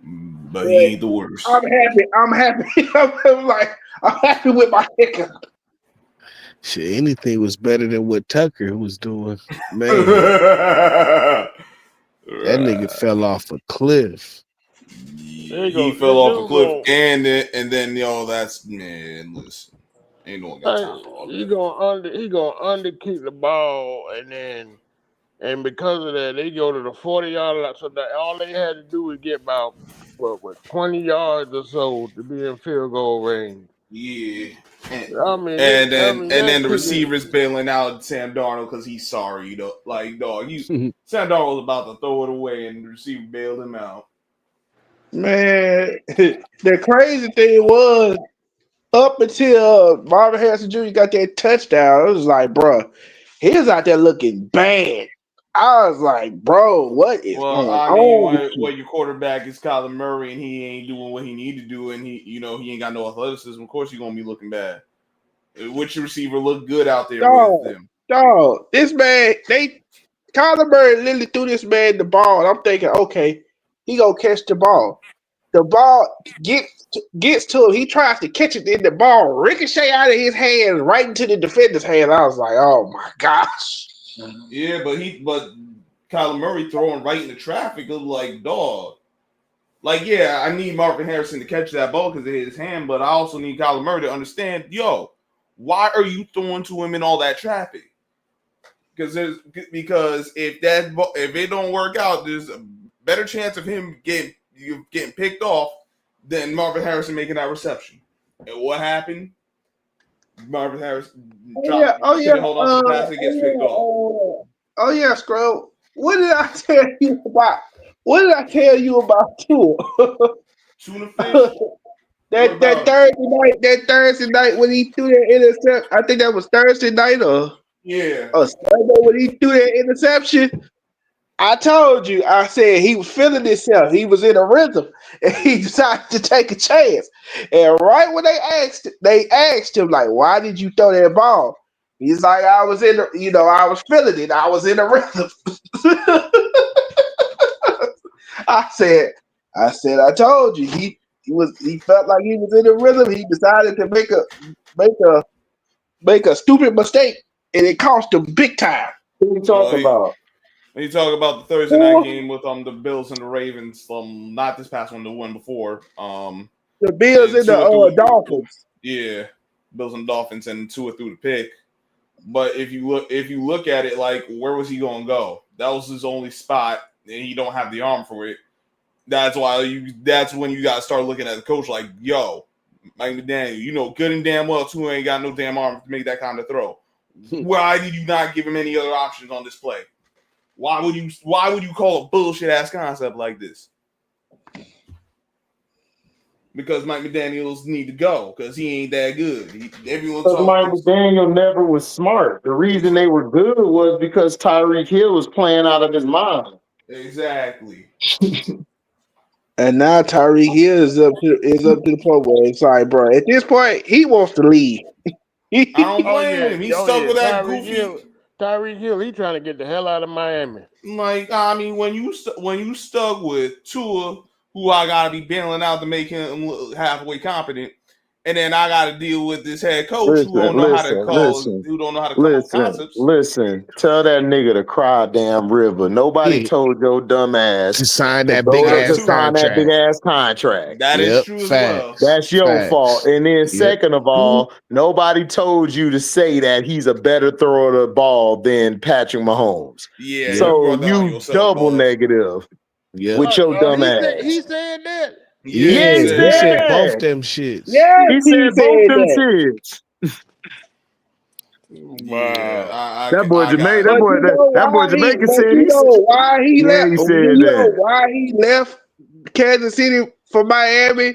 But he ain't the worst. I'm happy. I'm happy with my kicker. Shit, anything was better than what Tucker was doing. Man, that nigga fell off a cliff. He fell off a cliff, and then that's man. Listen, ain't no one got time for all that. He gonna underkick the ball and because of that they go to the 40-yard line. So that all they had to do was get about 20 yards or so to be in field goal range. Yeah. And then the receivers bailing out Sam Darnold because he's sorry, though. Like, dog, Sam Darnold was about to throw it away, and the receiver bailed him out. Man, the crazy thing was, up until Marvin Harrison Jr. got that touchdown, it was like, bro, he was out there looking bad. I was like, bro, what is going on? When your quarterback is Kyler Murray and he ain't doing what he need to do, and he ain't got no athleticism, of course you're gonna be looking bad. Which receiver looked good out there with them? Dog, this man, Kyler Murray literally threw this man the ball, and I'm thinking, okay, he gonna catch the ball. The ball gets to him. He tries to catch it, then the ball ricochet out of his hands right into the defender's hand. I was like, oh my gosh. Yeah, but Kyler Murray throwing right into traffic was like, dog. Like, yeah, I need Marvin Harrison to catch that ball because of his hand, but I also need Kyler Murray to understand, why are you throwing to him in all that traffic? Because if it don't work out, there's a better chance of him getting picked off than Marvin Harrison making that reception. And what happened? Marvin Harrison couldn't hold on to the pass and gets picked off. Oh yeah, Scrub. What did I tell you about? What did I tell you about Tua? Tuna fish. That Thursday night when he threw that interception. I think that was Thursday night or Sunday when he threw that interception. I told you, I said he was feeling himself. He was in a rhythm, and he decided to take a chance. And right when they asked him, like, "Why did you throw that ball?" He's like, I was in the, I was feeling it. I was in the rhythm. I said, I told you. He felt like he was in the rhythm. He decided to make a stupid mistake, and it cost him big time. What are you talking about? When you talk about the Thursday night game with the Bills and the Ravens, not this past one, the one before. The Bills and the Dolphins. Yeah, Bills and Dolphins, and Tua threw the pick. But if you look at it, like, where was he going to go? That was his only spot, and he don't have the arm for it. That's when you got to start looking at the coach like, yo, Mike McDaniel, good and damn well Tua ain't got no damn arm to make that kind of throw. Why did you not give him any other options on this play? Why would you call a bullshit ass concept like this? Because Mike McDaniels need to go because he ain't that good. Mike McDaniel never was smart. The reason they were good was because Tyreek Hill was playing out of his mind. Exactly. And now Tyreek Hill is up to the point where it's like, bro, at this point he wants to leave. I don't blame him. He's stuck with that goofy. Tyreek Hill, he trying to get the hell out of Miami. Like, I mean, when you stuck with Tua, who I gotta be bailing out to make him look halfway competent, and then I gotta deal with this head coach who don't know how to come up concepts. Listen, tell that nigga to cry damn river. Nobody told your dumb ass to sign that big ass contract. That is true as well. That's your fault. And then second of all, nobody told you to say that he's a better thrower of the ball than Patrick Mahomes. Yeah. So you double negative. Yeah. With your dumb ass. He said that. Yeah, he said both them shits. Yeah, he said both them shits. Wow. That boy Jamaican said he why he left. He said that. Why he left Kansas City for Miami?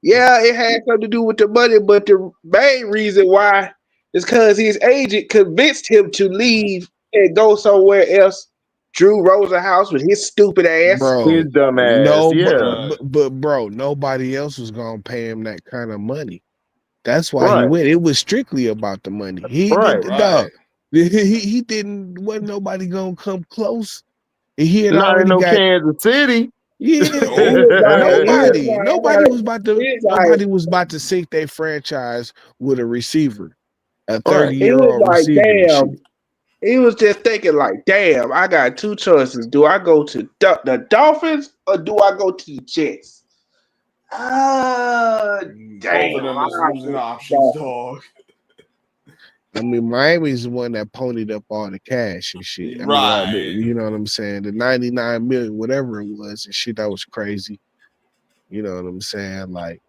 Yeah, it had something to do with the money, but the main reason why is because his agent convinced him to leave and go somewhere else. Drew Rosenhaus with his stupid ass, his dumb ass. But bro, nobody else was gonna pay him that kind of money. That's why he went. It was strictly about the money. He didn't. Wasn't nobody gonna come close. He had not in Kansas City. Yeah, nobody was about to sink their franchise with a receiver, a 30-year-old receiver. He was just thinking like, damn, I got two choices. Do I go to the Dolphins or do I go to the Jets? Damn. Both of them is losing options, dog. I mean, Miami's the one that ponied up all the cash and shit. I mean, you know what I'm saying? The 99 million, whatever it was, and shit, that was crazy. You know what I'm saying? Like,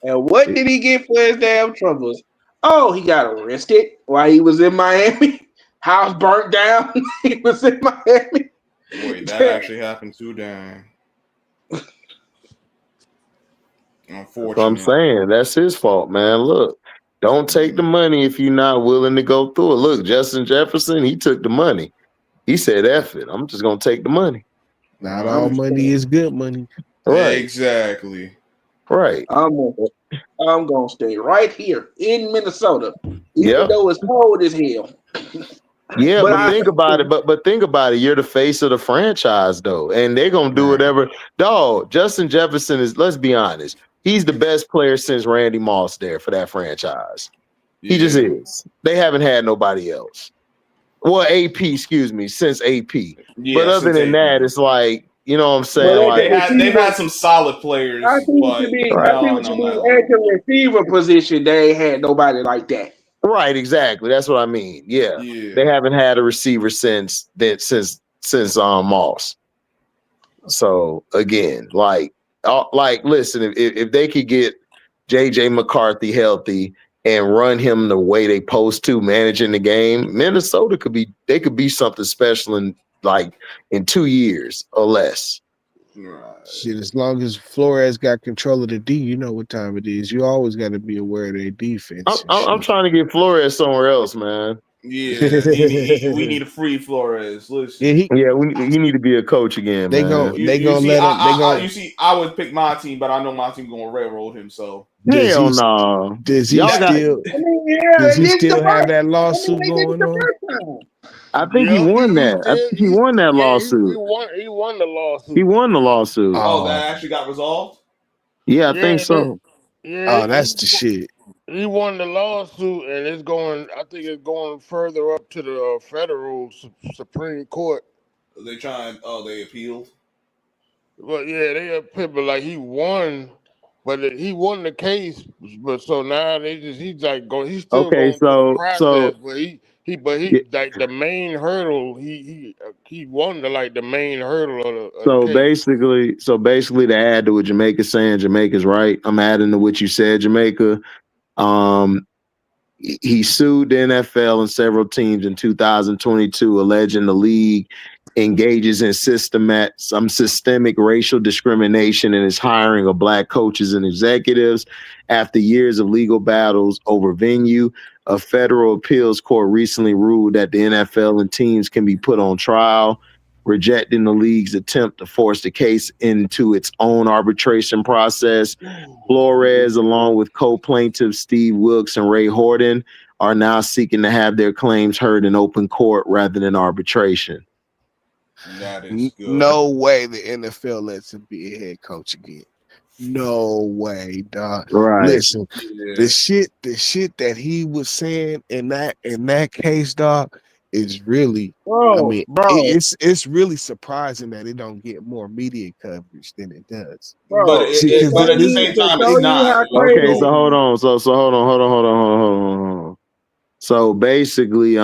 and what did he get for his damn troubles? Oh, he got arrested while he was in Miami. House burnt down. He was in Miami. Wait, that actually happened too, dang. Unfortunately. I'm saying that's his fault, man. Look, don't take the money if you're not willing to go through it. Look, Justin Jefferson, he took the money. He said, F it. I'm just gonna take the money. Not all money is good money. Right. Exactly. Right. I'm gonna stay right here in Minnesota, even though it's cold as hell. Yeah, but think about it. But think about it. You're the face of the franchise, though, and they're gonna do whatever. Dog, Justin Jefferson is. Let's be honest. He's the best player since Randy Moss there for that franchise. He just is. They haven't had nobody else. Well, AP, excuse me, since AP. Yeah, but other than that, it's like, you know what I'm saying? Well, they've had some solid players. I think to be at the receiver position, they ain't had nobody like that. Right, exactly. That's what I mean. Yeah. They haven't had a receiver since Moss. So again, listen, if they could get JJ McCarthy healthy and run him the way they supposed to, managing the game, Minnesota could be something special in 2 years or less. Right. Shit, as long as Flores got control of the D, you know what time it is. You always got to be aware of their defense. I'm trying to get Flores somewhere else, man. Yeah, we need a free Flores. Listen. He need to be a coach again. I would pick my team, but I know my team gonna railroad him. So Does Hell he no. does he Y'all got. still I mean, yeah, does they he did the still have first. that I mean, lawsuit they did it going the on? first time. I think he Yeah, won he that. I still think he won that he lawsuit. won the He lawsuit. won the lawsuit. Oh, Oh, that actually got resolved. Yeah, I think Yeah, they, so. yeah, oh, that's the shit. he won the lawsuit, and it's going. I think it's going further up to the federal Supreme Court. They trying. Oh, they appealed. But yeah, they appealed, but like he won, but he won the case. But so now he's like he's still Okay, going through the so process. But he yeah, like the main hurdle. He won the like the main hurdle of the so case. basically to add to what Jamaica's saying, Jamaica's right. I'm adding to what you said, Jamaica. Um, he sued the NFL and several teams in 2022, alleging the league engages in some systemic racial discrimination and is hiring of black coaches and executives. After years of legal battles over venue, a federal appeals court recently ruled that the NFL and teams can be put on trial, rejecting the league's attempt to force the case into its own arbitration process. Flores, along with co-plaintiffs Steve Wilkes and Ray Horton, are now seeking to have their claims heard in open court rather than arbitration. That is good. No way the NFL lets him be a head coach again. No way, dog. Right. Listen, Yeah. the shit that he was saying in that case, dog, is really. I mean, it's really surprising that it don't get more media coverage than it does. But See, because but at the this same To time, show it's you not. how Okay, crazy. so hold on. So hold on. So basically,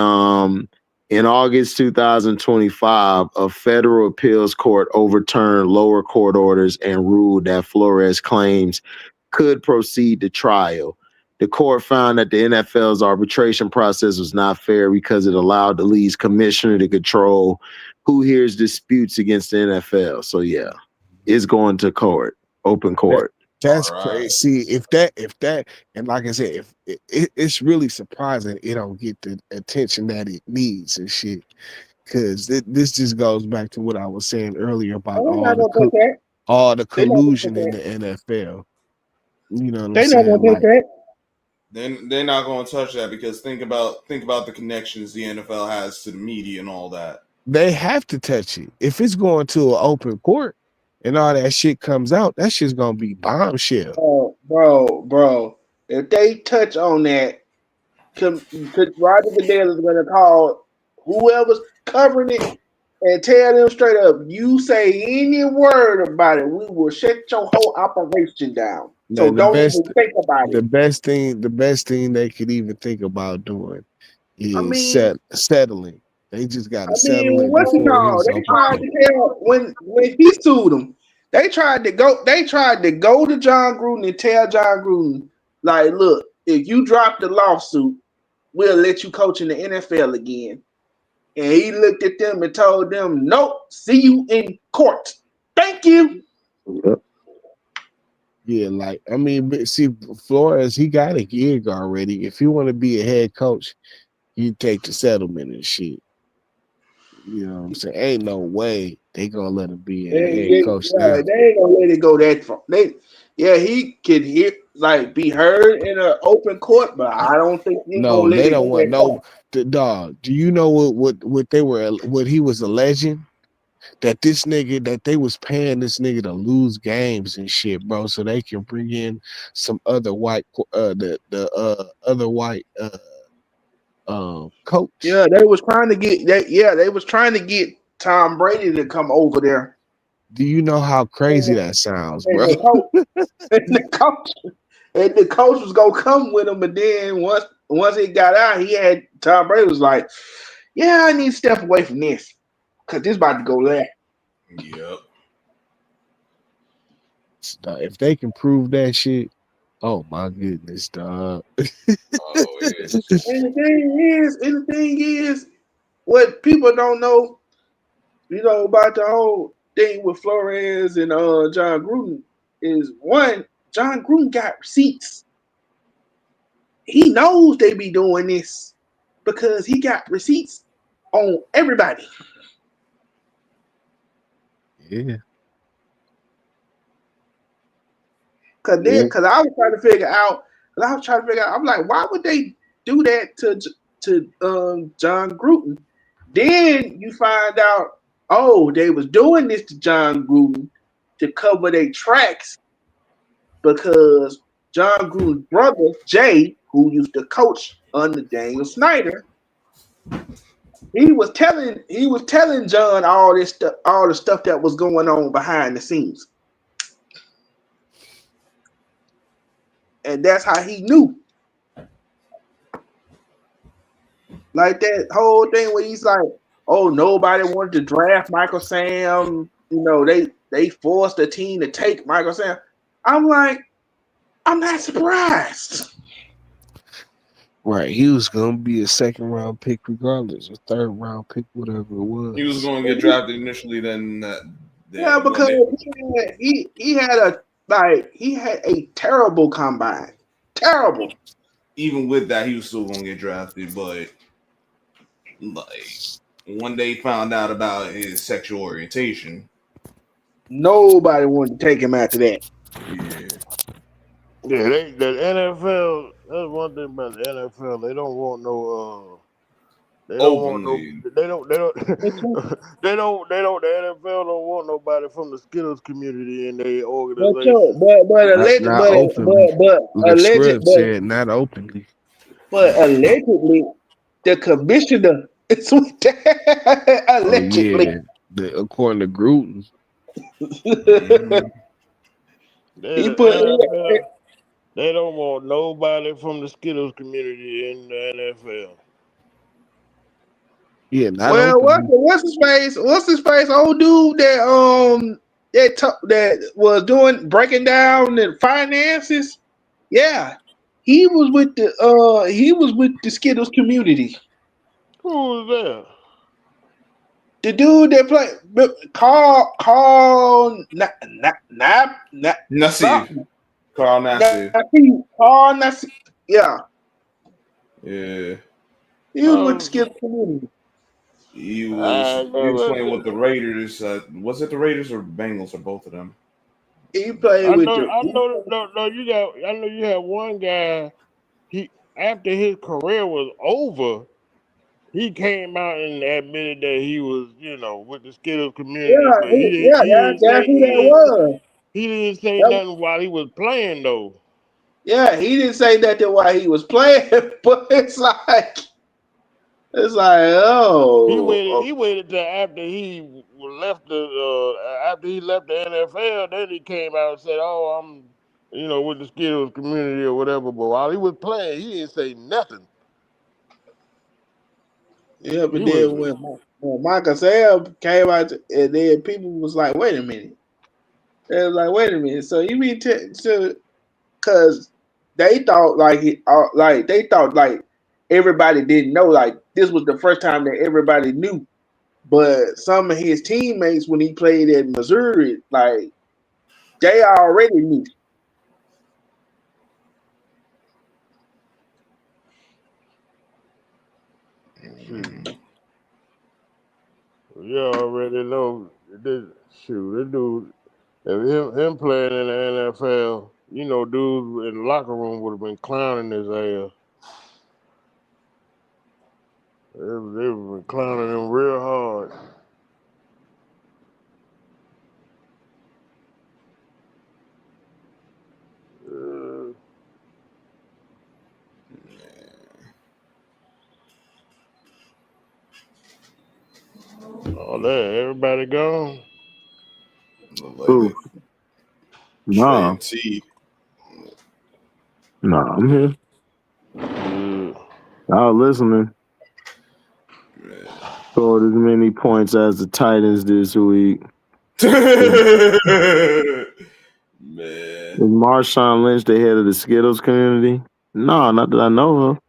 in August 2025, a federal appeals court overturned lower court orders and ruled that Flores' claims could proceed to trial. The court found that the NFL's arbitration process was not fair because it allowed the league's commissioner to control who hears disputes against the NFL. So yeah, it's going to court, open court. That's All right. crazy. See, if that, and like I said, if it's really surprising it don't get the attention that it needs and shit. Because this just goes back to what I was saying earlier about They're not gonna take that. all the They're not gonna collusion take in that. the NFL. You know what I'm They're not saying? gonna take that. Then they're not going to touch that because think about the connections the NFL has to the media and all that. They have to touch it. If it's going to an open court and all that shit comes out, that shit's gonna be bombshell. Oh, bro. If they touch on that, Roger Goodell is gonna call whoever's covering it and tell them straight up, you say any word about it, we will shut your whole operation down. So Now, don't even think about the it. best thing they could even think about doing I is mean, settling. They just gotta settle it what's it before called? his They open tried court. to tell when he sued them. They tried to go to John Gruden and tell John Gruden, like, look, if you drop the lawsuit, we'll let you coach in the NFL again. And he looked at them and told them, nope, see you in court. Thank you. Yeah, like I mean, but see, Flores, he got a gig already. If you want to be a head coach, you take the settlement and shit. You know what I'm saying? Ain't no way they gonna let him be a head coach now. They ain't gonna let it go that far. He could be heard in an open court, but I don't think he's No, gonna let they it don't go want that far. the dog. Do you know what he was alleging? That this nigga that they was paying this nigga to lose games and shit, bro, so they can bring in some other white other white coach. Yeah, they was trying to get that. Yeah, they was trying to get Tom Brady to come over there. Do you know how crazy that sounds, And bro? the coach, and the coach was gonna come with him, but then once he got out, Tom Brady was like, "Yeah, I need to step away from this because this about to go left." Yep. If they can prove that shit, oh my goodness, dog. Oh, yes. And the thing is, what people don't know, about the whole thing with Flores and John Gruden is one, John Gruden got receipts. He knows they be doing this because he got receipts on everybody. Yeah. Cause I was trying to figure out. I'm like, why would they do that to John Gruden? Then you find out, oh, they was doing this to John Gruden to cover their tracks because John Gruden's brother Jay, who used to coach under Daniel Snyder, he was telling John all this stuff, all the stuff that was going on behind the scenes, and that's how he knew. Like that whole thing where he's like, "Oh, nobody wanted to draft Michael Sam. You know, they forced the team to take Michael Sam." I'm like, I'm not surprised. Right, he was gonna be a second round pick regardless, a third round pick, whatever it was. He was going to get drafted initially. Yeah, because he had a terrible combine, terrible. Even with that, he was still going to get drafted. But like one day, found out about his sexual orientation. Nobody wanted to take him after that. Yeah, the NFL. That's one thing about the NFL. They don't want no. They don't want no. Openly. They don't. They don't. They don't. They don't. The NFL don't want nobody from the Skittles community in their organization. Not openly. The script said not openly. But allegedly, the commissioner is with that. Allegedly. Oh, yeah. According to Gruden. They don't want nobody from the Skittles community in the NFL. Yeah, what's his face? What's his face? Old dude that was breaking down the finances. Yeah, he was with the Skittles community. Who was that? The dude that played Carl Nassib. Carl Nassib. Carl Nassib. Yeah. Yeah. He was with the Skittles community. He was playing with the Raiders. Was it the Raiders or Bengals or both of them? He played with I know you had one guy. He after his career was over, he came out and admitted that he was, with the Skittles community. Yeah, but he that's who that was. He didn't say nothing while he was playing though. Yeah, he didn't say nothing while he was playing, but it's like, oh. He waited till after he left the NFL. Then he came out and said, "Oh, I'm, with the Skittles community or whatever." But while he was playing, he didn't say nothing. Yeah, but then when Michael Sam came out, and then people was like, "Wait a minute." They was like, "Wait a minute." So you mean because they thought like everybody didn't know, like this was the first time that everybody knew. But some of his teammates, when he played at Missouri, like they already knew. You already know this dude. If him playing in the NFL, dudes in the locker room would have been clowning his ass. They would have been clowning him real hard. Oh, there, everybody gone? Who? No. No, I'm here. I was listening. Scored as many points as the Titans this week. Man. Is Marshawn Lynch the head of the Skittles community? No, not that I know of.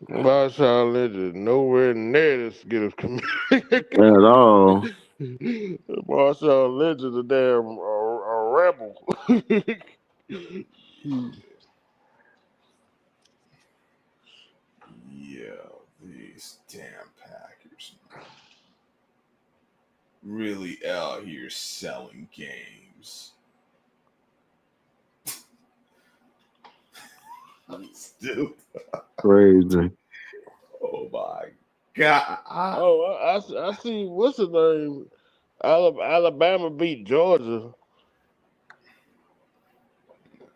Marshawn Lynch is nowhere near the Skittles community. At all. Marshawn Lynch is a damn a rebel. Yeah, these damn Packers really out here selling games. Stupid. Crazy. Oh my god. I see. What's the name? Alabama beat Georgia.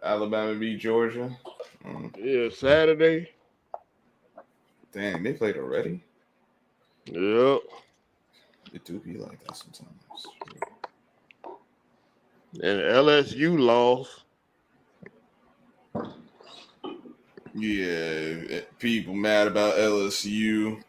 Alabama beat Georgia. Yeah, Saturday. Dang, they played already? Yep. It do be like that sometimes. And LSU lost. Yeah, people mad about LSU.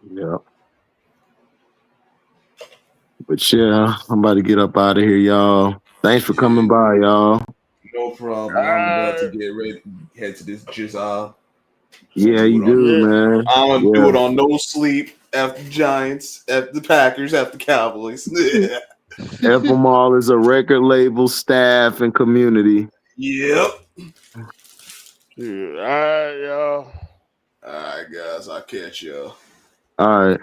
Yeah. But yeah, I'm about to get up out of here, y'all. Thanks for coming by, y'all. No problem. I'm about to get ready to head to this jizz. Yeah, you do, man. I'm gonna do Yeah. it on no sleep after the Giants, after the Packers, after the Cowboys. F them all is a record label, staff, and community. Yep. Yeah, all right, y'all. All right, guys. I'll catch y'all. All right.